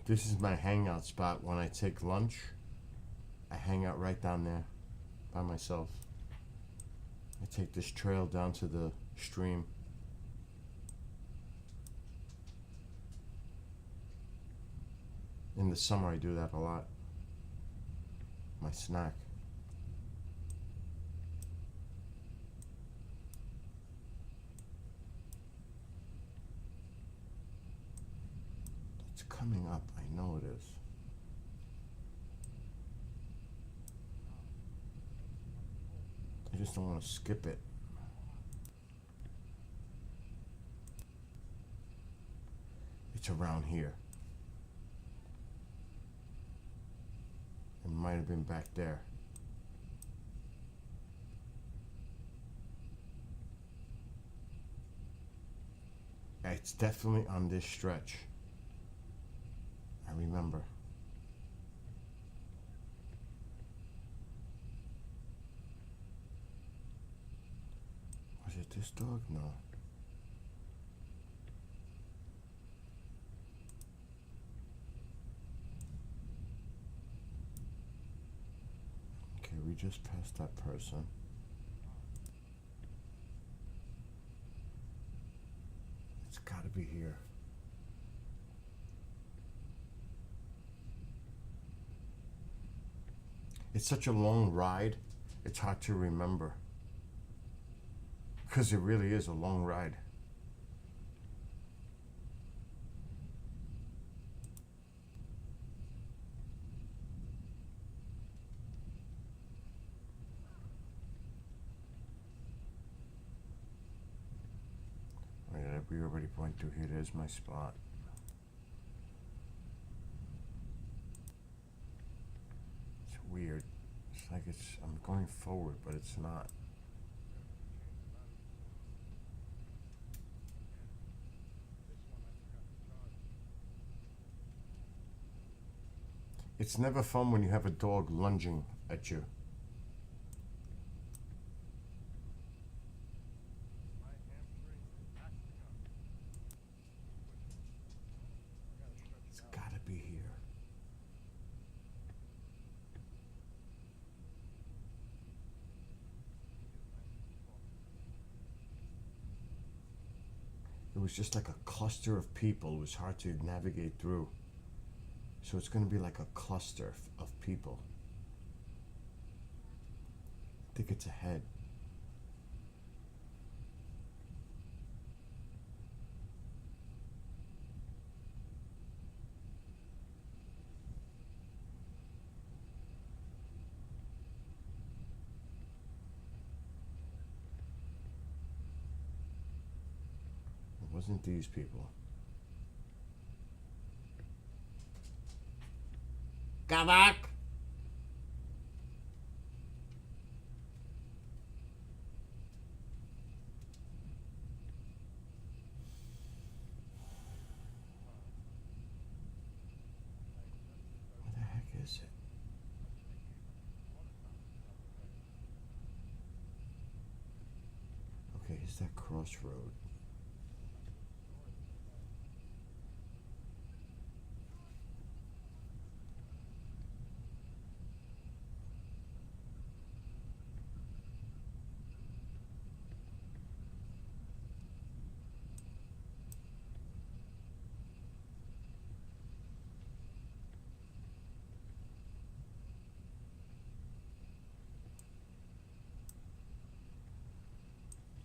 This is my hangout spot when I take lunch. I hang out right down there by myself. I take this trail down to the stream. In the summer I do that a lot. My snack. It's coming up, I know it is. I just don't want to skip it. It's around here. It might have been back there. It's definitely on this stretch. I remember. Was it this dog? No. Okay, we just passed that person. It's gotta be here. It's such a long ride, it's hard to remember. Because it really is a long ride. We already went through here. There's my spot. weird. It's like I'm going forward, but it's not. It's never fun when you have a dog lunging at you. It's gotta be here. It was just like a cluster of people. It was hard to navigate through. So it's going to be like a cluster of people. I think it's ahead. It wasn't these people. Come back! What the heck is it? Okay, is that crossroad?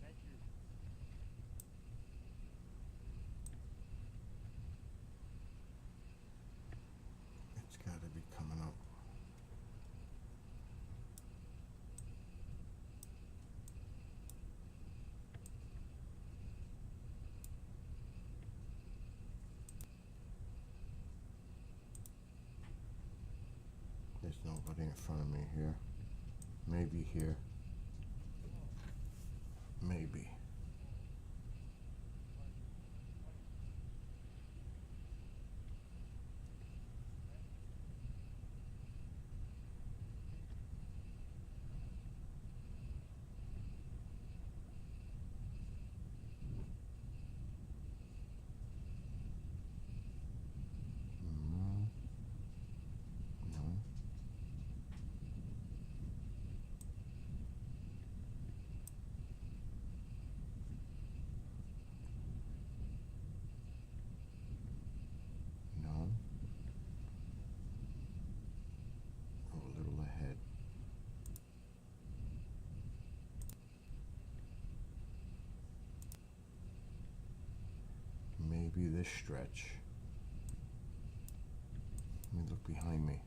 Thank you. It's got to be coming up. There's nobody in front of me here. Maybe here. Maybe. Mm, no. No. Oh, a little ahead. Maybe this stretch. Let me look behind me.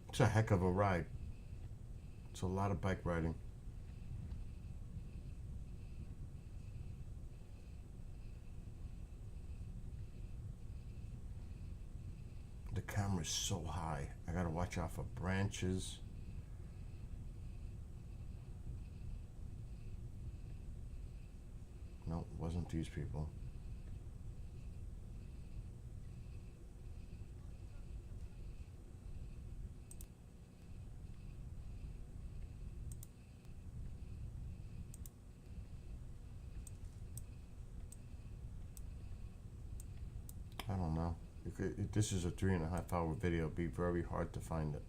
It's a heck of a ride. It's a lot of bike riding. The camera's so high. I gotta watch out for branches. No, it wasn't these people. I don't know. This is a 3.5 hour video. It'd be very hard to find it.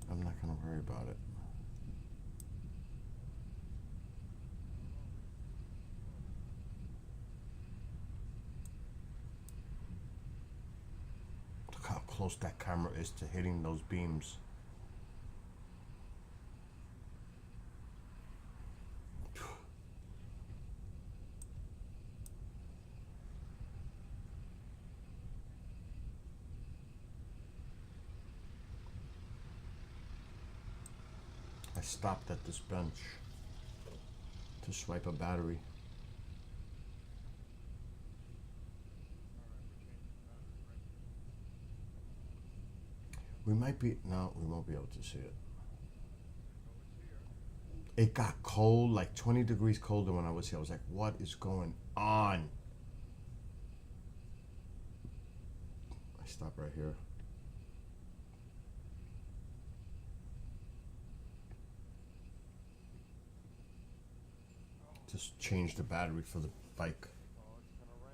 I'm not gonna worry about it. Look how close that camera is to hitting those beams. stopped at this bench to swipe a battery. We might be, no, we won't be able to see it. It got cold, like 20 degrees colder when I was here. I was like, what is going on? I stop right here. Just change the battery for the bike. Oh, it's gonna rain.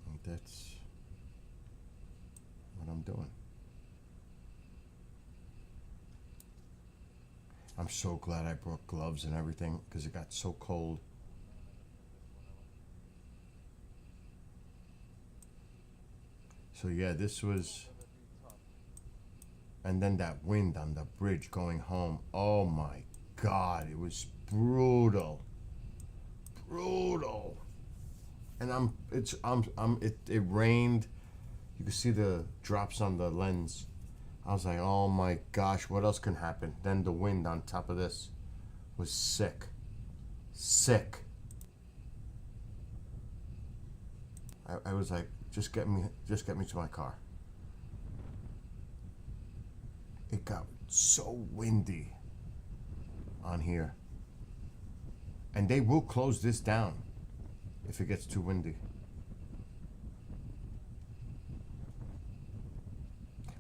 And that's what I'm doing. I'm so glad I brought gloves and everything because it got so cold. So yeah, this was, and then that wind on the bridge going home. Oh my God, it was brutal, brutal. And it rained. You could see the drops on the lens. I was like, oh my gosh, what else can happen? Then the wind on top of this was sick. Sick. I was like, just get me to my car. It got so windy on here. And they will close this down if it gets too windy.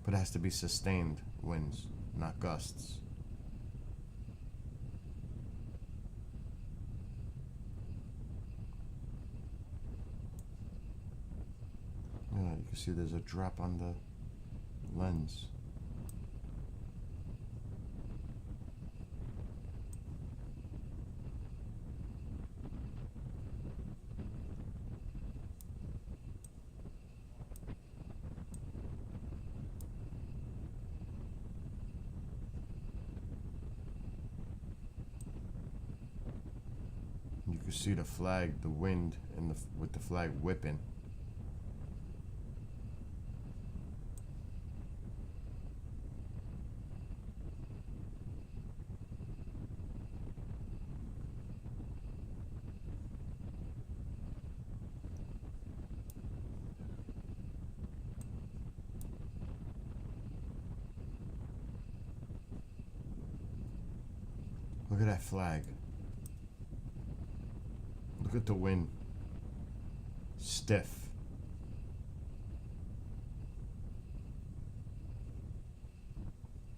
But it has to be sustained winds, not gusts. Yeah, you can see there's a drop on the lens. You can see the flag, the wind, and with the flag whipping. Look at that flag. Look at the wind. Stiff.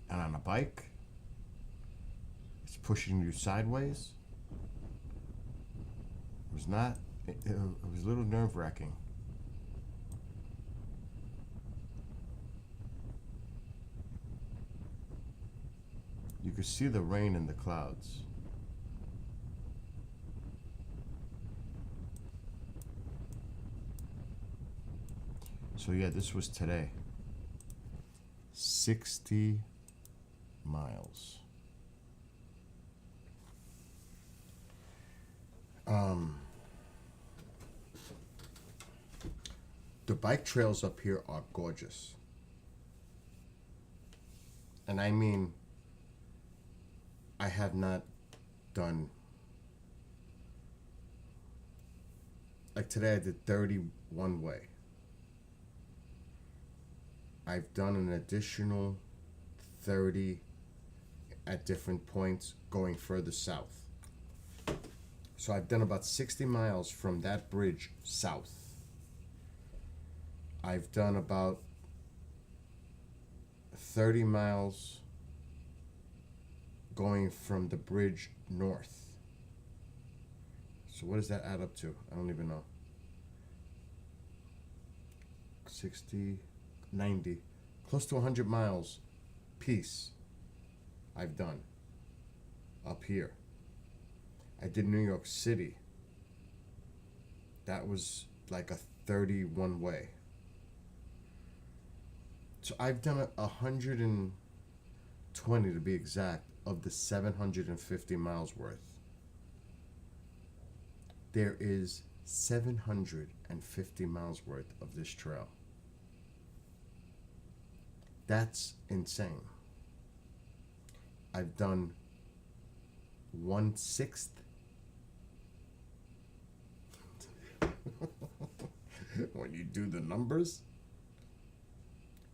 And on a bike, it's pushing you sideways. It was not, it was a little nerve-wracking. You could see the rain in the clouds. So yeah, this was today. 60 miles. The bike trails up here are gorgeous. And I mean, I have not done, like today I did 31 way. I've done an additional 30 at different points going further south. So I've done about 60 miles from that bridge south. I've done about 30 miles going from the bridge north. So what does that add up to? I don't even know. 60, 90, close to 100 miles piece I've done up here. I did New York City. That was like a 31 way. So I've done 120 to be exact of the 750 miles worth. There is 750 miles worth of this trail. That's insane. I've done 1/6. When you do the numbers,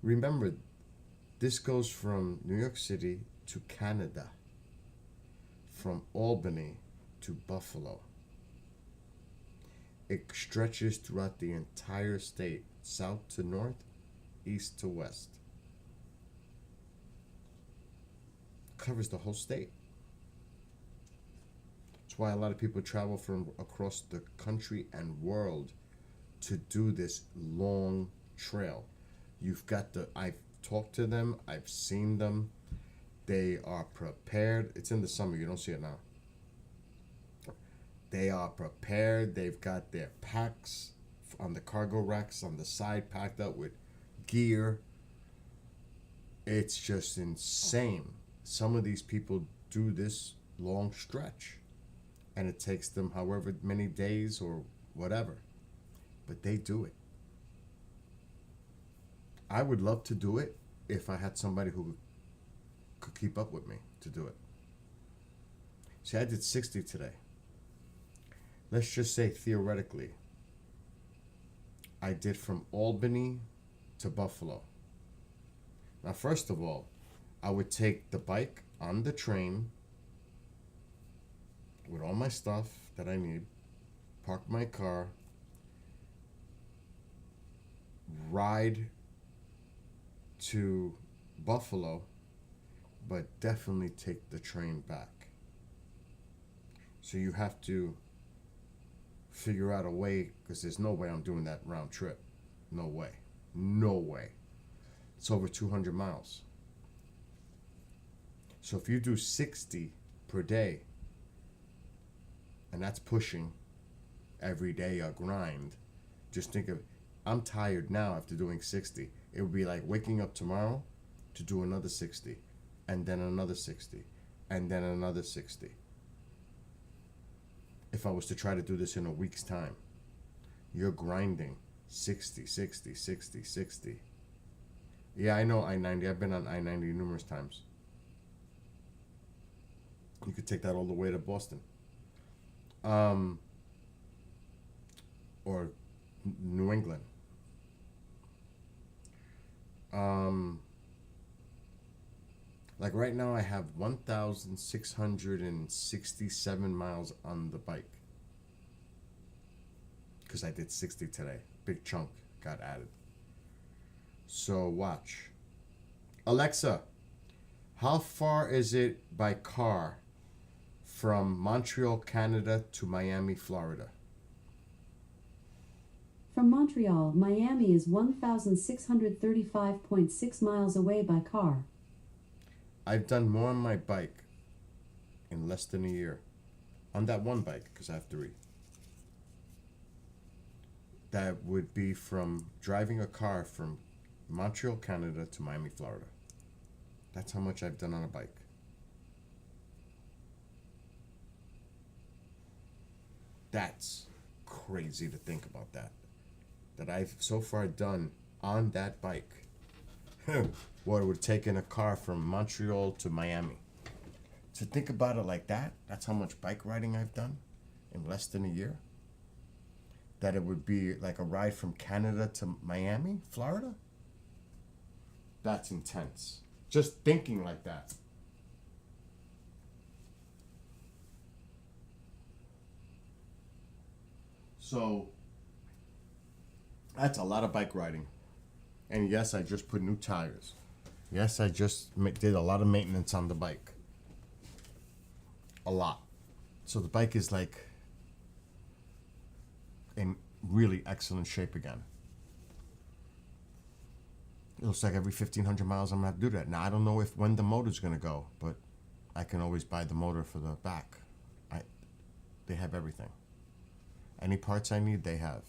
remember, this goes from New York City to Canada, from Albany to Buffalo. It stretches throughout the entire state, south to north, east to west. Covers the whole state. That's why a lot of people travel from across the country and world to do this long trail. I've talked to them, I've seen them. They are prepared. It's in the summer, you don't see it now. They are prepared. They've got their packs on the cargo racks on the side packed up with gear. It's just insane. Some of these people do this long stretch, and it takes them however many days or whatever, but they do it. I would love to do it if I had somebody who could keep up with me to do it. See, I did 60 today. Let's just say theoretically, I did from Albany to Buffalo. Now, first of all, I would take the bike on the train with all my stuff that I need, park my car, ride to Buffalo, but definitely take the train back. So you have to figure out a way, because there's no way I'm doing that round trip. No way. No way. It's over 200 miles. So if you do 60 per day, and that's pushing every day a grind, just think of, I'm tired now after doing 60. It would be like waking up tomorrow to do another 60, and then another 60, and then another 60. If I was to try to do this in a week's time, you're grinding 60, 60, 60, 60. Yeah, I know I-90. I've been on I-90 numerous times. You could take that all the way to Boston. Or New England. Like right now I have 1,667 miles on the bike. Because I did 60 today. Big chunk got added. So watch. Alexa, how far is it by car from Montreal, Canada to Miami, Florida? From Montreal, Miami is 1,635.6 miles away by car. I've done more on my bike in less than a year. On that one bike, because I have 3. That would be from driving a car from Montreal, Canada to Miami, Florida. That's how much I've done on a bike. That's crazy to think about that. That I've so far done on that bike. What it would have taken a car from Montreal to Miami. To think about it like that, that's how much bike riding I've done in less than a year. That it would be like a ride from Canada to Miami, Florida. That's intense. Just thinking like that. So, that's a lot of bike riding. And yes, I just put new tires. Yes, I just did a lot of maintenance on the bike. A lot. So the bike is like in really excellent shape again. It looks like every 1,500 miles I'm going to have to do that. Now, I don't know when the motor's going to go, but I can always buy the motor for the back. They have everything. Any parts I need, they have.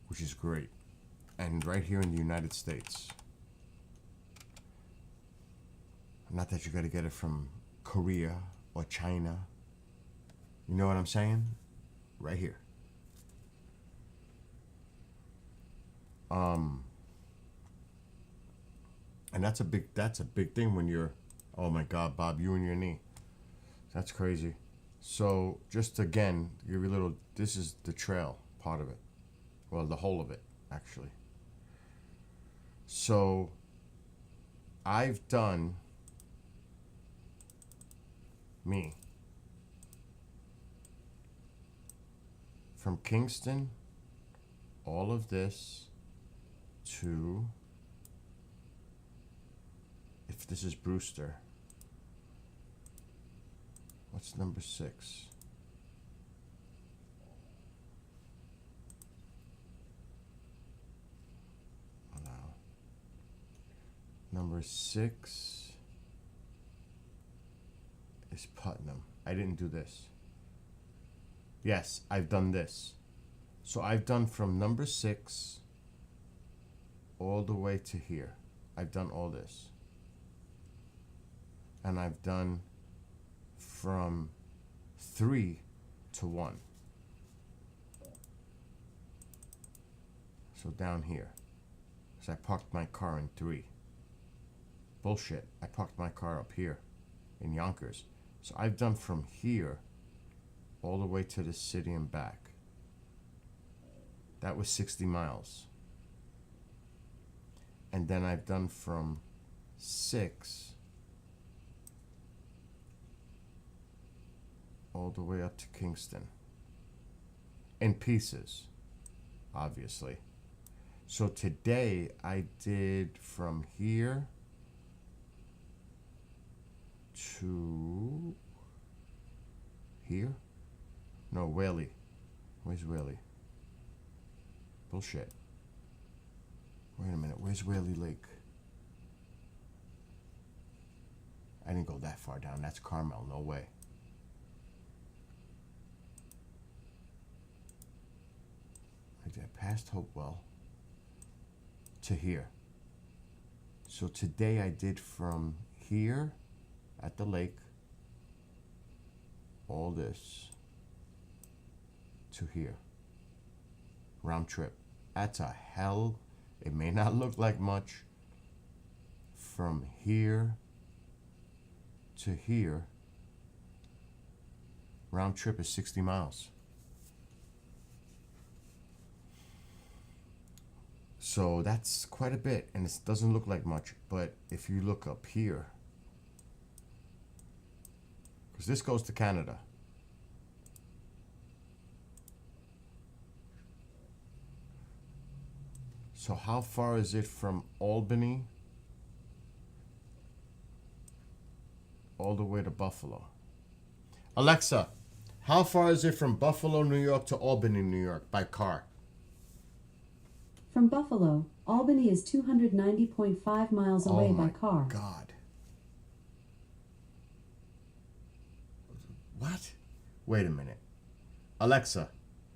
Which is great. And right here in the United States. Not that you got to get it from Korea or China. You know what I'm saying? Right here. And that's a big thing when you're, oh my God, Bob, you and your knee. That's crazy. So just again, give you a little, this is the trail part of it. Well, the whole of it, actually. So I've done me from Kingston, all of this to, if this is Brewster, what's number 6? Allow. Number 6 is Putnam. I didn't do this. Yes, I've done this. So I've done from number 6 all the way to here. I've done all this. And I've done from 3 to 1. So down here. Because I parked my car in 3. Bullshit. I parked my car up here in Yonkers. So I've done from here all the way to the city and back. That was 60 miles. And then I've done from 6 all the way up to Kingston. In pieces, obviously. So today I did from here to here? No, Whaley. Where's Whaley? Bullshit. Wait a minute, where's Whaley Lake? I didn't go that far down. That's Carmel, no way. I did past Hopewell to here. So today I did from here at the lake, all this to here. Round trip. That's a hell. It may not look like much. From here to here, round trip is 60 miles. So that's quite a bit, and it doesn't look like much, but if you look up here, because this goes to Canada. So how far is it from Albany all the way to Buffalo? Alexa, how far is it from Buffalo, New York to Albany, New York by car? From Buffalo, Albany is 290.5 miles away by car. Oh my God. What? Wait a minute. Alexa,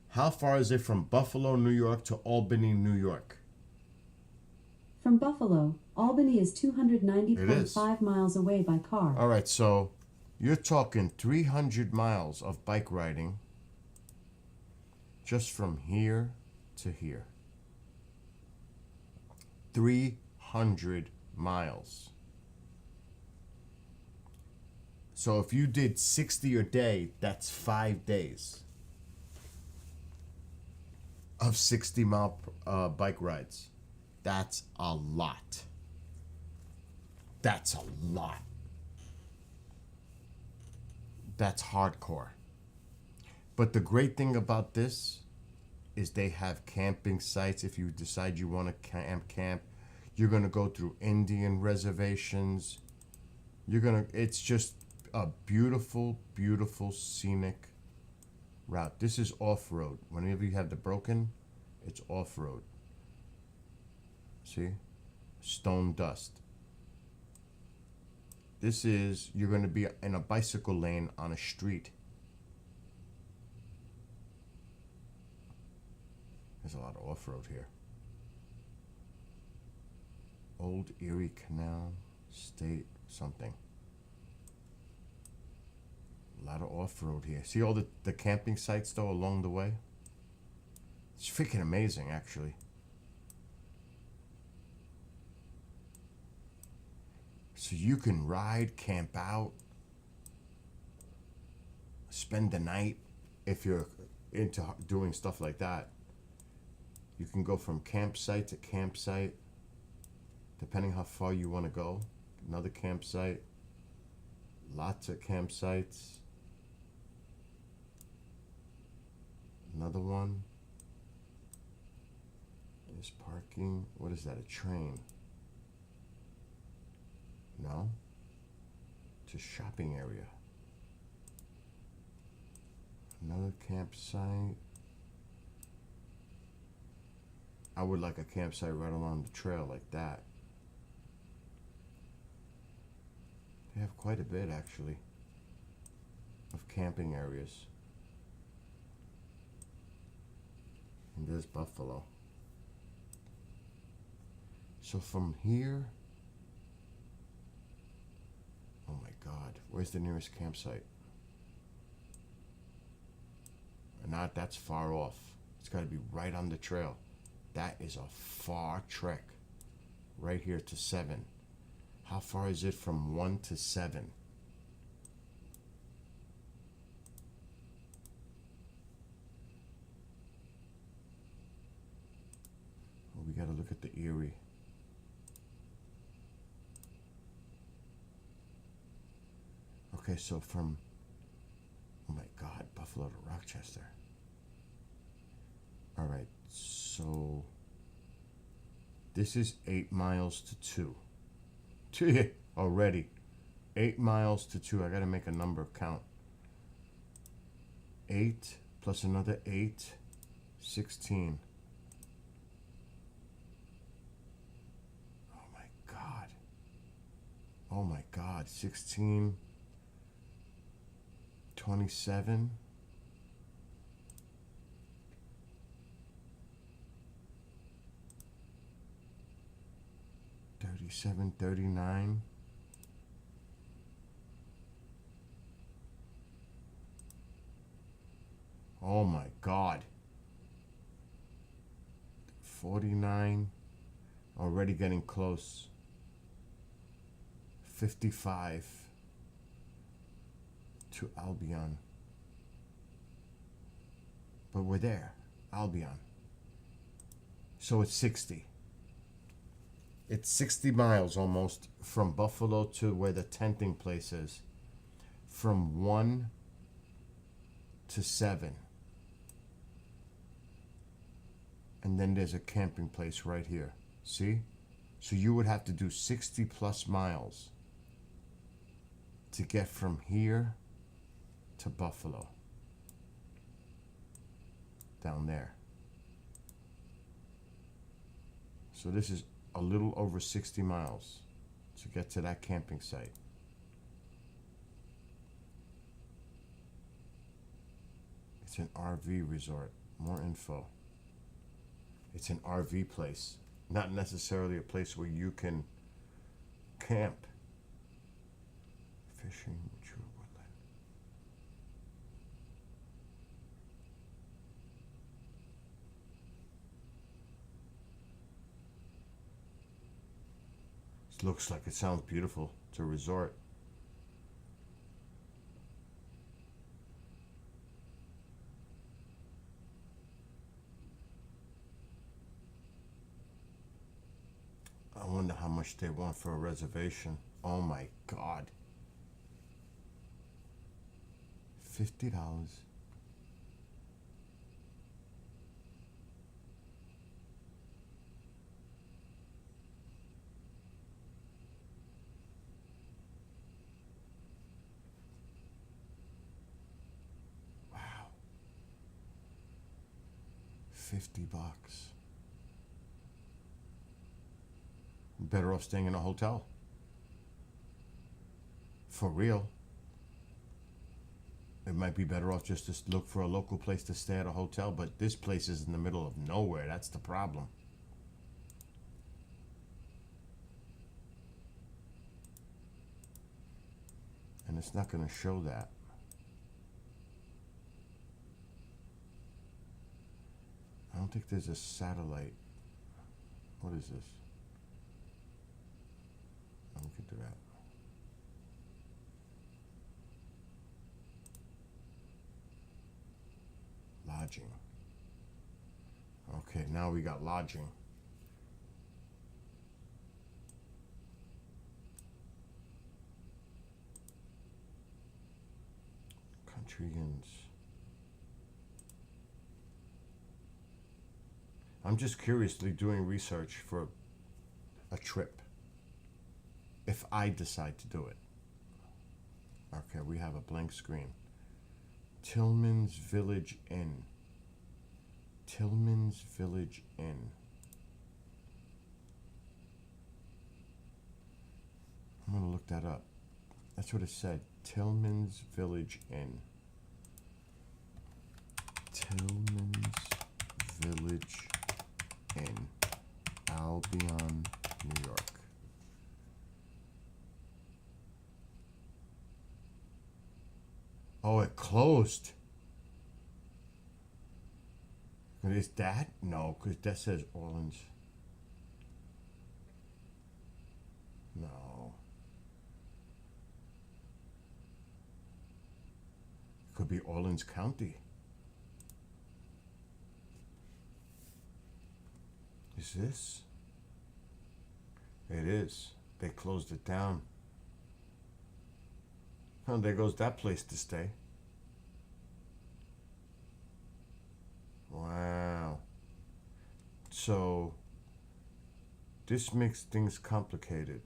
how far is it from Buffalo, New York to Albany, New York? From Buffalo, Albany is 290.5 miles away by car. All right, so you're talking 300 miles of bike riding just from here to here. 300 miles. So if you did 60 a day, that's 5 days of 60-mile bike rides. That's a lot. That's a lot. That's hardcore. But the great thing about this is they have camping sites. If you decide you want to camp, you're going to go through Indian reservations. It's just a beautiful, beautiful scenic route. This is off-road. Whenever you have the broken, it's off-road. See? Stone dust. This is, you're going to be in a bicycle lane on a street. There's a lot of off-road here. Old Erie Canal State something. A lot of off-road here. See all the camping sites though along the way? It's freaking amazing, actually. So you can ride, camp out, spend the night if you're into doing stuff like that. You can go from campsite to campsite, depending how far you want to go. Another campsite, lots of campsites. Another one. There's parking. What is that, a train? No. It's a shopping area. Another campsite. I would like a campsite right along the trail like that. They have quite a bit actually of camping areas. And there's Buffalo. So from here, oh my God, where's the nearest campsite? Not that's far off. It's got to be right on the trail. That is a far trek. Right here to 7. How far is it from 1 to 7? Well, we got to look at the Erie. Okay, so from, oh my God, Buffalo to Rochester. All right, so this is 8 miles to 2. 2 already. 8 miles to 2. I got to make a number count. 8 plus another 8, 16. Oh my God. Oh my God, 16, 27. 37, 39. Oh my God. 49. Already getting close. 55 to Albion. But we're there. Albion. So it's 60. It's 60 miles almost from Buffalo to where the tenting place is. From 1 to 7. And then there's a camping place right here. See? So you would have to do 60 plus miles to get from here to Buffalo. Down there. So this is a little over 60 miles to get to that camping site. It's an RV resort. More info. It's an RV place, not necessarily a place where you can camp. Fishing, mature woodland. This looks like it sounds beautiful. It's a resort. I wonder how much they want for a reservation. Oh my God. $50. Wow. $50. Better off staying in a hotel. For real. It might be better off just to look for a local place to stay at a hotel, but this place is in the middle of nowhere. That's the problem. And it's not going to show that. I don't think there's a satellite. What is this? Oh, we could do that. Lodging. Okay, now we got lodging. Country inns. I'm just curiously doing research for a trip. If I decide to do it. Okay, we have a blank screen. Tillman's Village Inn. Tillman's Village Inn. I'm gonna look that up. That's what it said. Tillman's Village Inn. Tillman's Village Inn. Albion, New York. Oh, it closed. Is that? No, because that says Orleans. No. Could be Orleans County. Is this? It is. They closed it down. Oh, there goes that place to stay. Wow. So, this makes things complicated.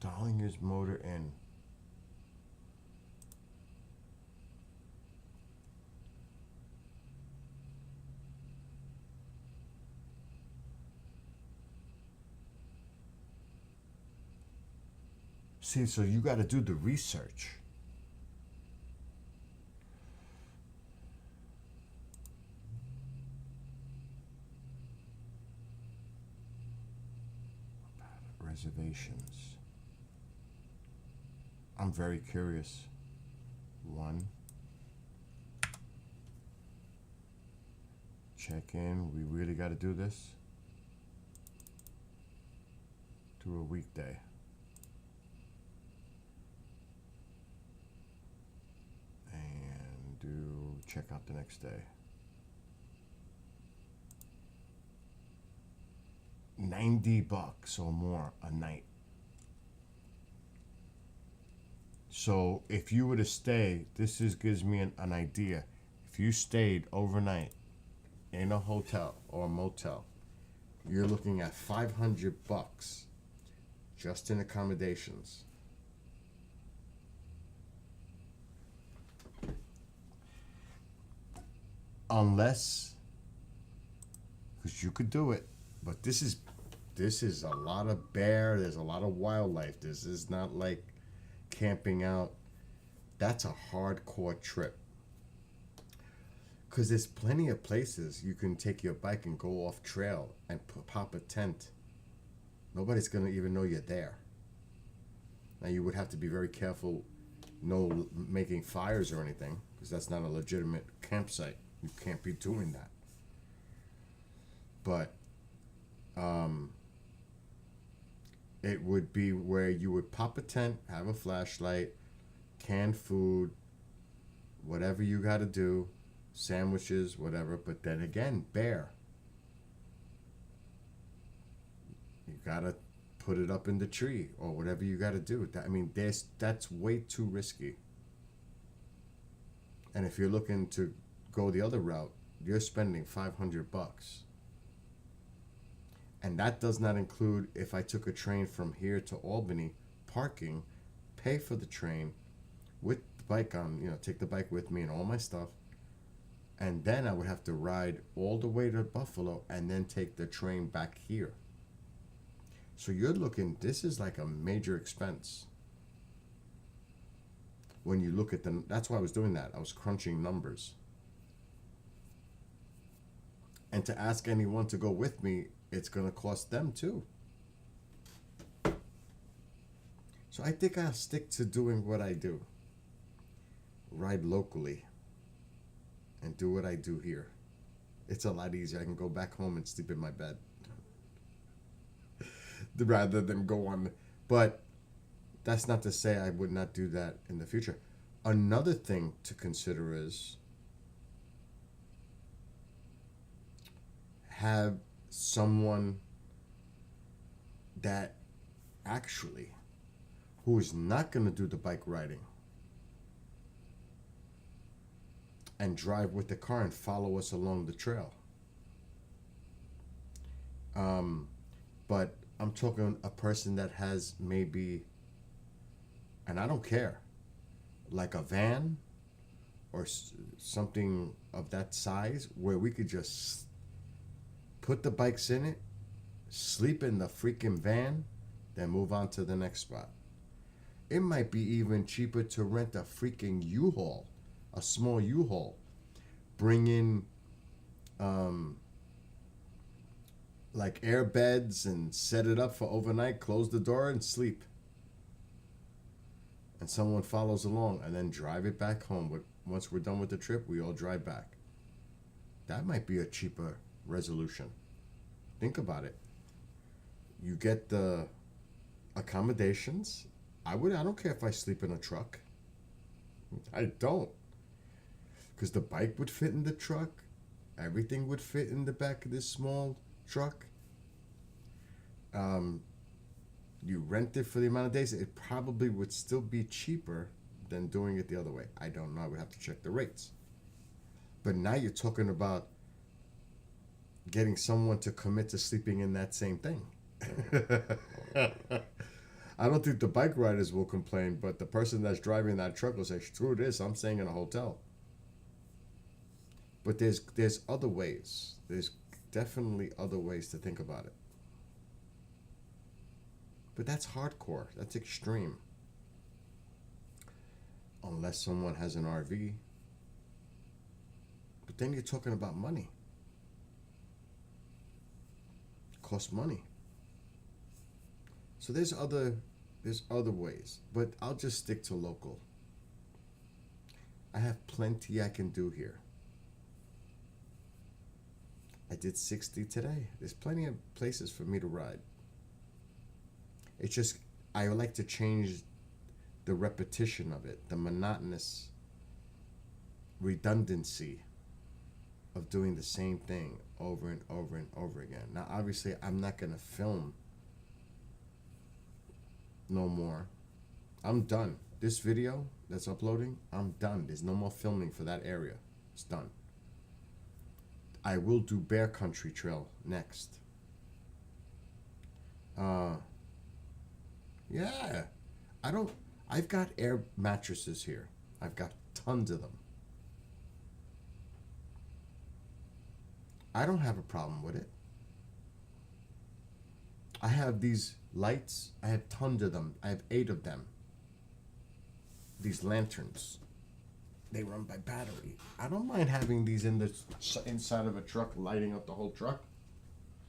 Dollinger's Motor Inn. See, so you got to do the research. Reservations. I'm very curious. 1. Check in. We really got to do this? Do a weekday. And do check out the next day. 90 bucks or more a night. So if you were to stay, this gives me an idea. If you stayed overnight in a hotel or a motel, you're looking at 500 bucks just in accommodations. Unless, because you could do it, but this is a lot of bear. There's a lot of wildlife. This is not like camping out. That's a hardcore trip. Because there's plenty of places you can take your bike and go off trail and pop a tent. Nobody's going to even know you're there. Now you would have to be very careful, no making fires or anything, because that's not a legitimate campsite. You can't be doing that. But it would be where you would pop a tent, have a flashlight, canned food, whatever you got to do, sandwiches, whatever. But then again, bear. You got to put it up in the tree or whatever you got to do. I mean, that's way too risky. And if you're looking to go the other route, you're spending 500 bucks. And that does not include if I took a train from here to Albany, parking, pay for the train with the bike on, take the bike with me and all my stuff. And then I would have to ride all the way to Buffalo and then take the train back here. So you're looking, this is like a major expense. When you look at that's why I was doing that. I was crunching numbers. And to ask anyone to go with me, it's going to cost them too. So I think I'll stick to doing what I do. Ride locally and do what I do here. It's a lot easier. I can go back home and sleep in my bed rather than go on. But that's not to say I would not do that in the future. Another thing to consider is have someone that actually who is not going to do the bike riding and drive with the car and follow us along the trail. But I'm talking a person that has maybe, and I don't care, like a van or something of that size where we could just put the bikes in it, sleep in the freaking van, then move on to the next spot. It might be even cheaper to rent a freaking U-Haul, a small U-Haul. Bring in like air beds and set it up for overnight, close the door and sleep. And someone follows along and then drive it back home. But once we're done with the trip, we all drive back. That might be a cheaper resolution. Think about it. You get the accommodations. I don't care if I sleep in a truck. I don't. Because the bike would fit in the truck. Everything would fit in the back of this small truck. You rent it for the amount of days. It probably would still be cheaper than doing it the other way. I don't know. I would have to check the rates. But now you're talking about getting someone to commit to sleeping in that same thing. I don't think the bike riders will complain, but the person that's driving that truck will say, screw this, I'm staying in a hotel. But there's other ways. There's definitely other ways to think about it. But that's hardcore. That's extreme. Unless someone has an RV. But then you're talking about money. It costs money. So there's other ways. But I'll just stick to local. I have plenty I can do here. I did 60 today. There's plenty of places for me to ride. It's just, I like to change the repetition of it, the monotonous redundancy of doing the same thing over and over and over again. Now, obviously, I'm not going to film no more. I'm done. This video that's uploading, I'm done. There's no more filming for that area. It's done. I will do Bear Country Trail next. Yeah. I've got air mattresses here. I've got tons of them. I don't have a problem with it. I have these lights. I have tons of them. I have 8 of them. These lanterns. They run by battery. I don't mind having these in the inside of a truck, lighting up the whole truck.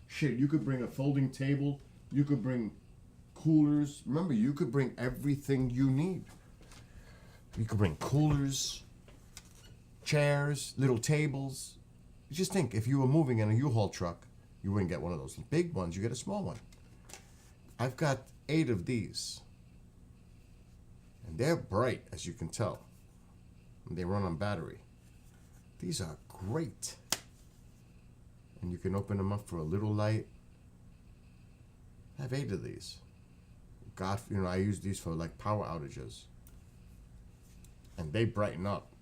Shit, you could bring a folding table. You could bring coolers. Remember, you could bring everything you need. You could bring coolers, chairs, little tables. You just think, if you were moving in a U-Haul truck, you wouldn't get one of those big ones. You get a small one. I've got 8 of these. And they're bright, as you can tell. They run on battery. These are great. And you can open them up for a little light. I have 8 of these. God, I use these for like power outages. And they brighten up.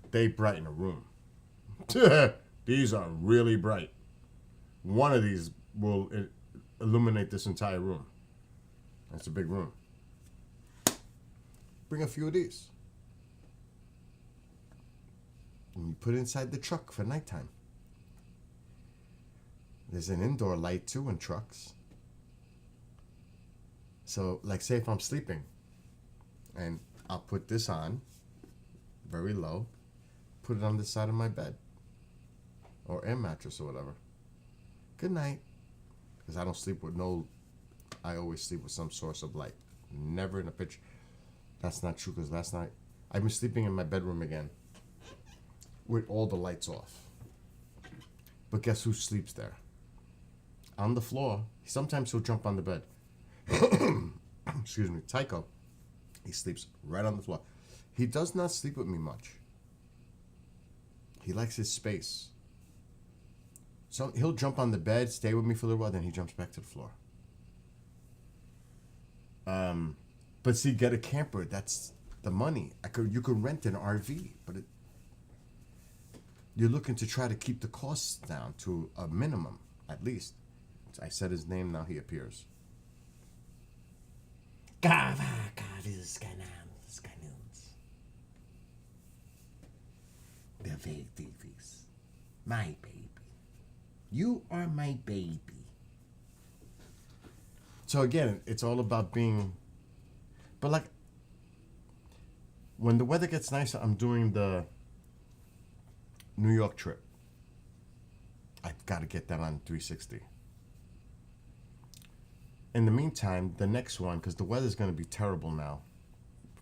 They brighten a room. These are really bright. One of these will illuminate this entire room. That's a big room. Bring a few of these. And you put it inside the truck for nighttime. There's an indoor light too in trucks. So, like, say if I'm sleeping, and I'll put this on, very low, put it on the side of my bed, or air mattress or whatever. good night. Because I don't sleep with no, I always sleep with some source of light. Never in a pitch. That's not true, because last night, I've been sleeping in my bedroom again with all the lights off. But guess who sleeps there? On the floor. Sometimes he'll jump on the bed. Excuse me, Tycho. He sleeps right on the floor. He does not sleep with me much. He likes his space. So he'll jump on the bed, stay with me for a little while, then he jumps back to the floor. But see, get a camper. That's the money. You could rent an RV, but you're looking to try to keep the costs down to a minimum, at least. I said his name, now he appears. The babies. My baby. You are my baby. So again, it's all about being, but like, when the weather gets nicer, I'm doing the New York trip. I've got to get that on 360. In the meantime, the next one, because the weather's going to be terrible now,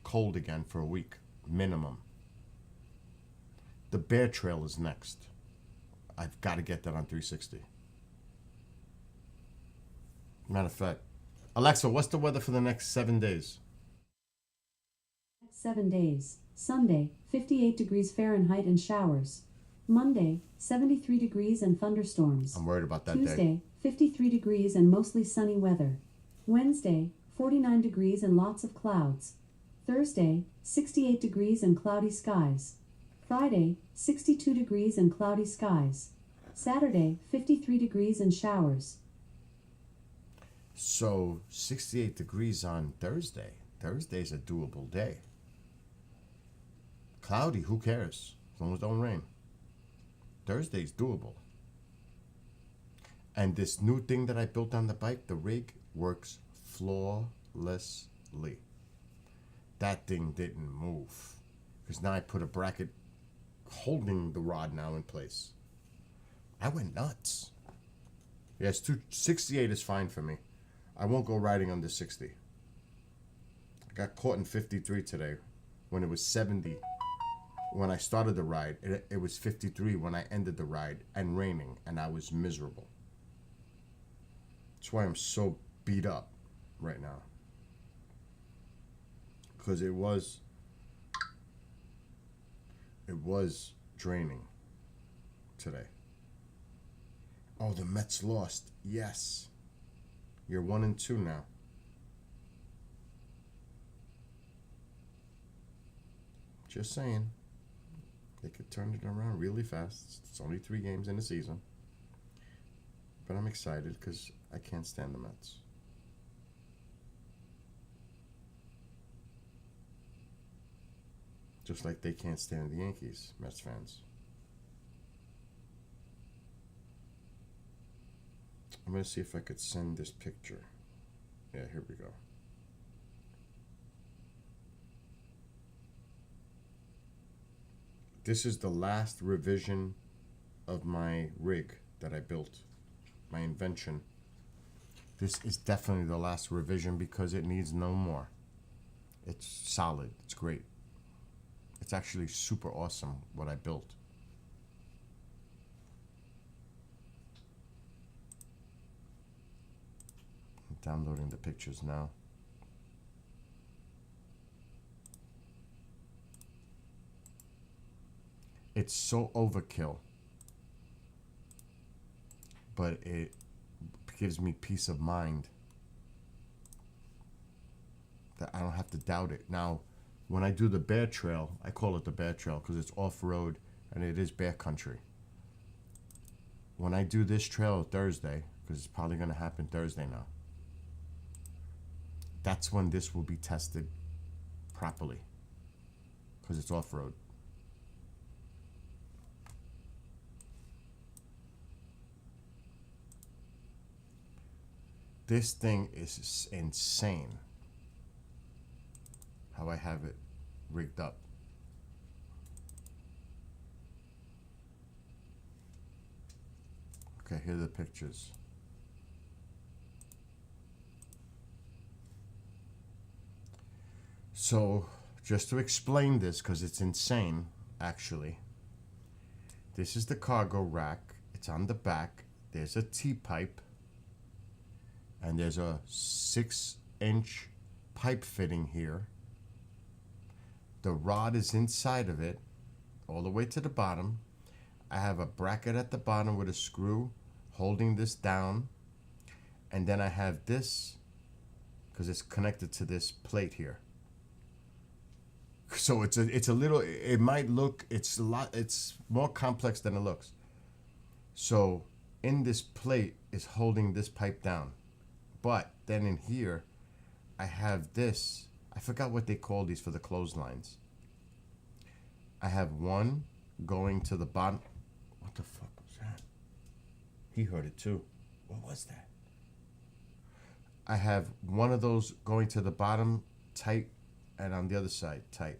cold again for a week, minimum. The Bear Trail is next. I've got to get that on 360. Matter of fact, Alexa, what's the weather for the next 7 days? 7 days. Sunday, 58 degrees Fahrenheit and showers. Monday, 73 degrees and thunderstorms. I'm worried about that Tuesday, day. 53 degrees and mostly sunny weather. Wednesday, 49 degrees and lots of clouds. Thursday, 68 degrees and cloudy skies. Friday, 62 degrees and cloudy skies. Saturday, 53 degrees and showers. So 68 degrees on Thursday. Thursday's a doable day. Cloudy, who cares? As long as it don't rain. Thursday's doable. And this new thing that I built on the bike, the rig, works flawlessly. That thing didn't move. Because now I put a bracket holding the rod now in place. I went nuts. Yes, 68 is fine for me. I won't go riding under 60. I got caught in 53 today when it was 70. When I started the ride, it was 53 when I ended the ride, and raining, and I was miserable. That's why I'm so beat up right now. Because it was draining today. Oh, the Mets lost. Yes. You're 1-2 now. Just saying. They could turn it around really fast. It's only 3 games in the season. But I'm excited because I can't stand the Mets. Just like they can't stand the Yankees, Mets fans. I'm going to see if I could send this picture. Yeah, here we go. This is the last revision of my rig that I built, my invention. This is definitely the last revision because it needs no more. It's solid. It's great. It's actually super awesome what I built. I'm downloading the pictures now. It's so overkill, but it gives me peace of mind that I don't have to doubt it. Now, when I do the Bear Trail, I call it the Bear Trail because it's off-road and it is bear country. When I do this trail Thursday, because it's probably going to happen Thursday now, that's when this will be tested properly because it's off-road. This thing is insane how I have it rigged up. Okay, here are the pictures. So, just to explain this, because it's insane, actually. This is the cargo rack. It's on the back. There's a T-pipe. And there's a 6-inch pipe fitting here. The rod is inside of it, all the way to the bottom. I have a bracket at the bottom with a screw holding this down. And then I have this, because it's connected to this plate here. So it's a little, it might look, it's more complex than it looks. So in this plate is holding this pipe down. But then in here, I have this, I forgot what they call these for the clotheslines. I have one going to the bottom. What the fuck was that? He heard it too. What was that? I have one of those going to the bottom tight, and on the other side tight.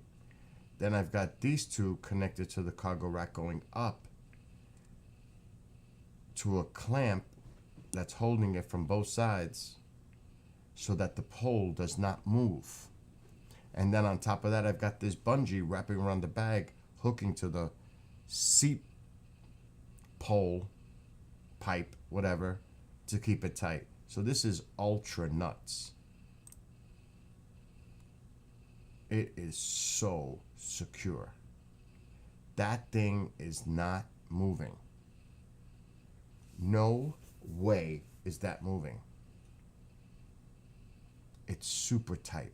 Then I've got these two connected to the cargo rack going up to a clamp that's holding it from both sides so that the pole does not move. And then on top of that, I've got this bungee wrapping around the bag, hooking to the seat pole, pipe, whatever, to keep it tight. So this is ultra nuts. It is so secure. That thing is not moving. No way is that moving. It's super tight.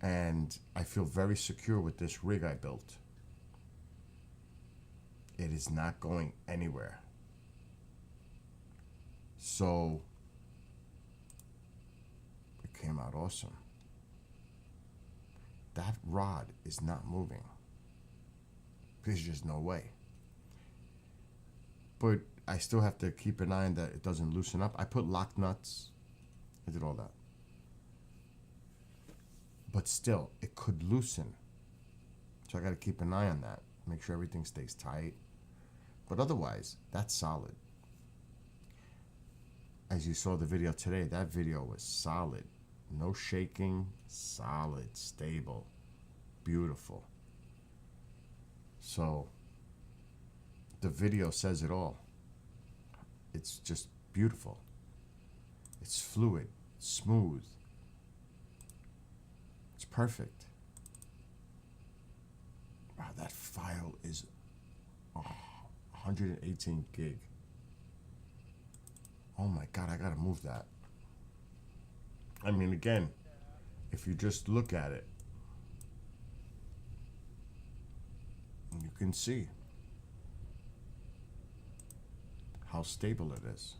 And I feel very secure with this rig I built. It is not going anywhere. So it came out awesome. That rod is not moving. There's just no way. But I still have to keep an eye on that it doesn't loosen up. I put lock nuts. I did all that. But still, it could loosen. So I got to keep an eye on that. Make sure everything stays tight. But otherwise, that's solid. As you saw the video today, that video was solid. No shaking, solid, stable, beautiful. So the video says it all. It's just beautiful. It's fluid, smooth. It's perfect. Wow, that file is 118 gig. Oh my God, I gotta move that. I mean, again, if you just look at it, you can see how stable it is.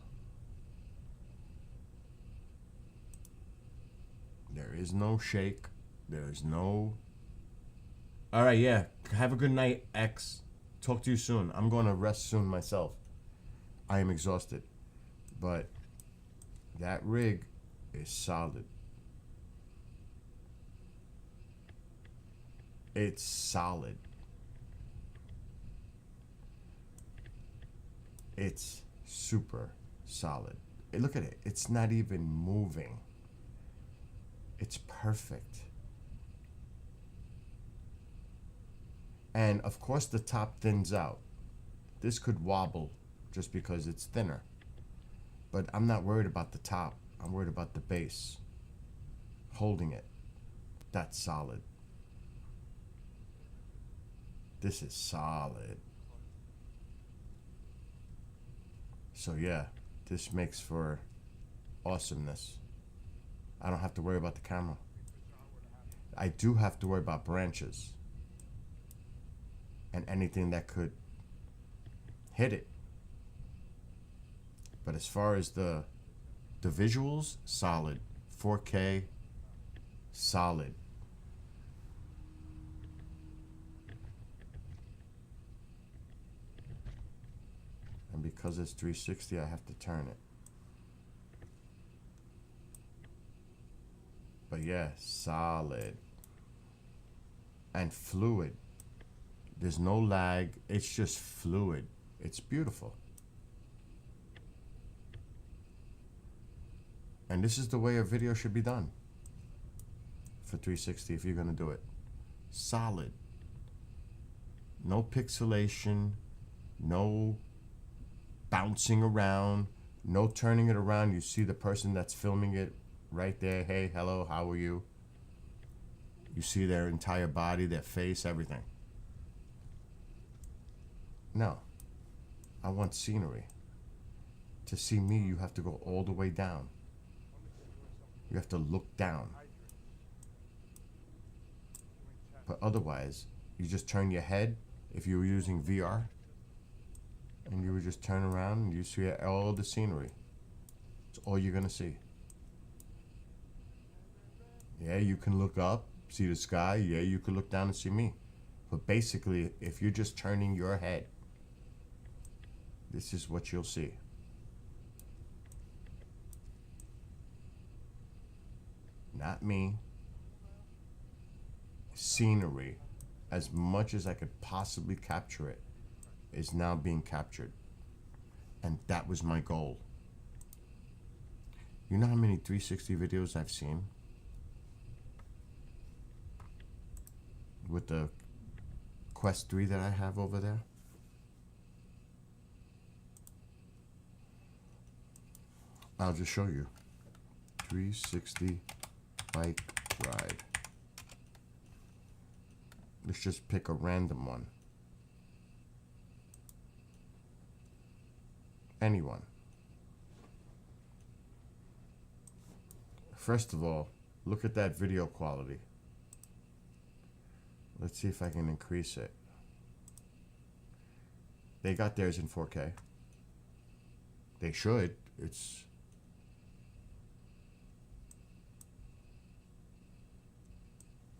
There is no shake. There is no... All right, yeah. Have a good night, X. Talk to you soon. I'm going to rest soon myself. I am exhausted. But that rig is solid. It's solid. It's super solid. Hey, look at it. It's not even moving. It's perfect. And of course the top thins out. This could wobble just because it's thinner. But I'm not worried about the top. I'm worried about the base. Holding it. That's solid. This is solid. So yeah, this makes for awesomeness. I don't have to worry about the camera. I do have to worry about branches and anything that could hit it. But as far as the visuals, solid. 4K, solid. And because it's 360, I have to turn it. But yeah, solid. And fluid. There's no lag. It's just fluid. It's beautiful. And this is the way a video should be done for 360 if you're going to do it. Solid. No pixelation, no bouncing around, no turning it around. You see the person that's filming it right there. Hey, hello, how are you? You see their entire body, their face, everything. No. I want scenery. To see me, you have to go all the way down. You have to look down. But otherwise, you just turn your head, if you were using VR, and you would just turn around and you see all the scenery. It's all you're gonna see. Yeah, you can look up, see the sky. Yeah, you can look down and see me. But basically, if you're just turning your head, this is what you'll see. Not me. Scenery, as much as I could possibly capture it, is now being captured. And that was my goal. You know how many 360 videos I've seen? With the Quest 3 that I have over there? I'll just show you. 360 bike ride. Let's just pick a random one. Anyone. First of all, look at that video quality. Let's see if I can increase it. They got theirs in 4K. They should. It's...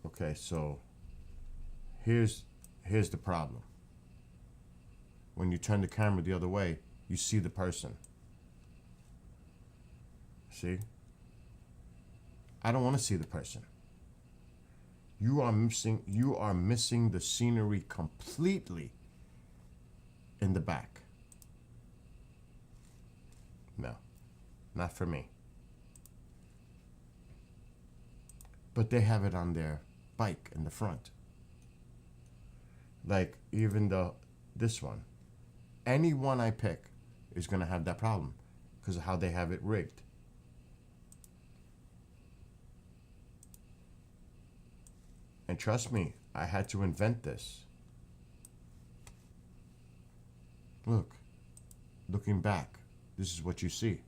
Okay, so here's the problem. When you turn the camera the other way, you see the person. See? I don't want to see the person. You are missing the scenery completely in the back. No, not for me. But they have it on their bike in the front. Like even this one. Any one I pick is going to have that problem because of how they have it rigged. And trust me, I had to invent this. Look, looking back, this is what you see.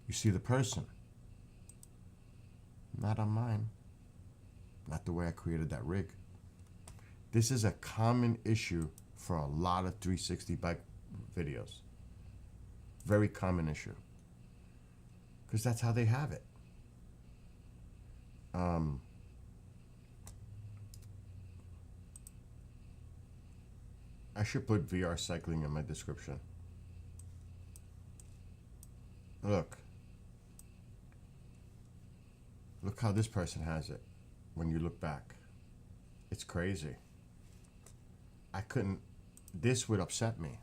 You see the person. Not on mine. Not the way I created that rig. This is a common issue for a lot of 360 bike videos. Very common issue. Because that's how they have it. I should put VR cycling in my description. Look. Look how this person has it when you look back. It's crazy. I couldn't... This would upset me.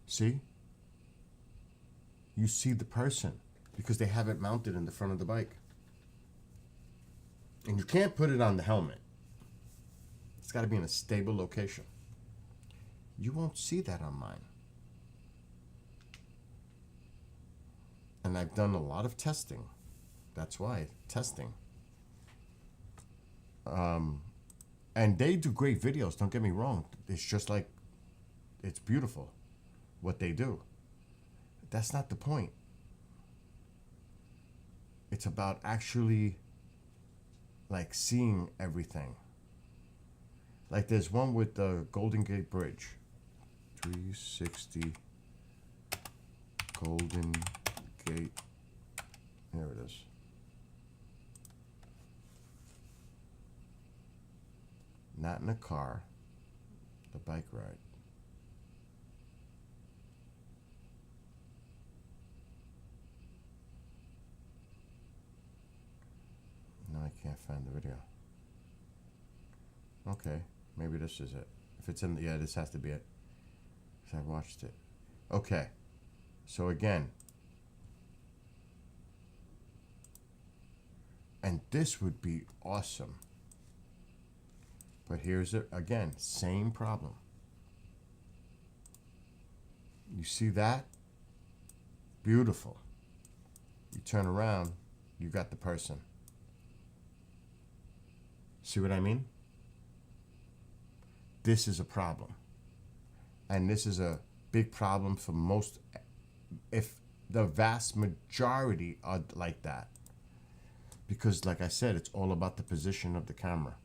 See? You see the person because they have it mounted in the front of the bike. And you can't put it on the helmet. It's got to be in a stable location. You won't see that on mine. And I've done a lot of testing. That's why, testing. And they do great videos, don't get me wrong. It's just like, it's beautiful what they do. That's not the point. It's about actually like seeing everything. Like there's one with the Golden Gate Bridge. 360 Golden Gate. There it is. Not in a car. The bike ride. No, I can't find the video. Okay, maybe this is it. If it's in, yeah, this has to be it. 'Cause I watched it. Okay, so again, and this would be awesome. But here's it again, same problem. You see that? Beautiful. You turn around, you got the person. See what I mean? This is a problem. And this is a big problem for most, if the vast majority are like that. Because like I said, it's all about the position of the camera.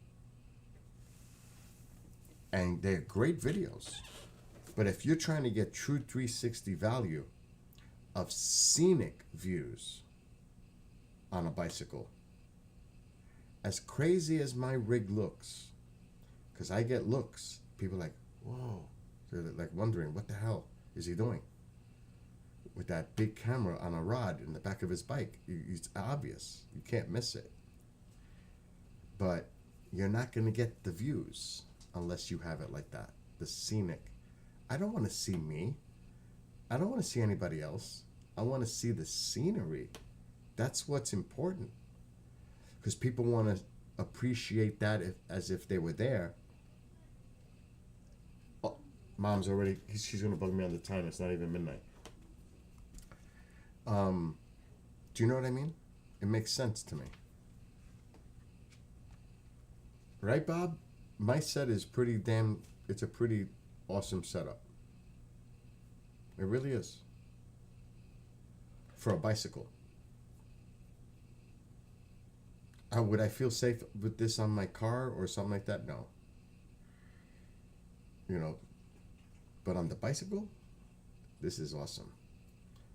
And they're great videos. But if you're trying to get true 360 value of scenic views on a bicycle, as crazy as my rig looks, because I get looks, people are like, whoa, they're like wondering, what the hell is he doing with that big camera on a rod in the back of his bike? It's obvious, you can't miss it. But you're not going to get the views unless you have it like that, the scenic. I don't want to see me. I don't want to see anybody else. I want to see the scenery. That's what's important. Because people want to appreciate that as if they were there. Oh, Mom's already, she's going to bug me on the time. It's not even midnight. Do you know what I mean? It makes sense to me. Right, Bob? My set is pretty damn, it's a pretty awesome setup. It really is. For a bicycle. Would I feel safe with this on my car or something like that? No. You know, but on the bicycle, this is awesome.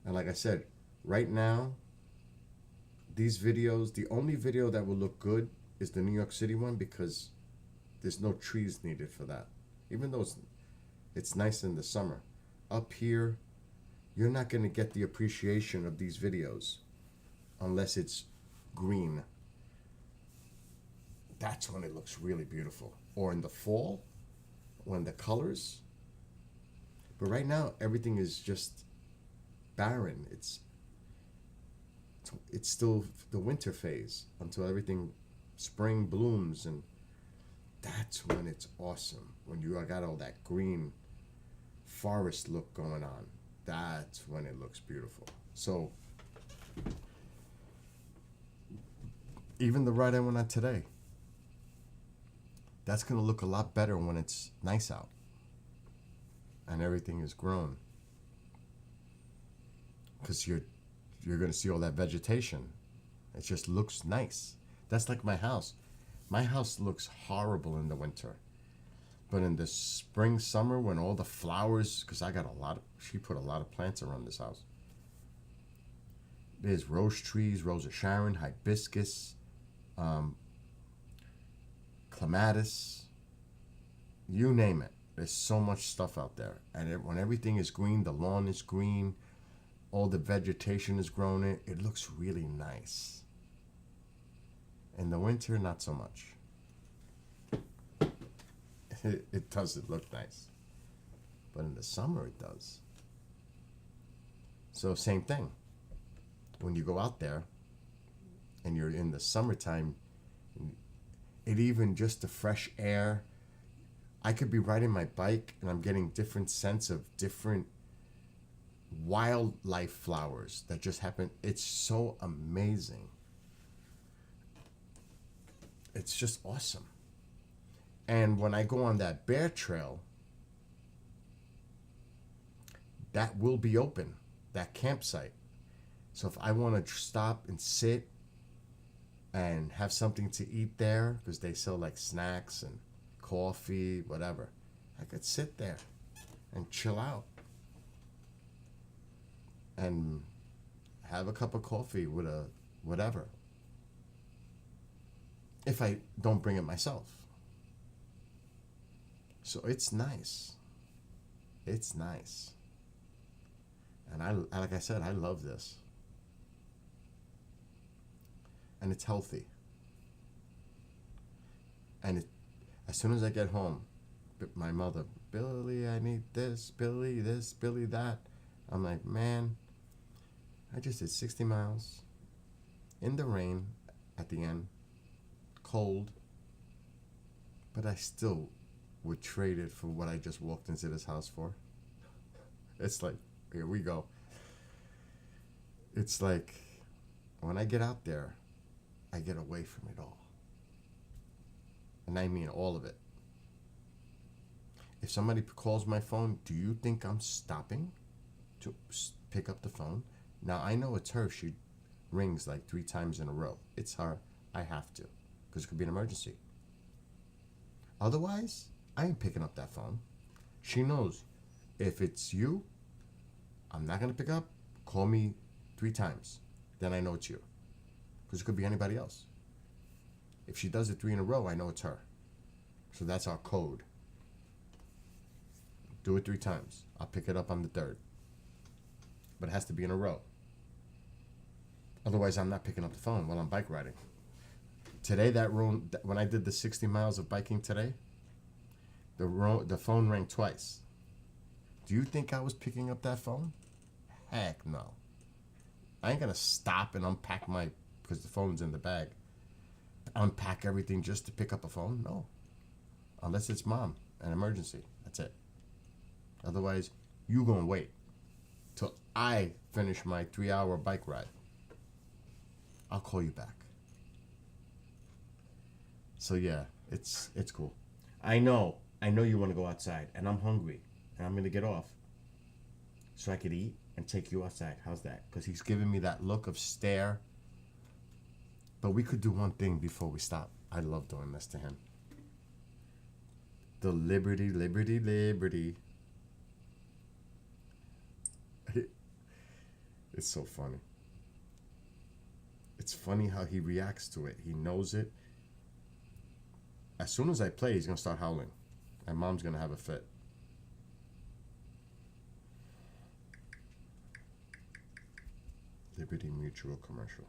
And like I said, right now, these videos, the only video that will look good is the New York City one, because there's no trees needed for that. Even though it's nice in the summer. Up here, you're not going to get the appreciation of these videos unless it's green. That's when it looks really beautiful. Or in the fall, when the colors. But right now, everything is just barren. It's still the winter phase until everything spring blooms, and that's when it's awesome. When you got all that green forest look going on, that's when it looks beautiful. So even the ride I went on today, that's going to look a lot better when it's nice out and everything is grown, because you're going to see all that vegetation. It just looks nice. That's like my house. My house looks horrible in the winter, but in the spring, summer, when all the flowers, because I got she put a lot of plants around this house. There's rose trees, Rose of Sharon, hibiscus, clematis, you name it. There's so much stuff out there. And when everything is green, the lawn is green, all the vegetation is grown in, it looks really nice. In the winter, not so much. It doesn't look nice. But in the summer, it does. So same thing. When you go out there and you're in the summertime, it even just the fresh air, I could be riding my bike and I'm getting different scents of different wildlife flowers that just happen. It's so amazing. It's just awesome. And when I go on that bear trail, that will be open, that campsite. So if I want to stop and sit and have something to eat there, because they sell like snacks and coffee, whatever, I could sit there and chill out and have a cup of coffee with a whatever, if I don't bring it myself. So it's nice. It's nice. And I like I said, I love this. And it's healthy. And As soon as I get home, my mother, Billy, I need this, Billy that. I'm like, man, I just did 60 miles in the rain at the end, cold, but I still would trade it for what I just walked into this house for. It's like, here we go. It's like, when I get out there, I get away from it all. And I mean all of it. If somebody calls my phone, do you think I'm stopping to pick up the phone? Now, I know it's her. She rings like 3 times in a row. It's her. I have to, because it could be an emergency. Otherwise, I ain't picking up that phone. She knows if it's you, I'm not going to pick up. Call me 3 times. Then I know it's you, because it could be anybody else. If she does it 3 in a row, I know it's her. So that's our code. Do it 3 times. I'll pick it up on the 3rd. But it has to be in a row. Otherwise, I'm not picking up the phone while I'm bike riding. Today, when I did the 60 miles of biking today, the phone rang twice. Do you think I was picking up that phone? Heck no. I ain't gonna stop and unpack because the phone's in the bag. Unpack everything just to pick up a phone? No. Unless it's mom, an emergency. That's it. Otherwise, you gonna wait till I finish my 3-hour bike ride. I'll call you back. So yeah, it's cool. I know you want to go outside, and I'm hungry, and I'm gonna get off so I could eat and take you outside. How's that? Because he's giving me that look of stare. But we could do one thing before we stop. I love doing this to him. The liberty. It's so funny. It's funny how he reacts to it. He knows it. As soon as I play, he's going to start howling. And mom's going to have a fit. Liberty Mutual commercial.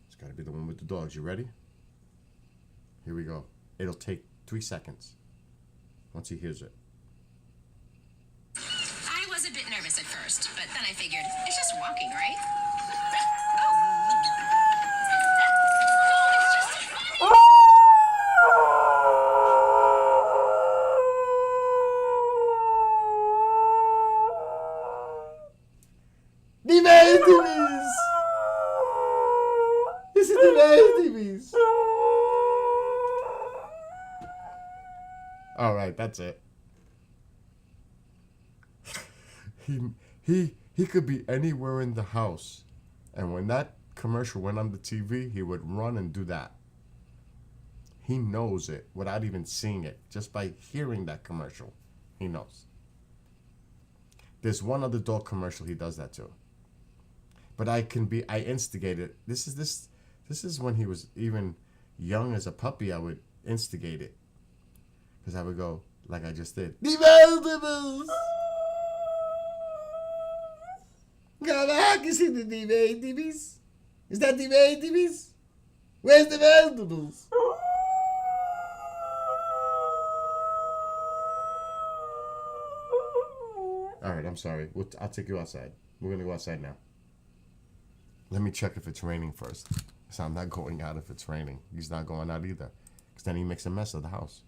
It's got to be the one with the dogs. You ready? Here we go. It'll take 3 seconds once he hears it. I was a bit nervous at first, but then I figured it's just walking, right? Divertivis! This is Divertivis! All right, that's it. He could be anywhere in the house, and when that commercial went on the TV, he would run and do that. He knows it without even seeing it. Just by hearing that commercial, he knows. There's one other dog commercial he does that too. But I instigate it. This is when he was even young as a puppy. I would instigate it. Because I would go, like I just did. The vegetables! Caraca, is it the vegetables? Is that the vegetables? Where's the vegetables? Alright, I'm sorry. I'll take you outside. We're going to go outside now. Let me check if it's raining first. So I'm not going out if it's raining. He's not going out either. Because then he makes a mess of the house.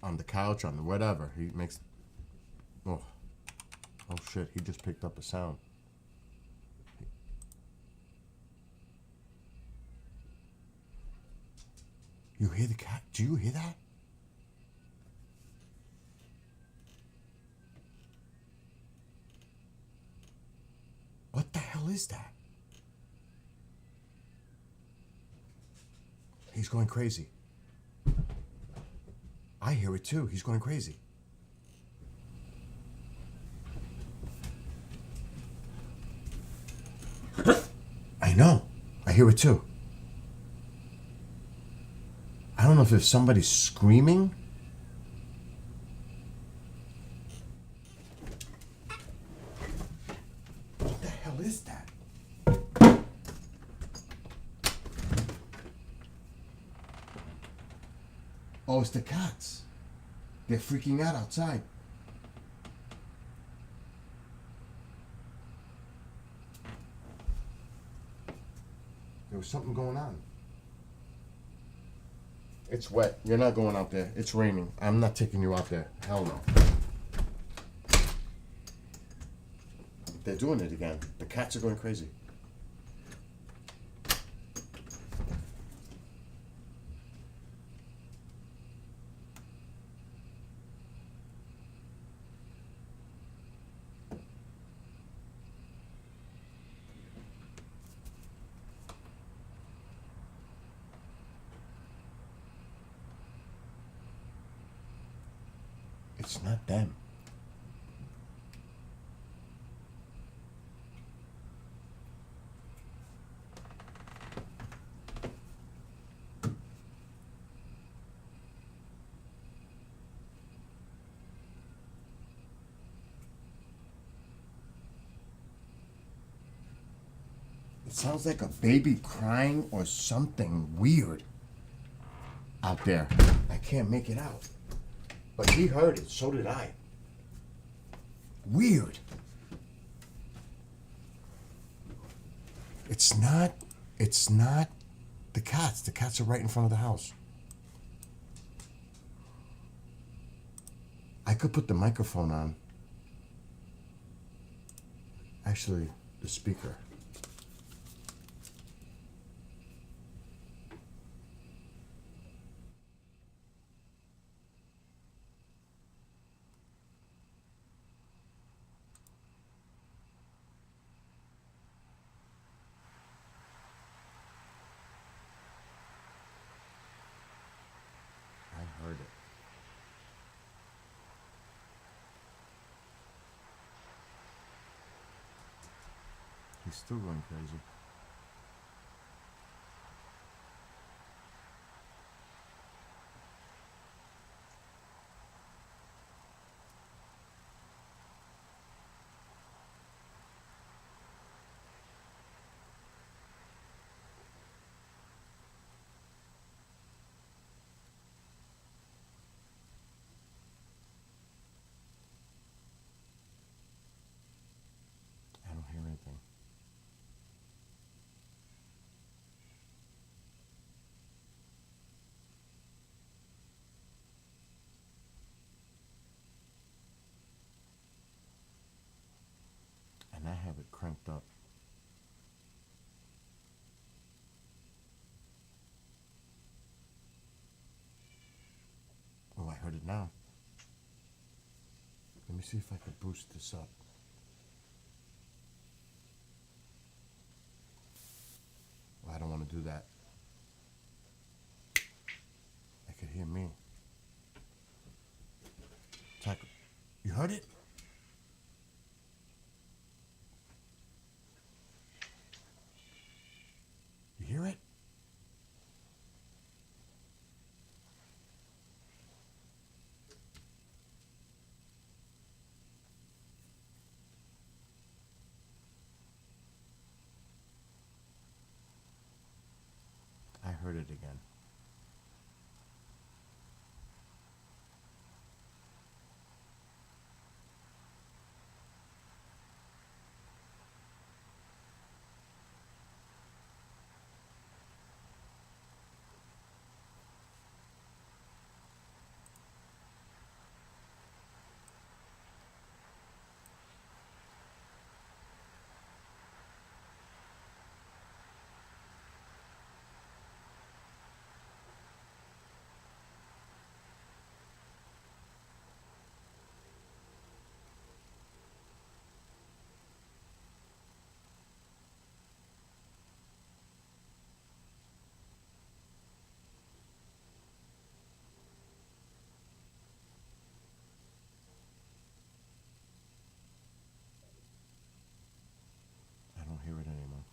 On the couch, on the whatever. He makes... Oh shit, he just picked up a sound. You hear the cat? Do you hear that? What the hell is that? He's going crazy. I hear it too. He's going crazy. I know. I hear it too. I don't know if there's somebody screaming. What the hell is that? Oh, it's the cats. They're freaking out outside. There was something going on. It's wet. You're not going out there. It's raining. I'm not taking you out there. Hell no. They're doing it again. The cats are going crazy. It's not them. It sounds like a baby crying or something weird out there. I can't make it out. But he heard it, so did I. Weird. It's not the cats. The cats are right in front of the house. I could put the microphone on. Actually, the speaker. I heard it. He's still going crazy. I don't hear anything. And I have it cranked up. Oh, I heard it now. Let me see if I can boost this up. Well, I don't want to do that. I could hear me. Taco, you heard it? You hear it? I heard it again. I don't hear it anymore.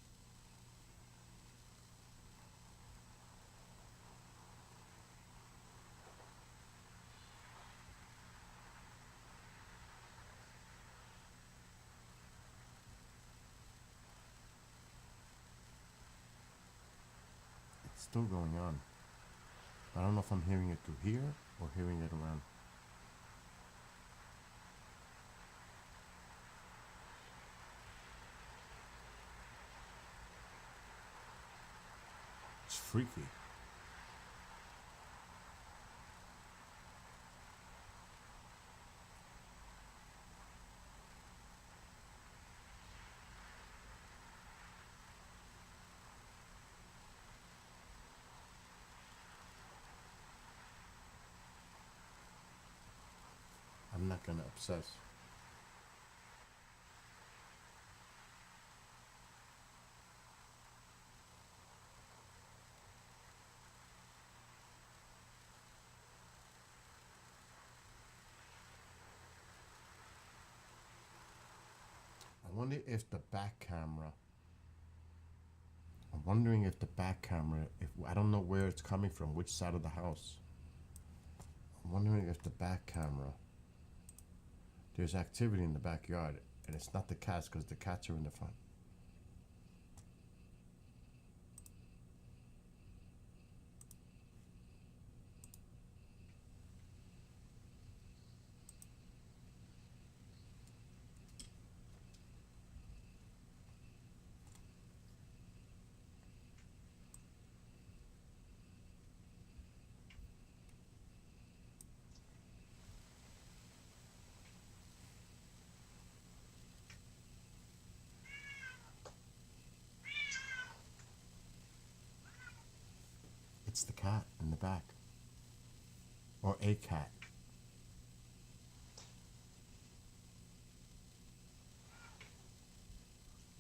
It's still going on. I don't know if I'm hearing it through here or hearing it around. It's freaky. I'm not gonna obsess. I wonder if the back camera. I'm wondering if the back camera, if I don't know where it's coming from, which side of the house. I'm wondering if the back camera, there's activity in the backyard, and it's not the cats because the cats are in the front. It's the cat in the back. Or a cat.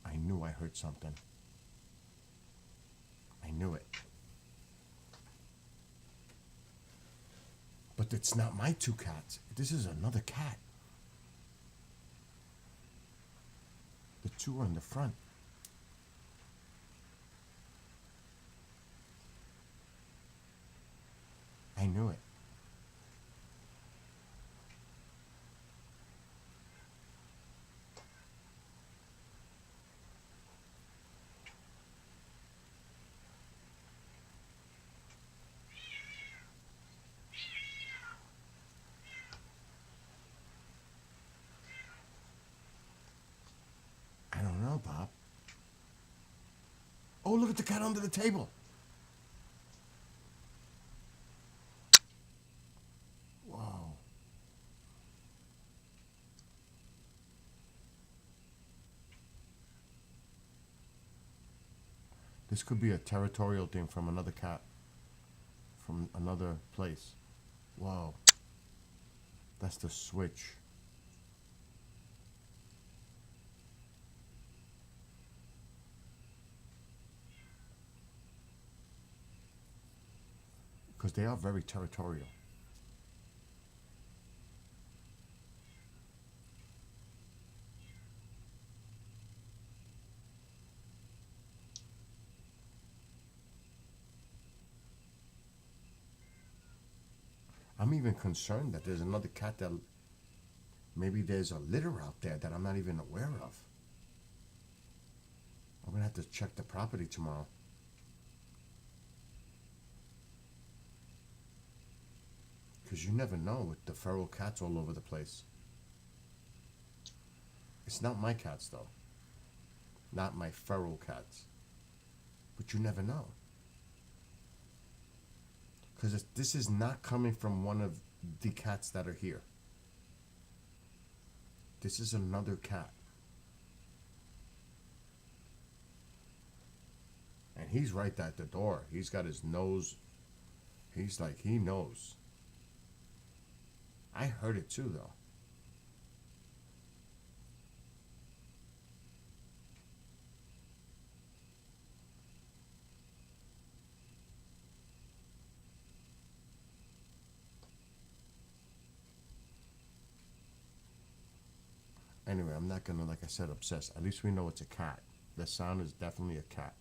I knew I heard something. I knew it. But it's not my two cats. This is another cat. The two are in the front. I knew it. I don't know, Bob. Oh, look at the cat under the table. Whoa. This could be a territorial thing from another cat. From another place. Whoa. That's the switch. Because they are very territorial. I'm even concerned that there's another cat that maybe there's a litter out there that I'm not even aware of. I'm gonna have to check the property tomorrow. Because you never know with the feral cats all over the place. It's not my cats though. Not my feral cats. But you never know. Because this is not coming from one of the cats that are here. This is another cat. And he's right at the door. He's got his nose. He's like, he knows. I heard it too, though. Anyway, I'm not gonna, like I said, obsess. At least we know it's a cat. The sound is definitely a cat.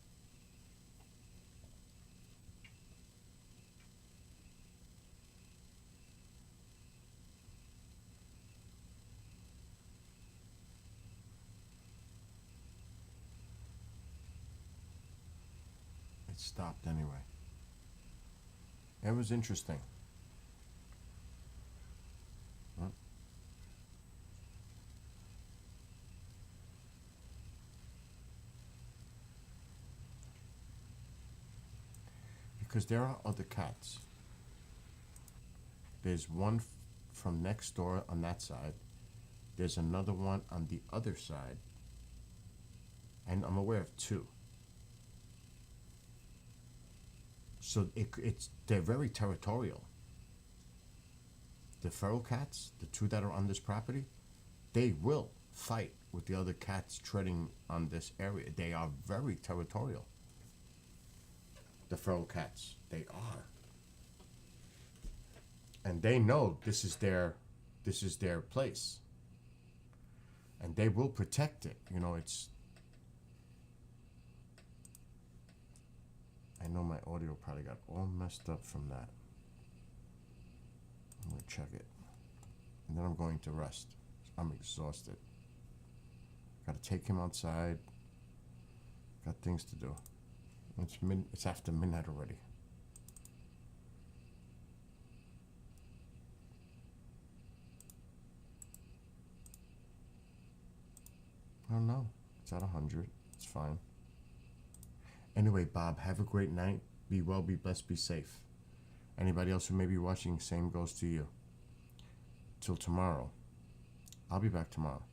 It stopped anyway. It was interesting. Huh? Because there are other cats. There's one from next door on that side. There's another one on the other side. And I'm aware of two. So they're very territorial. The feral cats, the two that are on this property, they will fight with the other cats treading on this area. They are very territorial. The feral cats, they are. And they know this is their place. And they will protect it. You know, I know my audio probably got all messed up from that. I'm gonna check it. And then I'm going to rest. I'm exhausted. Gotta take him outside. Got things to do. It's after midnight already. I don't know. It's at 100. It's fine. Anyway, Bob, have a great night. Be well, be blessed, be safe. Anybody else who may be watching, same goes to you. Till tomorrow. I'll be back tomorrow.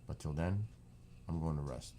But till then, I'm going to rest.